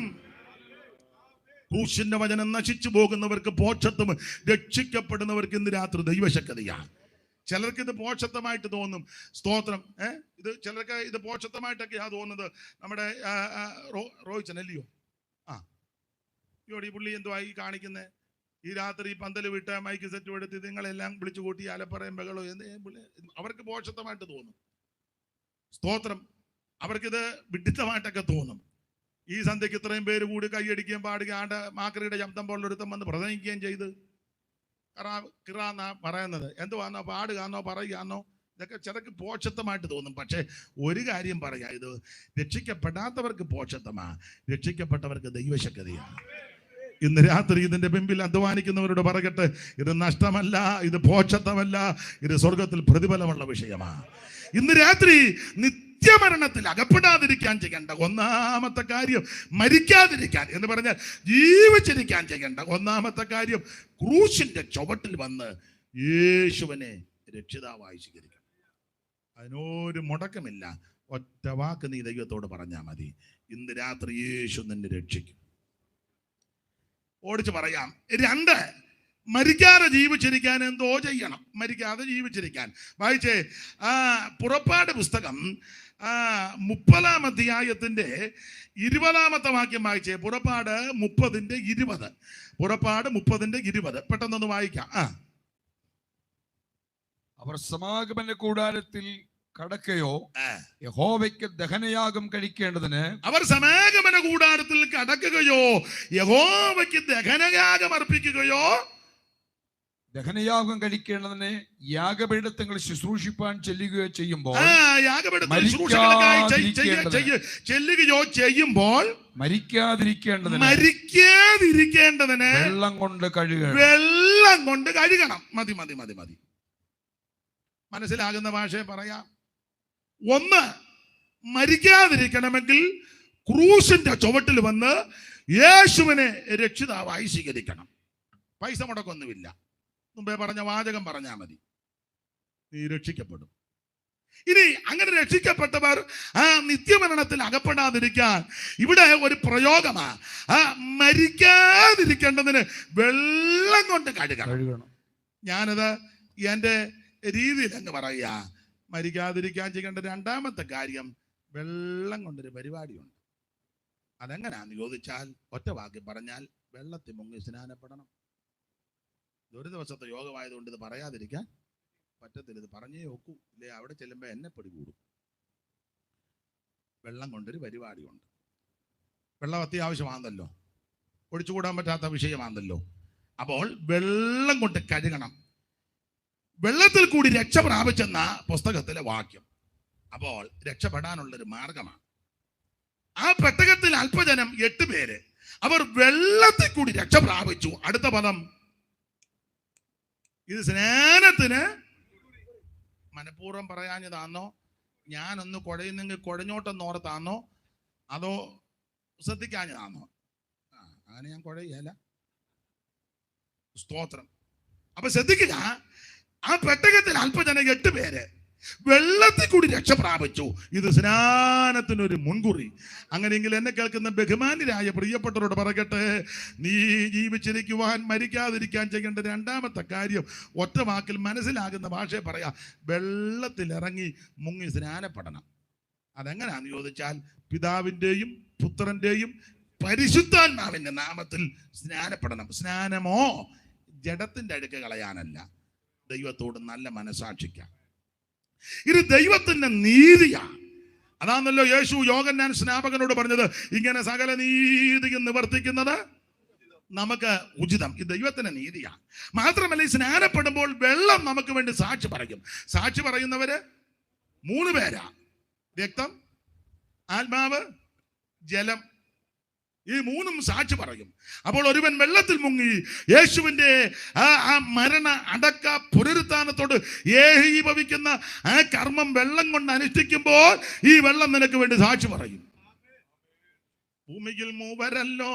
ക്രൂശിന്റെ വചനം നശിച്ചു പോകുന്നവർക്ക് പോഷത്വം, രക്ഷിക്കപ്പെടുന്നവർക്ക് ഇന്ന് രാത്രി ദൈവശക്തിയാണ്. ചിലർക്ക് ഇത് പോഷത്വമായിട്ട് തോന്നും. സ്തോത്രം. ഇത് ചിലർക്ക് ഇത് പോഷത്വമായിട്ടൊക്കെയാ തോന്നുന്നത്. നമ്മുടെ റോയിച്ചൻ അല്ലയോ? ഈ പുള്ളി എന്തുവാ ഈ കാണിക്കുന്നത്? ഈ രാത്രി പന്തൽ വിട്ട് മൈക്ക് സെറ്റ് എടുത്ത് നിങ്ങളെല്ലാം വിളിച്ചു കൂട്ടി അലപ്പറയും ബഹളോ അവർക്ക് പോഷത്വമായിട്ട് തോന്നും. സ്തോത്രം. അവർക്കിത് വിഡിത്തമായിട്ടൊക്കെ തോന്നും. ഈ സന്ധ്യക്ക് ഇത്രയും പേര് കൂടി കൈയടിക്കുകയും പാടുകയും ആണ്ട് മാക്രിയുടെ ശബ്ദം പോലൊരുത്തം വന്ന് പ്രസംഗിക്കുകയും ചെയ്ത് കിറാന്നാ പറയുന്നത്. എന്തുവാന്നോ, പാടുകാന്നോ പറയുകയാന്നോ, ഇതൊക്കെ ചിലക്ക് പോഷത്വമായിട്ട് തോന്നും. പക്ഷെ ഒരു കാര്യം പറയാം, ഇത് രക്ഷിക്കപ്പെടാത്തവർക്ക് പോഷത്വമാ, രക്ഷിക്കപ്പെട്ടവർക്ക് ദൈവശക്തിയാണ്. ഇന്ന് രാത്രി ഇതിന്റെ പിമ്പിൽ അധ്വാനിക്കുന്നവരോട് പറയട്ടെ, ഇത് നഷ്ടമല്ല, ഇത് പോഷത്വമല്ല, ഇത് സ്വർഗത്തിൽ പ്രതിഫലമുള്ള വിഷയമാണ്. ഇന്ന് രാത്രി നിത്യമരണത്തിൽ അകപ്പെടാതിരിക്കാൻ ചെയ്യേണ്ട ഒന്നാമത്തെ കാര്യം, മരിക്കാതിരിക്കാൻ എന്ന് പറഞ്ഞാൽ ജീവിച്ചിരിക്കാൻ ചെയ്യേണ്ട ഒന്നാമത്തെ കാര്യം, ക്രൂശിന്റെ ചുവട്ടിൽ വന്ന് യേശുവിനെ രക്ഷിതാവായി സ്വീകരിക്കണം. അതിനൊരു മുടക്കമില്ല. ഒറ്റ വാക്ക് നീ ദൈവത്തോട് പറഞ്ഞാൽ മതി, ഇന്ന് രാത്രി യേശു നിന്നെ രക്ഷിക്കും. ഓടിച്ച് പറയാം. 2, മരിക്കാതെ ജീവിച്ചിരിക്കാൻ എന്തോ ചെയ്യണം. മരിക്കാതെ ജീവിച്ചിരിക്കാൻ വായിച്ചേ, പുറപ്പാട് പുസ്തകം 30-ാം അധ്യായത്തിന്റെ 20-ാമത്തെ വാക്യം വായിച്ചേ. പുറപ്പാട് 30:20. പുറപ്പാട് 30:20. പെട്ടെന്നൊന്ന് വായിക്കാം. അവർ സമാഗമന കൂടാരത്തിൽ കടക്കയോ യഹോവയ്ക്ക് ദഹനയാഗം കഴിക്കേണ്ടതിന്, അവർ സമാഗമന കൂടാരത്തിൽ കടക്കുകയോ യഹോവയ്ക്ക് ദഹനയാഗം അർപ്പിക്കുകയോ, ദഹനയാഗം കഴിക്കേണ്ടതിന് യാഗപീഠത്തിൽ ശുശ്രൂഷിപ്പാൻ ചെല്ലുകയോ ചെയ്യുമ്പോൾ, ചെല്ലുകയോ ചെയ്യുമ്പോൾ മരിക്കാതിരിക്കേണ്ടതിന് വെള്ളം കൊണ്ട് കഴുകണം. മതി. മനസ്സിലാകുന്ന ഭാഷയെ പറയാം. 1, മരിക്കാതിരിക്കണമെങ്കിൽ ക്രൂശിന്റെ ചുവട്ടിൽ വന്ന് യേശുവിനെ രക്ഷിതാവായി സ്വീകരിക്കണം. പൈസ മുടക്കൊന്നുമില്ല. മുമ്പേ പറഞ്ഞ വാചകം പറഞ്ഞാൽ മതി, നീ രക്ഷിക്കപ്പെടും. ഇനി അങ്ങനെ രക്ഷിക്കപ്പെട്ടവർ നിത്യമരണത്തിൽ അകപ്പെടാതിരിക്കാൻ ഇവിടെ ഒരു പ്രയോഗമാ, മരിക്കാതിരിക്കേണ്ടതിന് വെള്ളം കൊണ്ട് കഴുകണം. ഞാനത് എൻ്റെ രീതിയിൽ അങ്ങ് പറയുക. മരിക്കാതിരിക്കാൻ ചെയ്യേണ്ട 2-ാമത്തെ കാര്യം, വെള്ളം കൊണ്ടൊരു പരിപാടിയുണ്ട്. അതെങ്ങനെയാന്ന് ചോദിച്ചാൽ ഒറ്റ വാക്കി പറഞ്ഞാൽ വെള്ളത്തിൽ മുങ്ങി സ്നാനപ്പെടണം. ഒരു ദിവസത്തെ യോഗമായതുകൊണ്ട് ഇത് പറയാതിരിക്കാൻ പറ്റത്തില്ല. ഇത് പറഞ്ഞേ ഒക്കൂ, ഇല്ലേ അവിടെ ചെല്ലുമ്പോൾ എന്നെ പിടികൂടും. വെള്ളം കൊണ്ടൊരു പരിപാടിയുണ്ട്. വെള്ളം അത്യാവശ്യമാണല്ലോ, ഒഴിച്ചുകൂടാൻ പറ്റാത്ത വിഷയമാണല്ലോ. അപ്പോൾ വെള്ളം കൊണ്ട് കഴുകണം. വെള്ളത്തിൽ കൂടി രക്ഷ പ്രാപിച്ചെന്ന പുസ്തകത്തിലെ വാക്യം. അപ്പോൾ രക്ഷപ്പെടാനുള്ളൊരു മാർഗമാണ്. ആ പെട്ടകത്തിൽ അല്പജനം 8 പേര് അവർ വെള്ളത്തിൽ കൂടി രക്ഷ പ്രാപിച്ചു. അടുത്ത പദം, ഇത് സ്നാനത്തിന് മനഃപൂർവ്വം പറയാഞ്ഞതാണോ, ഞാനൊന്ന് കുഴയുന്നെങ്കിൽ കുഴഞ്ഞോട്ടെന്ന് ഓർത്താണോ, അതോ ശ്രദ്ധിക്കാഞ്ഞതാണോ? അങ്ങനെ ഞാൻ കുഴയല്ല. സ്തോത്രം. അപ്പൊ ശ്രദ്ധിക്കുക, ആ പെട്ടകത്തിൽ അല്പജനം 8 പേര് വെള്ളത്തിൽ കൂടി രക്ഷ പ്രാപിച്ചു. ഇത് സ്നാനത്തിനൊരു മുൻകുറി. അങ്ങനെയെങ്കിൽ എന്നെ കേൾക്കുന്ന ബഹുമാന്യരായ പ്രിയപ്പെട്ടവരോട് പറയട്ടെ, നീ ജീവിച്ചിരിക്കുവാൻ മരിക്കാതിരിക്കാൻ ചെയ്യേണ്ട 2-ാമത്തെ കാര്യം ഒറ്റ വാക്കിൽ മനസ്സിലാകുന്ന ഭാഷയെ പറയാ, വെള്ളത്തിൽ ഇറങ്ങി മുങ്ങി സ്നാനപ്പെടണം. അതെങ്ങനെയാന്ന് ചോദിച്ചാൽ പിതാവിൻ്റെയും പുത്രന്റെയും പരിശുദ്ധാത്മാവിന്റെ നാമത്തിൽ സ്നാനപ്പെടണം. സ്നാനമോ ജഡത്തിന്റെ അഴുക്ക് കളയാനല്ല, ദൈവത്തോട് നല്ല മനസാക്ഷിക്കാം. ഇത് ദൈവത്തിന്റെ നീതിയാണ്. അതാണല്ലോ യേശു യോഹന്നാൻ സ്നാപകനോട് പറഞ്ഞത്, ഇങ്ങനെ സകല നീതിയും നിവർത്തിക്കുന്നത് നമുക്ക് ഉചിതം. ഇത് ദൈവത്തിന്റെ നീതിയാണ്. മാത്രമല്ല, ഈ സ്നാനപ്പെടുമ്പോൾ വെള്ളം നമുക്ക് വേണ്ടി സാക്ഷി പറയും. സാക്ഷി പറയുന്നവര് 3 പേരാ. രക്തം, ആത്മാവ്, ജലം, ഈ മൂന്നും സാക്ഷി പറയും. അപ്പോൾ ഒരുവൻ വെള്ളത്തിൽ മുങ്ങി യേശുവിന്റെ ആ മരണ അടക്ക പുനരുത്ഥാനത്തോട് ഏകീഭവിക്കുന്ന ആ കർമ്മം വെള്ളം കൊണ്ട് അനുഷ്ഠിക്കുമ്പോൾ ഈ വെള്ളം നിനക്ക് വേണ്ടി സാക്ഷി പറയും. ഭൂമിയിൽ മൂവരല്ലോ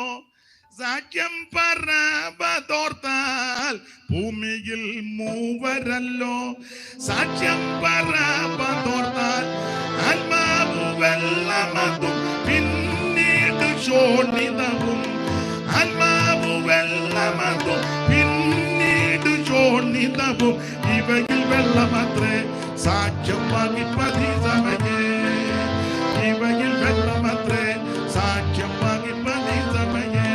സാക്ഷ്യം പറവതോർത്താൽ, ഭൂമിയിൽ മൂവരല്ലോ സാക്ഷ്യം പറവതോർത്താൽ, ആത്മാവ് വെള്ളമതും പിന്നീട് ശോണിതവും, ആത്മാവ് വെള്ളമതും പിന്നീട് ശോണിതവും, ഇവയിൽ വെള്ളമത്രേ സാക്ഷ്യം വാങ്ങിപ്പതി സമയേ, ഇവയിൽ വെള്ളമത്രേ സാക്ഷ്യം വാങ്ങിപ്പതി സമയേ.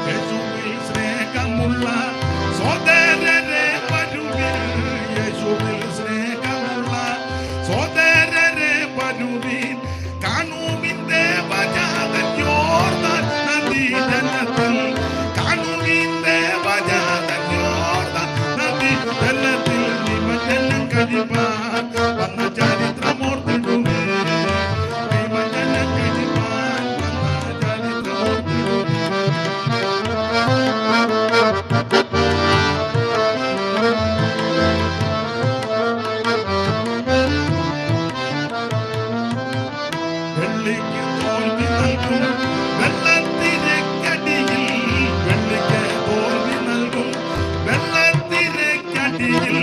യേശുവിൽ സ്നേഹമുള്ള സോദരരെ വരുവിൻ, യേശുവിൽ സ്നേഹമുള്ള സോദരരെ വരുവിൻ, കാണുവിൻ ദേവജാതൻ യോർദാൻ നദീജലത്തിൽ, കാണുവിൻ ദേവജാതൻ യോർദാൻ നദീജലത്തിൽ, നിമജ്ജനം കഴിപ്പാൻ വന്ന ചരിത്രമോർത്തിടുമേ, നിമജ്ജനം കഴിപ്പാൻ വന്ന ചരിത്രമോർത്തിടുമേ. വെള്ളിക്ക് തോൽവി നൽകും വെള്ളത്തിരക്കടിയിൽ, വെള്ളിക്ക് തോൽവി നൽകും വെള്ളത്തിരക്കടിയിൽ,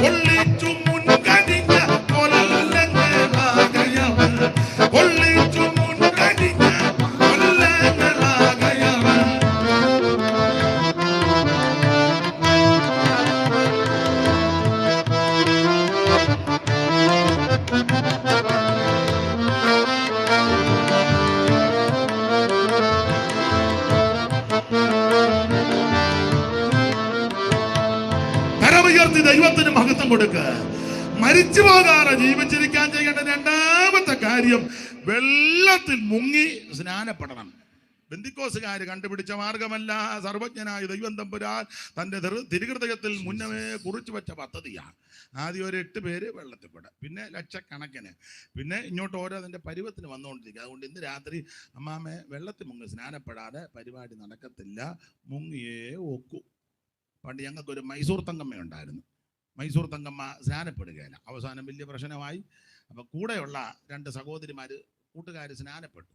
കൊള്ളിച്ചു മുൻകടിഞ്ഞ കൊല്ലങ്ങളാകയവൻ, കൊള്ളിച്ചു മുൻകടിഞ്ഞ കൊല്ലങ്ങളാകയവൻ. കരമുയർത്തി ദൈവത്തിന് മഹത്വം കൊടുക്കുക. മരിച്ചു പോകാതെ ജീവിച്ചിരിക്കാൻ ചെയ്യേണ്ട രണ്ടാമത്തെ കാര്യം, വെള്ളത്തിൽ മുങ്ങി സ്നാനപ്പെടണം. ബെന്തിക്കോസുകാര് കണ്ടുപിടിച്ച മാർഗമല്ല, സർവജ്ഞനായ ദൈവം തമ്പുരാൻ തൻ്റെ തിരുഹൃദയത്തിൽ മുന്നമേ കുറിച്ചു വെച്ച പദ്ധതിയാണ്. ആദ്യം ഒരു 8 പേര് വെള്ളത്തിൽ കൂടെ, പിന്നെ ലക്ഷക്കണക്കിന്, പിന്നെ ഇങ്ങോട്ട് ഓരോ അതിൻ്റെ പരുവത്തിന് വന്നുകൊണ്ടിരിക്കുക. അതുകൊണ്ട് ഇന്ന് രാത്രി അമ്മാമ്മ വെള്ളത്തിൽ മുങ്ങി സ്നാനപ്പെടാതെ പരിപാടി നടക്കത്തില്ല, മുങ്ങിയേ ഒക്കൂ. പണ്ട് ഞങ്ങൾക്കൊരു മൈസൂർ തങ്കമ്മ ഉണ്ടായിരുന്നു. മൈസൂർ തങ്കമ്മ സ്നാനപ്പെടുകയില്ല, അവസാനം വലിയ പ്രശ്നമായി. അപ്പം കൂടെയുള്ള 2 സഹോദരിമാർ കൂട്ടുകാർ സ്നാനപ്പെട്ടു.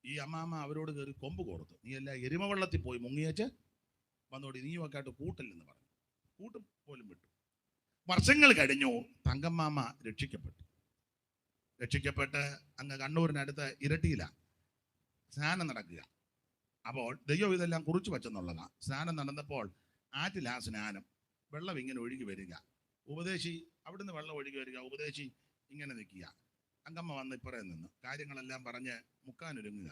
ഈ അമ്മാമ്മ അവരോട് കയറി കൊമ്പ് കോർത്തു, നീ എല്ലാം എരുമവെള്ളത്തിൽ പോയി മുങ്ങിയേച്ച് വന്നോടി, നീയും ഒക്കെ ആയിട്ട് കൂട്ടില്ലെന്ന് പറഞ്ഞു. കൂട്ട് പോലും വിട്ടു. വർഷങ്ങൾ കഴിഞ്ഞു, തങ്കമ്മാമ്മ രക്ഷിക്കപ്പെട്ട് അങ്ങ് കണ്ണൂരിനടുത്ത് ഇരട്ടിയിലാണ് സ്നാനം നടക്കുക. അപ്പോൾ ദൈവം ഇതെല്ലാം കുറിച്ച് വെച്ചെന്നുള്ളതാണ്. സ്നാനം നടന്നപ്പോൾ ആറ്റിലാ സ്നാനം, വെള്ളം ഇങ്ങനെ ഒഴുകി വരിക, ഉപദേശി അവിടുന്ന് വെള്ളം ഒഴുകി വരിക, ഉപദേശി ഇങ്ങനെ നിൽക്കുക. തങ്കമ്മ വന്ന് ഇപ്പറേ നിന്ന് കാര്യങ്ങളെല്ലാം പറഞ്ഞ് മുക്കാനൊരുങ്ങുക.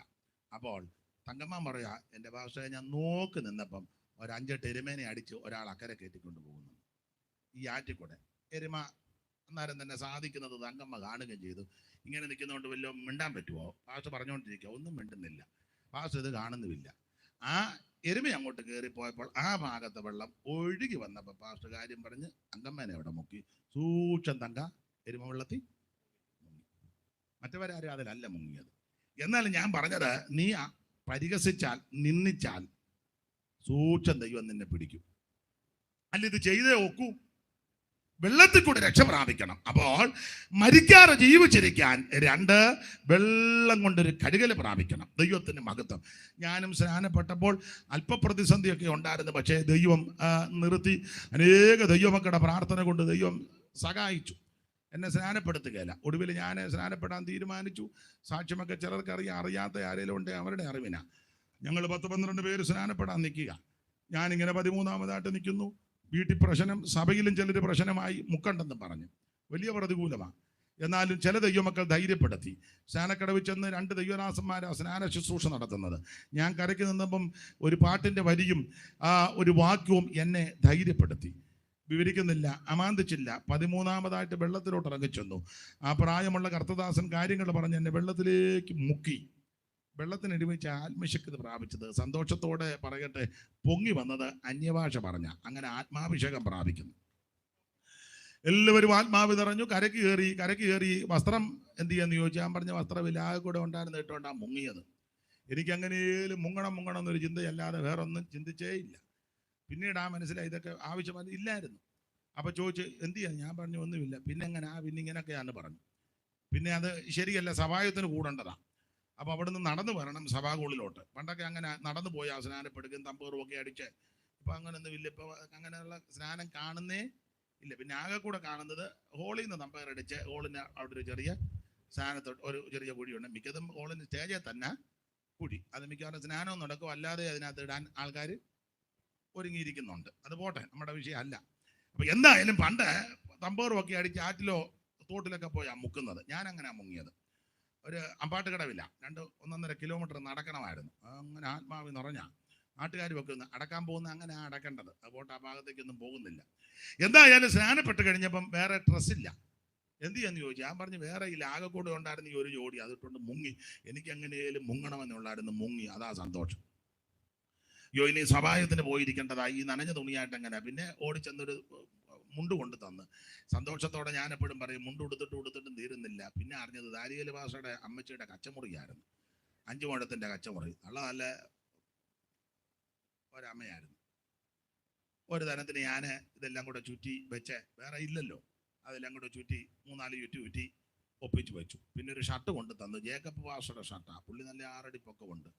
അപ്പോൾ തങ്കമ്മ പറയാ, എൻ്റെ ഭാഷയെ ഞാൻ നോക്കി നിന്നപ്പം ഒരു 5-8 എരുമേനെ അടിച്ച് ഒരാൾ അക്കരെ കയറ്റിക്കൊണ്ട് പോകുന്നു. ഈ ആറ്റിക്കൂടെ എരുമ അന്നേരം തന്നെ സാധിക്കുന്നത് തങ്കമ്മ കാണുകയും ചെയ്തു. ഇങ്ങനെ നിൽക്കുന്നതുകൊണ്ട് വല്ലതും മിണ്ടാൻ പറ്റുമോ? ഭാഷ പറഞ്ഞുകൊണ്ടിരിക്കുക, ഒന്നും മിണ്ടുന്നില്ല. ഭാഷ ഇത് കാണുന്നുമില്ല. ആ എരുമ അങ്ങോട്ട് കയറിപ്പോയപ്പോൾ ആ ഭാഗത്തെ വെള്ളം ഒഴുകി വന്നപ്പോൾ പാസ്റ്റർ കാര്യം പറഞ്ഞ് തങ്കമ്മേനെ അവിടെ മുക്കി. സൂക്ഷം തങ്ക എരുമ വെള്ളത്തിൽ മുങ്ങി. മറ്റവരാരും അതിലല്ല മുങ്ങിയത്. എന്നാലും ഞാൻ പറഞ്ഞത്, നീ പരിഹസിച്ചാൽ നിന്ദിച്ചാൽ സൂക്ഷം ദൈവം നിന്നെ പിടിക്കും. അല്ല, ഇത് ചെയ്തേ ഒക്കൂ. വെള്ളത്തിൽ കൂടി രക്ഷ പ്രാപിക്കണം. അപ്പോൾ മരിക്കാതെ ജീവിച്ചിരിക്കാൻ 2 വെള്ളം കൊണ്ടൊരു കഴുകൽ പ്രാപിക്കണം. ദൈവത്തിന് മഹത്വം. ഞാനും സ്നാനപ്പെട്ടപ്പോൾ അല്പപ്രതിസന്ധിയൊക്കെ ഉണ്ടായിരുന്നു, പക്ഷേ ദൈവം നിർത്തി. അനേക ദൈവമക്കളുടെ പ്രാർത്ഥന കൊണ്ട് ദൈവം സഹായിച്ചു. എന്നെ സ്നാനപ്പെടുത്തുകയില്ല. ഒടുവിൽ ഞാൻ സ്നാനപ്പെടാൻ തീരുമാനിച്ചു. സാക്ഷ്യമൊക്കെ ചിലർക്ക് അറിയാത്ത ആരെങ്കിലും ഉണ്ട്, അവരുടെ അറിവിനാ. ഞങ്ങൾ 10-12 പേര് സ്നാനപ്പെടാൻ നിൽക്കുക. ഞാനിങ്ങനെ 13ാമതായിട്ട് നിൽക്കുന്നു. വീട്ടിൽ പ്രശ്നം, സഭയിലും ചിലർ പ്രശ്നമായി മുക്കണ്ടെന്ന് പറഞ്ഞു. വലിയ പ്രതികൂലമാണ്. എന്നാലും ചില ദൈവമക്കൾ ധൈര്യപ്പെടുത്തി. സ്നാനക്കടവിൽ ചെന്ന് 2 ദൈവദാസന്മാരാണ് സ്നാന ശുശ്രൂഷ നടത്തുന്നത്. ഞാൻ കരയ്ക്ക് നിന്നപ്പം ഒരു പാട്ടിൻ്റെ വരിയും ഒരു വാക്യവും എന്നെ ധൈര്യപ്പെടുത്തി. വിവരിക്കുന്നില്ല, അമാന്തിച്ചില്ല. 13ാമതായിട്ട് വെള്ളത്തിലോട്ട് ഇറങ്ങിച്ചെന്നു. ആ പ്രായമുള്ള കർത്തദാസൻ കാര്യങ്ങൾ പറഞ്ഞ് എന്നെ വെള്ളത്തിലേക്ക് മുക്കി. വെള്ളത്തിനടിവെച്ച് ആത്മശക്തി പ്രാപിച്ചത്, സന്തോഷത്തോടെ പറയട്ടെ പൊങ്ങി വന്നത് അന്യഭാഷ പറഞ്ഞ, അങ്ങനെ ആത്മാഭിഷേകം പ്രാപിക്കുന്നു. എല്ലാവരും ആത്മാവ് നിറഞ്ഞു. കരയ്ക്ക് കയറി വസ്ത്രം എന്ത് ചെയ്യാന്ന് ചോദിച്ചാൽ ഞാൻ പറഞ്ഞ വസ്ത്രമില്ല, ആകെ കൂടെ ഉണ്ടായിരുന്നു ഇട്ടുകൊണ്ടാണ് മുങ്ങിയത്. എനിക്ക് അങ്ങനെയും മുങ്ങണം എന്നൊരു ചിന്തയല്ലാതെ വേറെ ഒന്നും ചിന്തിച്ചേ ഇല്ല. പിന്നീട് മനസ്സിലായി ഇതൊക്കെ ആവശ്യം ഇല്ലായിരുന്നു. അപ്പൊ ചോദിച്ച് എന്ത് ചെയ്യാൻ, ഞാൻ പറഞ്ഞു ഒന്നുമില്ല. പിന്നെ ഇങ്ങനെയൊക്കെയാന്ന് പറഞ്ഞു. പിന്നെ അത് ശരിയല്ല, സഭായത്തിന് കൂടേണ്ടതാ. അപ്പൊ അവിടെ നിന്ന് നടന്നു വരണം സഭാകുളിലോട്ട്. പണ്ടൊക്കെ അങ്ങനെ നടന്നു പോയി സ്നാനപ്പെടുകയും തമ്പൂറും ഒക്കെ അടിച്ച്. ഇപ്പൊ അങ്ങനൊന്നും ഇല്ല. ഇപ്പൊ അങ്ങനെയുള്ള സ്നാനം കാണുന്നേ ഇല്ല. പിന്നെ ആകെ കൂടെ കാണുന്നത് ഹോളിൽ നിന്ന് തമ്പേറടിച്ച് ഹോളിന് അവിടെ ഒരു ചെറിയ സ്നാനത്തോട്ട് ഒരു ചെറിയ കുഴിയുണ്ട്. മിക്കതും ഹോളിന് സ്റ്റേജിൽ തന്നെ കുഴി. അത് മിക്കവാറും സ്നാനവും നടക്കും, അല്ലാതെ അതിനകത്ത് ഇടാൻ ആൾക്കാർ ഒരുങ്ങിയിരിക്കുന്നുണ്ട്. അത് പോട്ടെ, നമ്മുടെ വിഷയം അല്ല. അപ്പൊ എന്തായാലും പണ്ട് തമ്പൂറും ഒക്കെ അടിച്ച് ആറ്റിലോ തോട്ടിലൊക്കെ പോയാ മുക്കുന്നത്. ഞാൻ അങ്ങനെ മുങ്ങിയത്. ഒരു അമ്പാട്ടുകടവില്ല, 1.5 കിലോമീറ്റർ നടക്കണമായിരുന്നു. അങ്ങനെ ആത്മാവ് നിറഞ്ഞ നാട്ടുകാർ വെക്കുന്ന അടക്കാൻ പോകുന്ന അങ്ങനെ അടക്കേണ്ടത്. അതുകൊണ്ട് ആ ഭാഗത്തേക്കൊന്നും പോകുന്നില്ല. എന്തായാലും സ്നാനപ്പെട്ട് കഴിഞ്ഞപ്പം വേറെ ഡ്രസ്സില്ല. എന്ത് ചെയ്യാന്ന് ചോദിച്ചു. ഞാൻ പറഞ്ഞു വേറെ ഇല്ല, ആകെ കൂടെ ഉണ്ടായിരുന്നു ഈ ഒരു ജോഡി, അതിട്ടുണ്ട് മുങ്ങി. എനിക്ക് എങ്ങനെയും മുങ്ങണമെന്നുള്ളായിരുന്നു. മുങ്ങി, അതാ സന്തോഷം. ഇനി സഭായത്തിന് പോയിരിക്കേണ്ടതായി ഈ നനഞ്ഞ തുണിയായിട്ട് എങ്ങനെ. പിന്നെ ഓടിച്ചെന്നൊരു മുണ്ട് കൊണ്ട് തന്ന് സന്തോഷത്തോടെ ഞാൻ എപ്പോഴും പറയും മുണ്ട് ഉടുത്തിട്ടും തീരുന്നില്ല. പിന്നെ അറിഞ്ഞത് ദാരിയേൽ ഭാഷയുടെ അമ്മച്ചിയുടെ കച്ചമുറിയായിരുന്നു. 5 മുഴത്തിന്റെ കച്ചമുറി. നല്ല ഒരമ്മയായിരുന്നു. ഒരു തരത്തിന് ഞാൻ ഇതെല്ലാം കൂടെ ചുറ്റി വെച്ച്, വേറെ ഇല്ലല്ലോ, അതെല്ലാം കൂടെ ചുറ്റി 3-4 ചുറ്റി ഒപ്പിച്ച് വെച്ചു. പിന്നെ ഒരു ഷർട്ട് കൊണ്ട് തന്നു, ജേക്കബ് ഭാഷയുടെ ഷർട്ടാണ്. പുള്ളി നല്ല 6 അടി പൊക്കമുണ്ട്.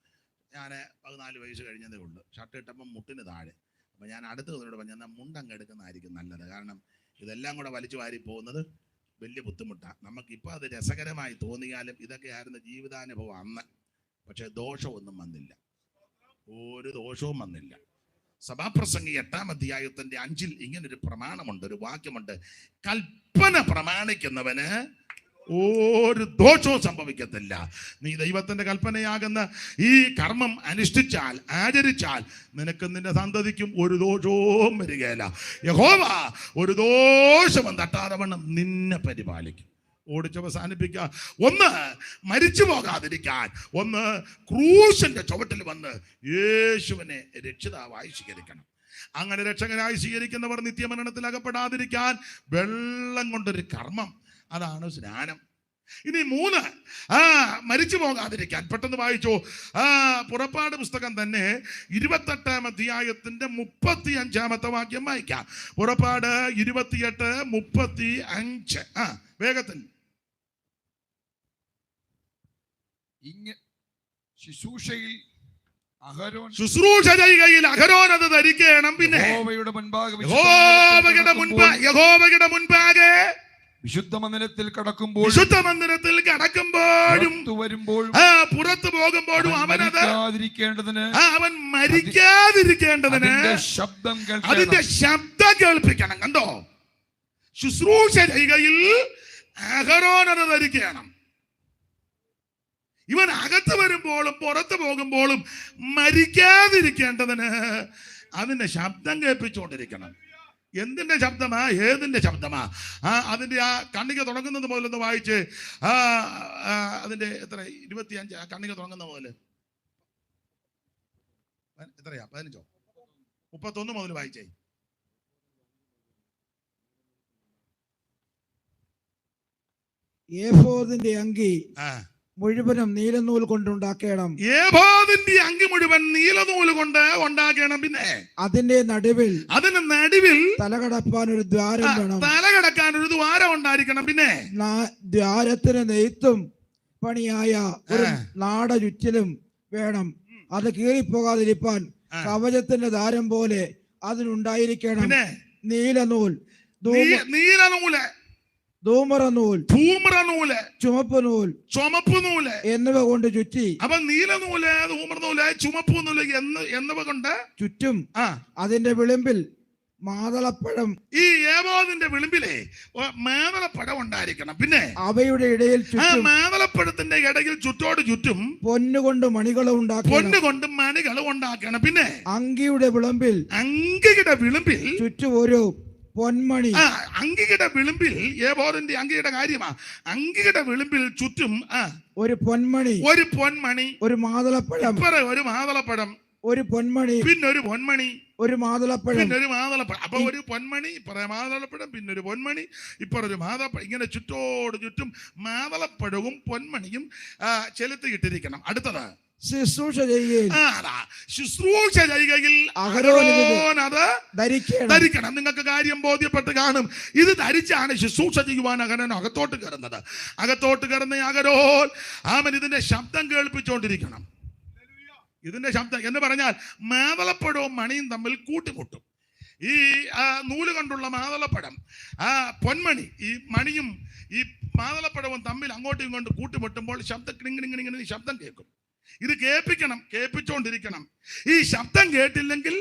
ഞാൻ 14 വയസ്സ് കഴിഞ്ഞതേ ഉള്ളൂ. ഷർട്ട് ഇട്ടപ്പം മുട്ടിന് താഴെ. അപ്പം ഞാൻ അടുത്ത് വന്നിട്ട് പറഞ്ഞു എന്നാൽ മുണ്ടങ്ങ് എടുക്കുന്നതായിരിക്കും നല്ലത്. കാരണം ഇതെല്ലാം കൂടെ വലിച്ചു വാരി പോകുന്നത് വലിയ ബുദ്ധിമുട്ടാണ്. നമുക്കിപ്പോൾ അത് രസകരമായി തോന്നിയാലും ഇതൊക്കെയായിരുന്നു ജീവിതാനുഭവം അന്ന്. പക്ഷെ ദോഷമൊന്നും വന്നില്ല, ഒരു ദോഷവും വന്നില്ല. സഭാപ്രസംഗി 8-ാം അധ്യായത്തിന്റെ 5-ൽ ഇങ്ങനൊരു പ്രമാണമുണ്ട്, ഒരു വാക്യമുണ്ട്. കൽപ്പന പ്രമാണിക്കുന്നവന് ഒരു ദോഷവും സംഭവിക്കത്തില്ല. നീ ദൈവത്തിന്റെ കൽപ്പനയാകുന്ന ഈ കർമ്മം അനുഷ്ഠിച്ചാൽ, ആചരിച്ചാൽ നിനക്ക് നിന്റെ സന്തതിക്കും ഒരു ദോഷവും വരികയില്ല. യഹോവ ഒരു ദോഷവും തട്ടാതെ വണ്ണം നിന്നെ പരിപാലിക്കും. ഓടിച്ചവസാനിപ്പിക്കുക. ഒന്ന് മരിച്ചു പോകാതിരിക്കാൻ, ഒന്ന് ക്രൂശിന്റെ ചുവട്ടിൽ വന്ന് യേശുവിനെ രക്ഷിതാവായി സ്വീകരിക്കണം. അങ്ങനെ രക്ഷകനായി സ്വീകരിക്കുന്നവർ നിത്യമരണത്തിൽ അകപ്പെടാതിരിക്കാൻ വെള്ളം കൊണ്ടൊരു കർമ്മം, അതാണ് സ്നാനം. ഇനി 3 മരിച്ചു പോകാതിരിക്കാൻ. പെട്ടെന്ന് വായിച്ചോ. പുറപ്പാട് പുസ്തകം തന്നെ 28-ാം അധ്യായത്തിന്റെ 35-ാമത്തെ വാക്യം വായിക്കാം. പുറപ്പാട് 28:35. വേഗത്തിൽ. ശുശ്രൂഷ ചെയ്യുകയിൽ അഹരോൻ അത് ധരിക്കണം. പിന്നെ യഹോവയുടെ മുൻപാകെ വിശുദ്ധ മന്ദിരത്തിൽ കടക്കുമ്പോഴും പുറത്തു പോകുമ്പോഴും അവൻ മരിക്കാതിരിക്കേണ്ടതിന് അതിന്റെ ശബ്ദം കേൾപ്പിക്കണം. കണ്ടോ, ശുശ്രൂഷ ചെയ്യുകയിൽ അഹരോൻ അത് ധരിക്കണം. ഇവൻ അകത്ത് വരുമ്പോഴും പുറത്തു പോകുമ്പോഴും മരിക്കാതിരിക്കേണ്ടതിന് അതിന്റെ ശബ്ദം കേൾപ്പിച്ചുകൊണ്ടിരിക്കണം. എന്തിന്റെ ശബ്ദമാ, ഏതിന്റെ ശബ്ദമാ? അതിന്റെ കണ്ണിക തുടങ്ങുന്നത് മുതലൊന്ന് വായിച്ച്. അതിന്റെ എത്ര 25 കണ്ണിക തുടങ്ങുന്ന മുതല് എത്രയാ? 15 31 മുതൽ വായിച്ചേ. ഏഫോദിന്റെ അങ്കി മുഴുവനും നീലനൂൽ കൊണ്ടുണ്ടാക്കണം. ഏഫോദിന്റെ അങ്കി മുഴുവൻ നീലനൂൽ കൊണ്ട് ഉണ്ടാക്കണം. പിന്നെ അതിന്റെ നടുവിൽ തലകടപ്പാൻ ഒരു ദ്വാരം വേണം. തലകടക്കാൻ ഒരു ദ്വാരം ഉണ്ടായിരിക്കണം. പിന്നെ ദ്വാരത്തിന് നെയ്ത്തും പണിയായ ഒരു നാട ചുറ്റിലും വേണം. അത് കീറിപ്പോകാതിരിപ്പാൻ കവചത്തിന്റെ ദാരം പോലെ അതിനുണ്ടായിരിക്കണം. നീലനൂൽ, ധൂമ്രനൂല്, ചുമപ്പ് നൂല് എന്നിവ കൊണ്ട് ചുറ്റി. അപ്പൊ നീലനൂല്, ധൂമ്രനൂല്, ചുമപ്പ് നൂല് എന്നിവ കൊണ്ട് ചുറ്റും. അതിന്റെ വിളിമ്പിൽ മാതളപ്പഴം, ഈ ഏഫോദിന്റെ വിളിമ്പിലെ മാതളപ്പഴം ഉണ്ടായിരിക്കണം. പിന്നെ അവയുടെ ഇടയിൽ മാതളപ്പഴത്തിന്റെ ഇടയിൽ ചുറ്റോട് ചുറ്റും പൊന്നുകൊണ്ട് മണികളും ഉണ്ടാക്കണം. പിന്നെ അങ്കിയുടെ വിളിമ്പിൽ ചുറ്റും ഒരു പൊന്മണി. അങ്കിയുടെ വിളിമ്പിൽ, ഏബോദിന്റെ അങ്കിയുടെ കാര്യമാ, അങ്കിയുടെ വിളിമ്പിൽ ചുറ്റും ഒരു പൊന്മണി, ഒരു പൊന്മണി, ഒരു മാതളപ്പഴം, ഒരു മാതളപ്പഴം, ഒരു പൊന്മണി, പിന്നൊരു പൊന്മണി, ഒരു മാതളപ്പഴം, പിന്നൊരു മാതളപ്പഴം. അപ്പൊ ഒരു പൊന്മണി, ഇപ്പറ മാതളപ്പഴം, പിന്നൊരു പൊന്മണി, ഇപ്പറൊരു മാതളപ്പഴം. ഇങ്ങനെ ചുറ്റോട് ചുറ്റും മാതളപ്പഴവും പൊന്മണിയും ചെലുത്തിയിട്ടിരിക്കണം. അടുത്തത് ശുശ്രൂഷ ചെയ്യുകയിൽ അഹരോൻ അത് ധരിക്കണം. ധരിക്കണം. നിങ്ങൾക്ക് കാര്യം ബോധ്യപ്പെട്ട് കാണും. ഇത് ധരിച്ചാണ് ശുശ്രൂഷ ചെയ്യുവാൻ അഹരോൻ അകത്തോട്ട് കയറുന്നത്. അകത്തോട്ട് കയറുന്ന അഹരോൻ അവൻ ഇതിന്റെ ശബ്ദം കേൾപ്പിച്ചുകൊണ്ടിരിക്കണം. ഇതിന്റെ ശബ്ദം എന്ന് പറഞ്ഞാൽ മാതളപ്പഴവും മണിയും തമ്മിൽ കൂട്ടിമുട്ടും. ഈ നൂല് കൊണ്ടുള്ള മാതളപ്പഴം, പൊന്മണി, ഈ മണിയും ഈ മാതളപ്പഴവും തമ്മിൽ അങ്ങോട്ടും ഇങ്ങോട്ടും കൂട്ടിമുട്ടുമ്പോൾ ശബ്ദം കിണിങ്ങിണിങ്ങിണിങ്ങനെ ശബ്ദം കേൾക്കും. ഇത് കേൾപ്പിക്കണം, കേൾപ്പിച്ചുകൊണ്ടിരിക്കണം. ഈ ശബ്ദം കേട്ടില്ലെങ്കിൽ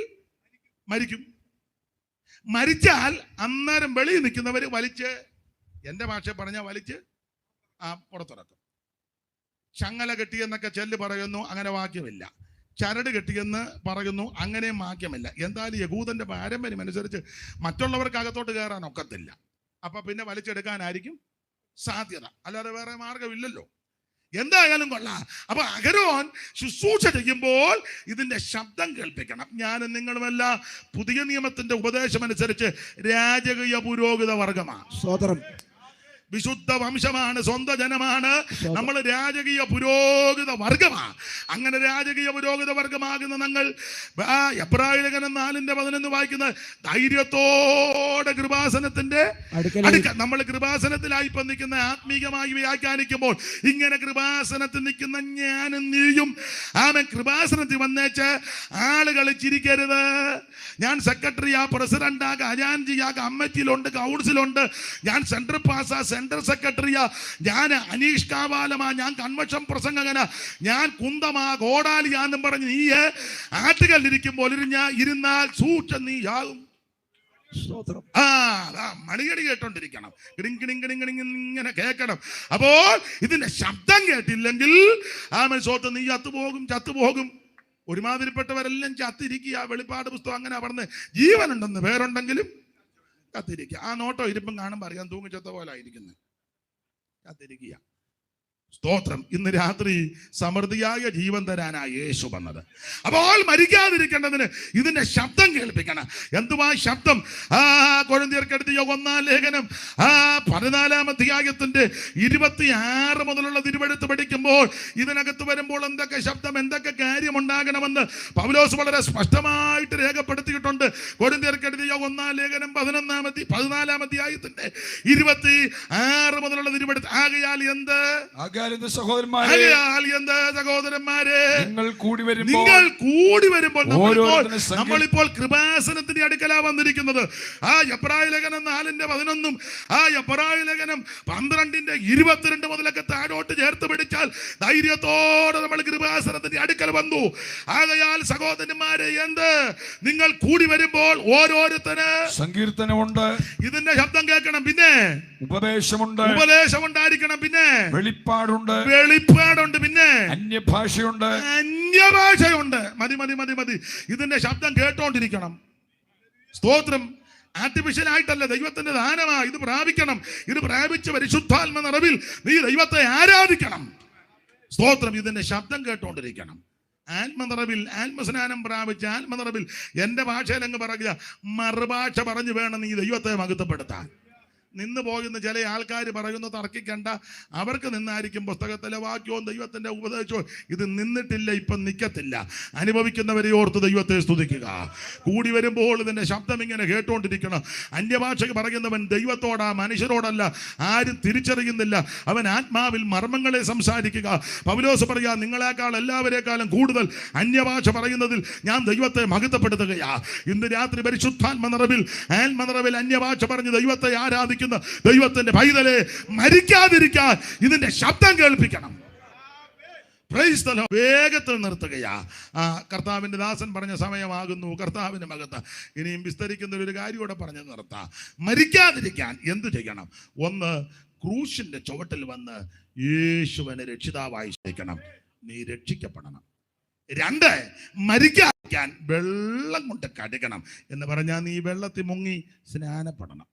മരിക്കും. മരിച്ചാൽ അന്നേരം വെളിയിൽ നിൽക്കുന്നവർ വലിച്ച്, എൻ്റെ ഭാഷ പറഞ്ഞാൽ വലിച്ച് പുറത്തിറക്കും. ചങ്ങല കെട്ടിയെന്നൊക്കെ ചെല്ല് പറയുന്നു, അങ്ങനെ വാക്യമില്ല. ചരട് കെട്ടിയെന്ന് പറയുന്നു, അങ്ങനെയും വാക്യമില്ല. എന്തായാലും യഹൂദന്റെ പാരമ്പര്യം അനുസരിച്ച് മറ്റുള്ളവർക്ക് അകത്തോട്ട് കയറാൻ ഒക്കത്തില്ല. അപ്പൊ പിന്നെ വലിച്ചെടുക്കാനായിരിക്കും സാധ്യത, അല്ലാതെ വേറെ മാർഗമില്ലല്ലോ. എന്തായാലും കൊള്ളാം. അപ്പൊ അഹരോൻ ശുശ്രൂഷ ചെയ്യുമ്പോൾ ഇതിന്റെ ശബ്ദം കേൾപ്പിക്കണം. ഞാനും നിങ്ങളുമെല്ലാം പുതിയ നിയമത്തിന്റെ ഉപദേശം അനുസരിച്ച് രാജകീയ പുരോഹിത വർഗമാണ്. സ്വതന്ത്രം, വിശുദ്ധ വംശമാണ്, സ്വന്തം ജനമാണ്. നമ്മൾ രാജകീയ പുരോഹിത വർഗമാണ്. അങ്ങനെ രാജകീയ പുരോഹിത വർഗമാകുന്ന ഞങ്ങൾ എബ്രായ ലേഖനം 4:11 വായിക്കുന്ന ധൈര്യത്തോടെ കൃപാസനത്തിന്റെ അടുക്കൽ, നമ്മൾ കൃപാസനത്തിലായി ഇപ്പൊ നിൽക്കുന്ന ആത്മീകമായി വ്യാഖ്യാനിക്കുമ്പോൾ ഇങ്ങനെ കൃപാസനത്തിൽ നിൽക്കുന്ന ഞാനും നീയും കൃപാസനത്തിൽ വന്നേച്ച് ആളുകൾ ചിരിക്കരുത്. ഞാൻ സെക്രട്ടറിയാ, പ്രസിഡന്റാ, ഖജാൻജിയാ, കമ്മിറ്റിയിലുണ്ട്, കൗൺസിലുണ്ട്, ഞാൻ സെൻട്രൽ പാസാ, സെൻട്രൽ സെക്രട്ടറിയാ, ഞാൻ അനീഷ് കാവാലമാ, ഞാൻ കൺവെൻഷൻ പ്രസംഗകനാ, ഞാൻ കുന്തമാ, ഗോഡാലിയാന്നും പറഞ്ഞ് നീ ആറ്റുകല്ലിരിക്കുമ്പോൾ ഇരുന്നാൽ സൂക്ഷ നീയാകും. മണികടി കേട്ടോണ്ടിരിക്കണം, ഇങ്ങനെ കേൾക്കണം. അപ്പോൾ ഇതിന്റെ ശബ്ദം കേട്ടില്ലെങ്കിൽ സ്വത്ത് നീ ചത്തുപോകും. ഒരുമാതിരിപ്പെട്ടവരെല്ലാം ചത്തിരിക്കുക. വെളിപ്പാട് പുസ്തകം അങ്ങനെ പറഞ്ഞ് ജീവനുണ്ടെന്ന് പേരുണ്ടെങ്കിലും കത്തിരിക്കുക. നോട്ടോ ഇരിപ്പും കാണുമ്പോൾ അറിയാൻ തൂങ്ങിച്ചത്ത പോലെ ആയിരിക്കുന്നത്. കത്തിരിക്കുക. സ്തോത്രം. ഇന്ന് രാത്രി സമൃദ്ധിയായ ജീവൻ തരാനായി യേശു വന്നത്. അപ്പോൾ മരിക്കാതിരിക്കേണ്ടതിന് ഇതിന്റെ ശബ്ദം കേൾപ്പിക്കണം. എന്തുവാ ശബ്ദം? കൊരിന്ത്യർക്കെടുത്ത് 1-ാം ലേഖനം 14-ാം അധ്യായത്തിന്റെ 26 മുതലുള്ള തിരുവെഴുത്ത് പഠിക്കുമ്പോൾ ഇതിനകത്ത് വരുമ്പോൾ എന്തൊക്കെ ശബ്ദം, എന്തൊക്കെ കാര്യം ഉണ്ടാകണമെന്ന് പൗലോസ് വളരെ സ്പഷ്ടമായിട്ട് രേഖപ്പെടുത്തിയിട്ടുണ്ട്. കൊരിന്ത്യർക്കെടുത്ത് 1-ാം ലേഖനം 14-ാം അധ്യായത്തിന്റെ 26 മുതലുള്ള തിരുവെഴുത്ത്. ആകയാൽ എന്ത് സഹോദരന്മാരെ, നിങ്ങൾ കൂടി വരുമ്പോൾ നമ്മളിപ്പോൾ കൃപാസനത്തിന്റെ അടുക്കലാ വന്നിരിക്കുന്നത്. എബ്രായ ലേഖനം 4:11 എബ്രായ ലേഖനം 12:22 മുതലൊക്കെ താഴോട്ട് ചേർത്ത് പിടിച്ചാൽ ധൈര്യത്തോടെ നമ്മൾ കൃപാസനത്തിന്റെ അടുക്കൽ വന്നു. ആകയാൽ സഹോദരന്മാരെ, എന്ത് നിങ്ങൾ കൂടി വരുമ്പോൾ ഓരോരുത്തര് സങ്കീർത്തനമുണ്ട്, ഇതിന്റെ ശബ്ദം കേൾക്കണം. പിന്നെ ഉപദേശമുണ്ടായിരിക്കണം. പിന്നെ വെളിപ്പാടുണ്ട്. പിന്നെ അന്യഭാഷയുണ്ട്. മതി. ഇതിന്റെ ശബ്ദം കേട്ടോണ്ടിരിക്കണം. സ്തോത്രം. ആർട്ടിഫിഷ്യൽ ആയിട്ടല്ല, ദൈവത്തിന്റെ ദാനമാണ്. ഇത് പ്രാപിക്കണം. ഇത് പ്രാപിച്ച് പരിശുദ്ധാത്മ നിറവിൽ നീ ദൈവത്തെ ആരാധിക്കണം. സ്തോത്രം. ഇതിന്റെ ശബ്ദം കേട്ടോണ്ടിരിക്കണം. ആത്മനിറവിൽ, ആത്മസ്നാനം പ്രാപിച്ച് ആത്മനിറവിൽ എന്റെ ഭാഷയിൽ അങ്ങ് പറയുക, മറുഭാഷ പറഞ്ഞു വേണം നീ ദൈവത്തെ മഹത്വപ്പെടുത്താൻ. നിന്ന് പോകുന്ന ചില ആൾക്കാർ പറയുന്നു, തർക്കിക്കണ്ട, അവർക്ക് നിന്നായിരിക്കും പുസ്തകത്തിലെ വാക്യവും ദൈവത്തിന്റെ ഉപദേശവും. ഇത് നിന്നിട്ടില്ല, ഇപ്പം നിൽക്കത്തില്ല. അനുഭവിക്കുന്നവരെ ഓർത്ത് ദൈവത്തെ സ്തുതിക്കുക. കൂടി വരുമ്പോൾ ഇതിന്റെ ശബ്ദം ഇങ്ങനെ കേട്ടോണ്ടിരിക്കണം. അന്യഭാഷ പറയുന്നവൻ ദൈവത്തോടാ, മനുഷ്യരോടല്ല. ആരും തിരിച്ചറിയുന്നില്ല. അവൻ ആത്മാവിൽ മർമ്മങ്ങളെ സംസാരിക്കുക. പൗലോസ് പറയാ, നിങ്ങളെക്കാൾ എല്ലാവരെക്കാളും കൂടുതൽ അന്യഭാഷ പറയുന്നതിൽ ഞാൻ ദൈവത്തെ മഹത്വപ്പെടുത്തുകയാ. ഇന്ന് രാത്രി പരിശുദ്ധാത്മ നിറവിൽ, ആത്മനിറവിൽ അന്യഭാഷ പറഞ്ഞ് ദൈവത്തെ ആരാധിക്കുന്ന ദൈവത്തിന്റെ പൈതലെ, മരിക്കാതിരിക്കാൻ ഇതിന്റെ ശബ്ദം കേൾപ്പിക്കണം. വേഗത്തിൽ നിർത്തുകയാ. കർത്താവിന്റെ ദാസൻ പറഞ്ഞ സമയമാകുന്നു. കർത്താവിന്റെ മകത്ത് ഇനിയും വിസ്തരിക്കുന്ന ഒരു കാര്യം കൂടെ പറഞ്ഞു നിർത്താം. മരിക്കാതിരിക്കാൻ എന്തു ചെയ്യണം? ഒന്ന്, ക്രൂശിന്റെ ചുവട്ടിൽ വന്ന് യേശുവിനെ രക്ഷിതാവായി സ്നേഹിക്കണം. നീ രക്ഷിക്കപ്പെടണം. 2, മരിക്കാതിരിക്കാൻ വെള്ളം കൊണ്ട് കഴുകണം. എന്ന് പറഞ്ഞാൽ നീ വെള്ളത്തിൽ മുങ്ങി സ്നാനപ്പെടണം.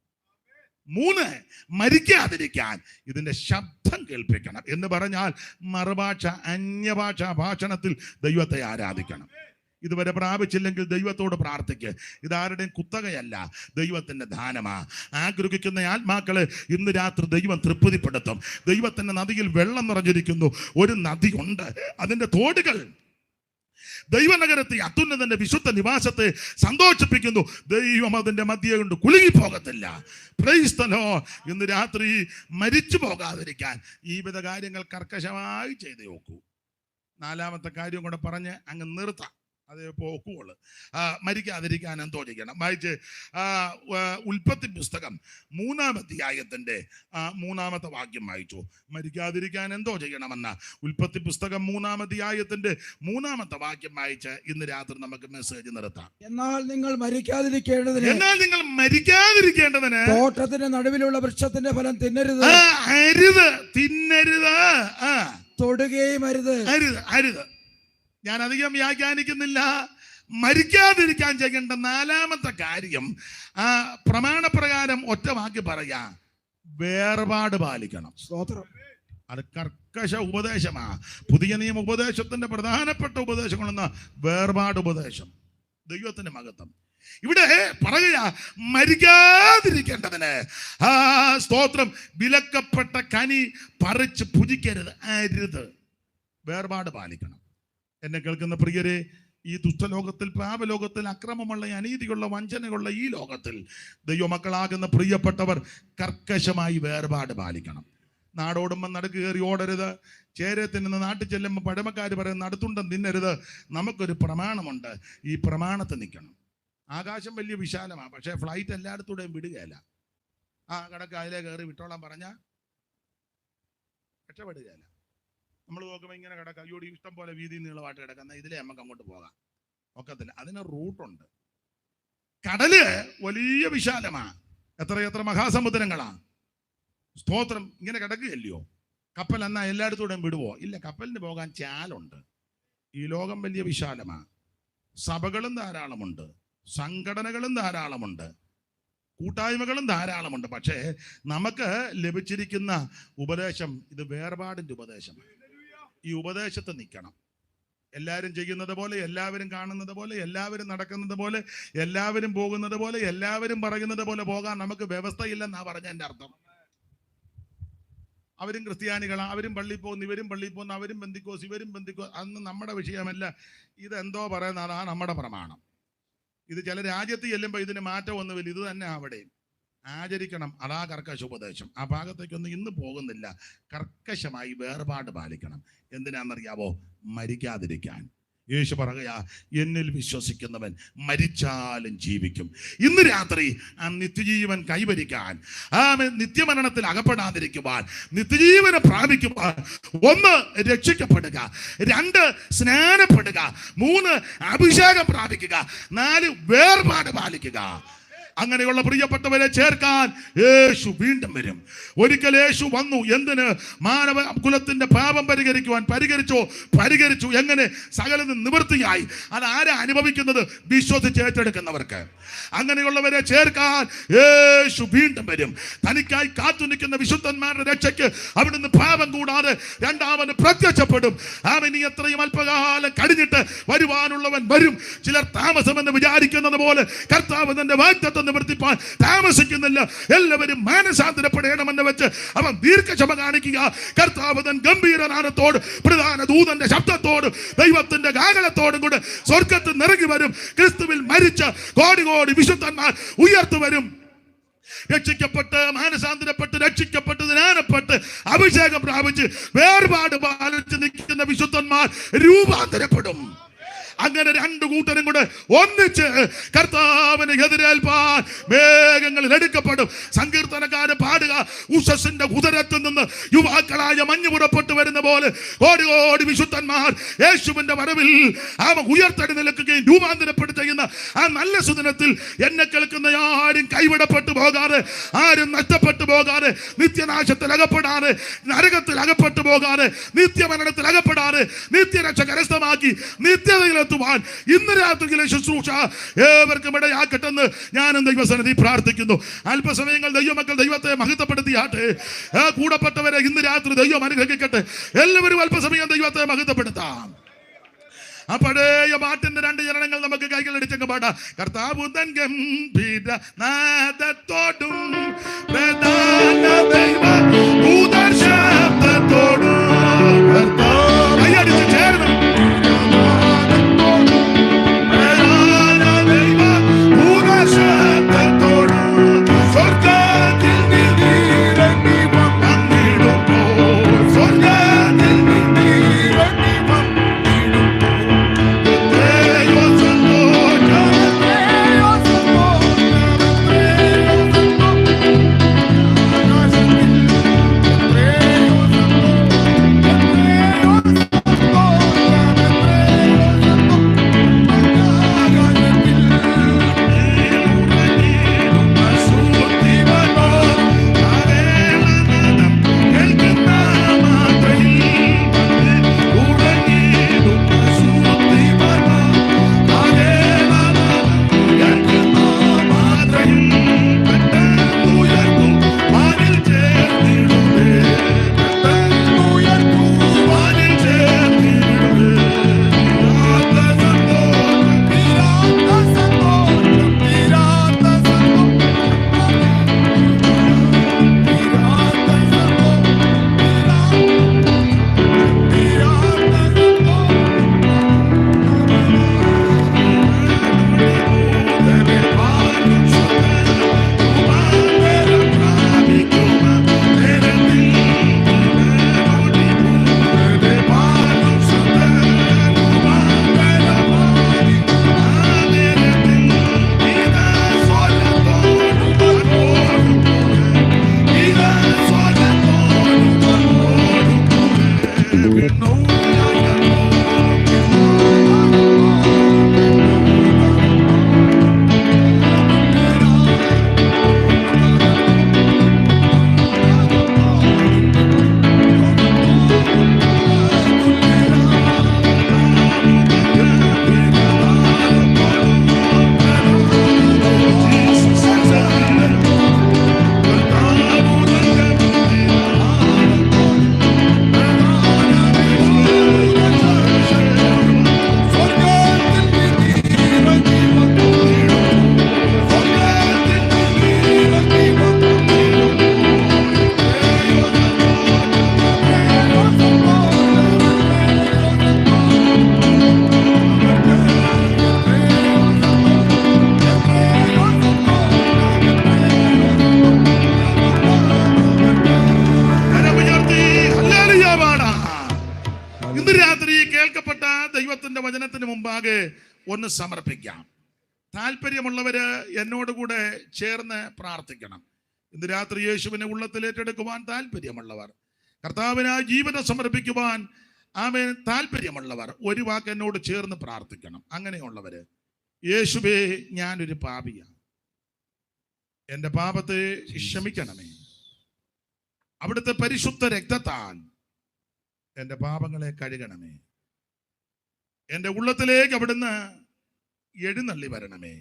3, മരിക്കാതിരിക്കാൻ ഇതിന്റെ ശബ്ദം കേൾപ്പിക്കണം. എന്ന് പറഞ്ഞാൽ മറുഭാഷ, അന്യഭാഷാ ഭാഷണത്തിൽ ദൈവത്തെ ആരാധിക്കണം. ഇതുവരെ പ്രാപിച്ചില്ലെങ്കിൽ ദൈവത്തോട് പ്രാർത്ഥിക്ക്. ഇതാരുടെയും കുത്തകയല്ല, ദൈവത്തിന്റെ ദാനമാ. ആഗ്രഹിക്കുന്ന ആത്മാക്കളെ ഇന്ന് രാത്രി ദൈവം തൃപ്തിപ്പെടുത്തും. ദൈവത്തിന്റെ നദിയിൽ വെള്ളം നിറഞ്ഞിരിക്കുന്നു. ഒരു നദിയുണ്ട്, അതിന്റെ തോടുകൾ ദൈവനഗരത്തെ, അത്യുന്നതന്റെ വിശുദ്ധ നിവാസത്തെ സന്തോഷിപ്പിക്കുന്നു. ദൈവം അതിന്റെ മധ്യ കൊണ്ട് കുലുങ്ങിപ്പോകത്തില്ല. Price the Lord. ഇന്ന് രാത്രി മരിച്ചു പോകാതിരിക്കാൻ ഈ വിധ കാര്യങ്ങൾ കർക്കശമായി ചെയ്ത് നോക്കൂ. 4ാമത്തെ കാര്യം കൂടെ പറഞ്ഞ് അങ്ങ് നിർത്താം, അത് പോക്കുള്ളു. മരിക്കാതിരിക്കാൻ എന്തോ ചെയ്യണം? വായിച്ച് ഉൽപ്പത്തി പുസ്തകം 3-ാം അധ്യായത്തിന്റെ 3-ാമത്തെ വാക്യം വായിച്ചു. മരിക്കാതിരിക്കാൻ എന്തോ ചെയ്യണമെന്ന ഉൽപ്പത്തി പുസ്തകം 3-ാം അധ്യായത്തിന്റെ 3-ാമത്തെ വാക്യം വായിച്ച് ഇന്ന് രാത്രി നമുക്ക് മെസ്സേജ് നിർത്താം. എന്നാൽ നിങ്ങൾ മരിക്കാതിരിക്കേണ്ടതിന് തോട്ടത്തിന്റെ നടുവിലുള്ള വൃക്ഷത്തിന്റെ ഫലം തിന്നരുത്. തിന്നരുത്, തൊടുകയും അരുത്. ഞാൻ അധികം വ്യാഖ്യാനിക്കുന്നില്ല. മരിക്കാതിരിക്കാൻ ചെയ്യേണ്ട 4ാമത്തെ കാര്യം പ്രമാണപ്രകാരം ഒറ്റ വാക്യം പറയാ, വേർപാട് പാലിക്കണം. അത് കർക്കശ ഉപദേശമാ. പുതിയ നിയമ ഉപദേശത്തിന്റെ പ്രധാനപ്പെട്ട ഉപദേശങ്ങളെന്ന വേർപാട് ഉപദേശം. ദൈവത്തിന്റെ മഹത്വം ഇവിടെ പറയുക, മരിക്കാതിരിക്കേണ്ടതിന് സ്തോത്രം, വിലക്കപ്പെട്ട കനി പറിച്ച് ഭുജിക്കരുത്, അരുത്. വേർപാട് പാലിക്കണം. എന്നെ കേൾക്കുന്ന പ്രിയരെ, ഈ ദുഷ്ടലോകത്തിൽ, പാപലോകത്തിൽ, അക്രമമുള്ള, അനീതിയുള്ള, വഞ്ചനയുള്ള ഈ ലോകത്തിൽ ദൈവമക്കളാകുന്ന പ്രിയപ്പെട്ടവർ കർക്കശമായി വേർപാട് പാലിക്കണം. നാടോടുമ്പോൾ നടുക്ക് കയറി ഓടരുത്. ചേരത്തിൽ നിന്ന് നാട്ടിൽ ചെല്ലുമ്പോൾ പഴമക്കാർ പറയുന്ന അടുത്തുണ്ടം തിന്നരുത്. നമുക്കൊരു പ്രമാണമുണ്ട്, ഈ പ്രമാണത്തിൽ നിൽക്കണം. ആകാശം വലിയ വിശാലമാണ്, പക്ഷേ ഫ്ലൈറ്റ് എല്ലായിടത്തൂടെയും വിടുകയല്ല. കടക്ക് അതിലേ കയറി വിട്ടോളാൻ പറഞ്ഞാൽ രക്ഷപ്പെടുകയല്ല. നമ്മൾ നോക്കുമ്പോൾ ഇങ്ങനെ കിടക്കാം, അയ്യോടി ഇഷ്ടം പോലെ വീതി നീളമായിട്ട് കിടക്കുന്ന, ഇതിലേ നമുക്ക് അങ്ങോട്ട് പോകാം, ഒക്കത്തില്ല. അതിന് റൂട്ടുണ്ട്. കടല് വലിയ വിശാലമാണ്, എത്ര മഹാസമുദ്രങ്ങളാ. സ്തോത്രം. ഇങ്ങനെ കിടക്കുകയല്ലയോ. കപ്പൽ എന്നാ എല്ലായിടത്തൂടെയും വിടുവോ? ഇല്ല, കപ്പലിന് പോകാൻ ചാലുണ്ട്. ഈ ലോകം വലിയ വിശാലമാണ്. സഭകളും ധാരാളമുണ്ട്, സംഘടനകളും ധാരാളമുണ്ട്, കൂട്ടായ്മകളും ധാരാളമുണ്ട്. പക്ഷേ നമുക്ക് ലഭിച്ചിരിക്കുന്ന ഉപദേശം ഇത് വേർപാടിന്റെ ഉപദേശം. ഈ ഉപദേശത്തെ നിൽക്കണം. എല്ലാവരും ചെയ്യുന്നത് പോലെ, എല്ലാവരും കാണുന്നത് പോലെ, എല്ലാവരും നടക്കുന്നത് പോലെ, എല്ലാവരും പോകുന്നത് പോലെ, എല്ലാവരും പറയുന്നത് പോലെ പോകാൻ നമുക്ക് വ്യവസ്ഥയില്ലെന്നാ പറഞ്ഞ എൻ്റെ അർത്ഥം. അവരും ക്രിസ്ത്യാനികളാണ്, അവരും പള്ളിയിൽ പോകുന്നു, ഇവരും പള്ളിയിൽ പോകുന്നു, അവരും ബന്ധിക്കോസ്, ഇവരും ബന്ധിക്കോസ്. അന്ന് നമ്മുടെ വിഷയമല്ല. ഇതെന്തോ പറയുന്ന അതാണ് നമ്മുടെ പ്രമാണം. ഇത് ചില രാജ്യത്ത് ചെല്ലുമ്പോൾ ഇതിന് മാറ്റമൊന്നുമില്ല, ഇത് തന്നെ അവിടെയും ആചരിക്കണം. അതാ കർക്കശ ഉപദേശം. ആ ഭാഗത്തേക്കൊന്നും ഇന്ന് പോകുന്നില്ല. കർക്കശമായി വേർപാട് പാലിക്കണം. എന്തിനാണെന്നറിയാവോ? മരിക്കാതിരിക്കാൻ. യേശു പറയുക, എന്നിൽ വിശ്വസിക്കുന്നവൻ മരിച്ചാലും ജീവിക്കും. ഇന്ന് രാത്രി ആ നിത്യജീവൻ കൈവരിക്കാൻ, ആ നിത്യമരണത്തിൽ അകപ്പെടാതിരിക്കുവാൻ, നിത്യജീവനെ പ്രാപിക്കുവാൻ 1 രക്ഷിക്കപ്പെടുക, 2 സ്നാനപ്പെടുക, 3 അഭിഷേകം പ്രാപിക്കുക, 4 വേർപാട് പാലിക്കുക. അങ്ങനെയുള്ള പ്രിയപ്പെട്ടവരെ ചേർക്കാൻ യേശു വീണ്ടും വരും. ഒരിക്കൽ യേശു വന്നു. എന്തിന്? മാനവ കുലത്തിന്റെ പാപം പരിഹരിച്ചു. എങ്ങനെ? സകലതും നിവൃത്തിയായി. അത് ആരാ അനുഭവിക്കുന്നത്? വിശ്വസിച്ച് ഏറ്റെടുക്കുന്നവർക്ക്. അങ്ങനെയുള്ളവരെ ചേർക്കാൻ യേശു വീണ്ടും വരും. തനിക്കായി കാത്തു നിൽക്കുന്ന വിശുദ്ധന്മാരുടെ രക്ഷയ്ക്ക് അവിടുന്ന് പാപം കൂടാതെ രണ്ടാമത് പ്രത്യക്ഷപ്പെടും. അവൻ ഇനി എത്രയും അല്പകാലം കഴിഞ്ഞിട്ട് വരുവാനുള്ളവൻ വരും. ചിലർ താമസമെന്ന് വിചാരിക്കുന്നത് പോലെ കർത്താവ് തന്റെ വാഗ്ദത്തം നിവർത്തിപ്പാൻ താമസിക്കുന്നില്ല. എല്ലാവരും മാനസാന്തരപ്പെടണമെന്ന് വെച്ച് അവൻ ദീർഘക്ഷമ കാണിക്കുക. കർത്താവ് തൻ ഗംഭീരനാദത്തോട്, പ്രധാന ദൂതന്റെ ശബ്ദത്തോടും ദൈവത്തിന്റെ ഗാനത്തോടും കൂടെ സ്വർഗത്തിൽ നിറങ്ങി വരും. ക്രിസ്തുവിൽ മരിച്ച കോടി വിശുദ്ധന്മാർ ഉയർത്തു വരും. രക്ഷിക്കപ്പെട്ട്, മാനസാന്തരപ്പെട്ട്, രക്ഷിക്കപ്പെട്ട്, ജ്ഞാനപ്പെട്ട്, അഭിഷേകം പ്രാപിച്ച്, വേർപാട് പാലിച്ച് നിൽക്കുന്ന വിശുദ്ധന്മാർ രൂപാന്തരപ്പെടും. അങ്ങനെ രണ്ടു കൂട്ടരും കൂടെ ഒന്നിച്ച് കർത്താവിനെ എതിരേൽപ്പാൻ മേഘങ്ങളിൽ എടുക്കപ്പെടും. സങ്കീർത്തനക്കാരൻ പാടുക, ഉഷസിന്റെ ഉദരത്തിൽ നിന്ന് യുവാക്കളായ മഞ്ഞ് പുറപ്പെട്ടു വരുന്ന പോലെ കോടി കോടി വിശുദ്ധന്മാർ യേശുവിന്റെ വരവിൽ അവ ഉയർത്തെഴുന്നേൽക്കുകയും രൂപാന്തരപ്പെടുത്തുന്ന ആ നല്ല സുദിനത്തിൽ എന്നെ കേൾക്കുന്ന ആരും കൈവിടപ്പെട്ടു പോകാതെ, ആരും നഷ്ടപ്പെട്ടു പോകാതെ, നിത്യനാശത്തിൽ അകപ്പെടാതെ, നരകത്തിൽ അകപ്പെട്ടു പോകാതെ, നിത്യമരണത്തിൽ അകപ്പെടാതെ, നിത്യരക്ഷ കരസ്ഥമാക്കി നിത്യതയിലെത്തുവാൻ ഇന്ന് രാത്രിയിലെ ശുശ്രൂഷ ഏവർക്കും ഇടയാക്കട്ടെന്ന് ഞാനും ദൈവസന്നിധി പ്രാർത്ഥിക്കുന്നു. അല്പസമയങ്ങൾ ദൈവമക്കൾ ദൈവത്തെ മഹത്വപ്പെടുത്തിയാട്ടെ. കൂടപ്പെട്ടവരെ ഇന്ന് രാത്രി ദൈവം അനുഗ്രഹിക്കട്ടെ. എല്ലാവരും അല്പസമയം ദൈവത്തെ മഹത്വപ്പെടുത്താം. ആ പഴയ പാട്ടിന്റെ രണ്ട് ചരണങ്ങൾ നമുക്ക് കൈകളടിച്ചങ്ങ് പാടാം. കർത്താവ് തൻ ഗംഭീര നാദത്തോടും പ്രധാന ദൈവ ശബ്ദത്തോടും കൈയടിച്ച് ചേർന്ന് ദൈവത്തിന്റെ വചനത്തിന് മുമ്പാകെ ഒന്ന് സമർപ്പിക്കാം. താല്പര്യമുള്ളവര് എന്നോടുകൂടെ ചേർന്ന് പ്രാർത്ഥിക്കണം. ഇന്ന് രാത്രി യേശുവിനെ ഉള്ളത്തിൽ ഏറ്റെടുക്കുവാൻ താല്പര്യമുള്ളവർ, കർത്താവിനായി ജീവിതം സമർപ്പിക്കുവാൻ ആമേൻ താല്പര്യമുള്ളവർ ഒരു വാക്ക് എന്നോട് ചേർന്ന് പ്രാർത്ഥിക്കണം. അങ്ങനെയുള്ളവര്, യേശുവേ ഞാനൊരു പാപിയാണ്, എൻ്റെ പാപത്തെ ക്ഷമിക്കണമേ, അവിടുത്തെ പരിശുദ്ധ രക്തത്താൽ എൻ്റെ പാപങ്ങളെ കഴുകണമേ, എൻ്റെ ഉള്ളത്തിലേക്ക് അവിടുന്ന് എഴുന്നള്ളി വരണമേ.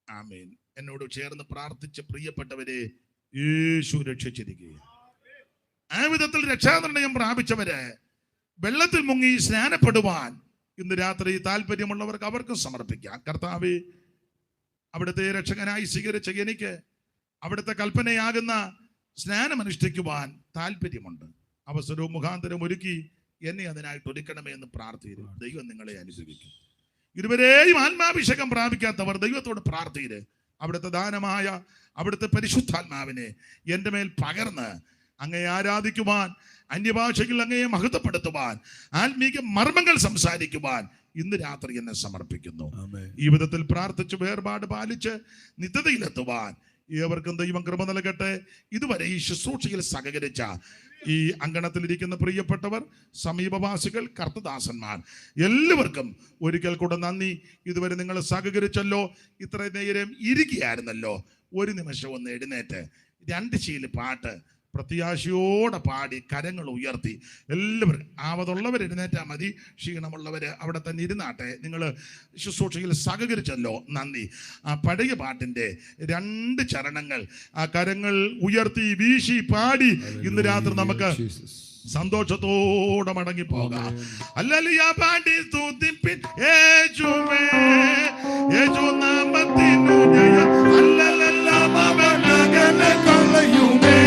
ആമേൻ. എന്നോട് ചേർന്ന് പ്രാർത്ഥിച്ച് പ്രിയപ്പെട്ടവരെ യേശു രക്ഷിച്ചിരിക്കുക. ആ വിധത്തിൽ രക്ഷാനിർണയം പ്രാപിച്ചവര് വെള്ളത്തിൽ മുങ്ങി സ്നാനപ്പെടുവാൻ ഇന്ന് രാത്രി താല്പര്യമുള്ളവർക്ക് അവർക്കും സമർപ്പിക്കാം. കർത്താവേ, അവിടുത്തെ രക്ഷകനായി സ്വീകരിച്ച എനിക്ക് അവിടുത്തെ കൽപ്പനയാകുന്ന സ്നാനം അനുഷ്ഠിക്കുവാൻ താല്പര്യമുണ്ട്. അവസരവും മുഖാന്തരവും ഒരുക്കി എന്നെ അതിനായിട്ട് ഒരുക്കണമേ എന്ന് പ്രാർത്ഥിച്ചു. ദൈവം നിങ്ങളെ അനുഗ്രഹിക്കും. ഇരുവരെയും ആത്മാഭിഷേകം പ്രാപിക്കാത്തവർ ദൈവത്തോട് പ്രാർത്ഥിച്ച് അവിടുത്തെ ദാനമായ അവിടുത്തെ പരിശുദ്ധാത്മാവിനെ എൻ്റെ മേൽ പകർന്ന് അങ്ങയെ ആരാധിക്കുവാൻ, അന്യഭാഷയിൽ അങ്ങയെ മഹത്വപ്പെടുത്തുവാൻ, ആത്മീക മർമ്മങ്ങൾ സംസാരിക്കുവാൻ ഇന്ന് രാത്രി എന്നെ സമർപ്പിക്കുന്നു. ഈ വിധത്തിൽ പ്രാർത്ഥിച്ച് വേർപാട് പാലിച്ച് നിത്യതയിലെത്തുവാൻ ഏവർക്കും ദൈവം കൃപ നൽകട്ടെ. ഇതുവരെ ഈ ശുശ്രൂഷയിൽ സഹകരിച്ച ഈ അങ്കണത്തിലിരിക്കുന്ന പ്രിയപ്പെട്ടവർ, സമീപവാസികൾ, കർത്തദാസന്മാർ എല്ലാവർക്കും ഒരിക്കൽ കൂടെ നന്ദി. ഇതുവരെ നിങ്ങൾ സഹകരിച്ചല്ലോ. ഇത്ര നേരം ഇരിക്കുകയായിരുന്നല്ലോ. ഒരു നിമിഷം ഒന്ന് എഴുന്നേറ്റ് 2 ശീല പാട്ട് പ്രത്യാശയോടെ പാടി കരങ്ങൾ ഉയർത്തി എല്ലാവരും ആവതുള്ളവർ എഴുന്നേറ്റാൽ മതി. ക്ഷീണമുള്ളവർ അവിടെ തന്നെ ഇരുന്നാട്ടെ. നിങ്ങൾ ശുശ്രൂഷയിൽ സഹകരിച്ചല്ലോ, നന്ദി. ആ പഴയ പാട്ടിൻ്റെ 2 ചരണങ്ങൾ ആ കരങ്ങൾ ഉയർത്തി വീശി പാടി ഇന്ന് രാത്രി നമുക്ക് സന്തോഷത്തോടെ മടങ്ങി പോകാം. ഹല്ലേലൂയ പാടി സ്തുതിപ്പിൻ യേശുവേ, യേശു നാമത്തിനു ജയം. ഹല്ലേലൂയ മമനഗല കളയുമേ.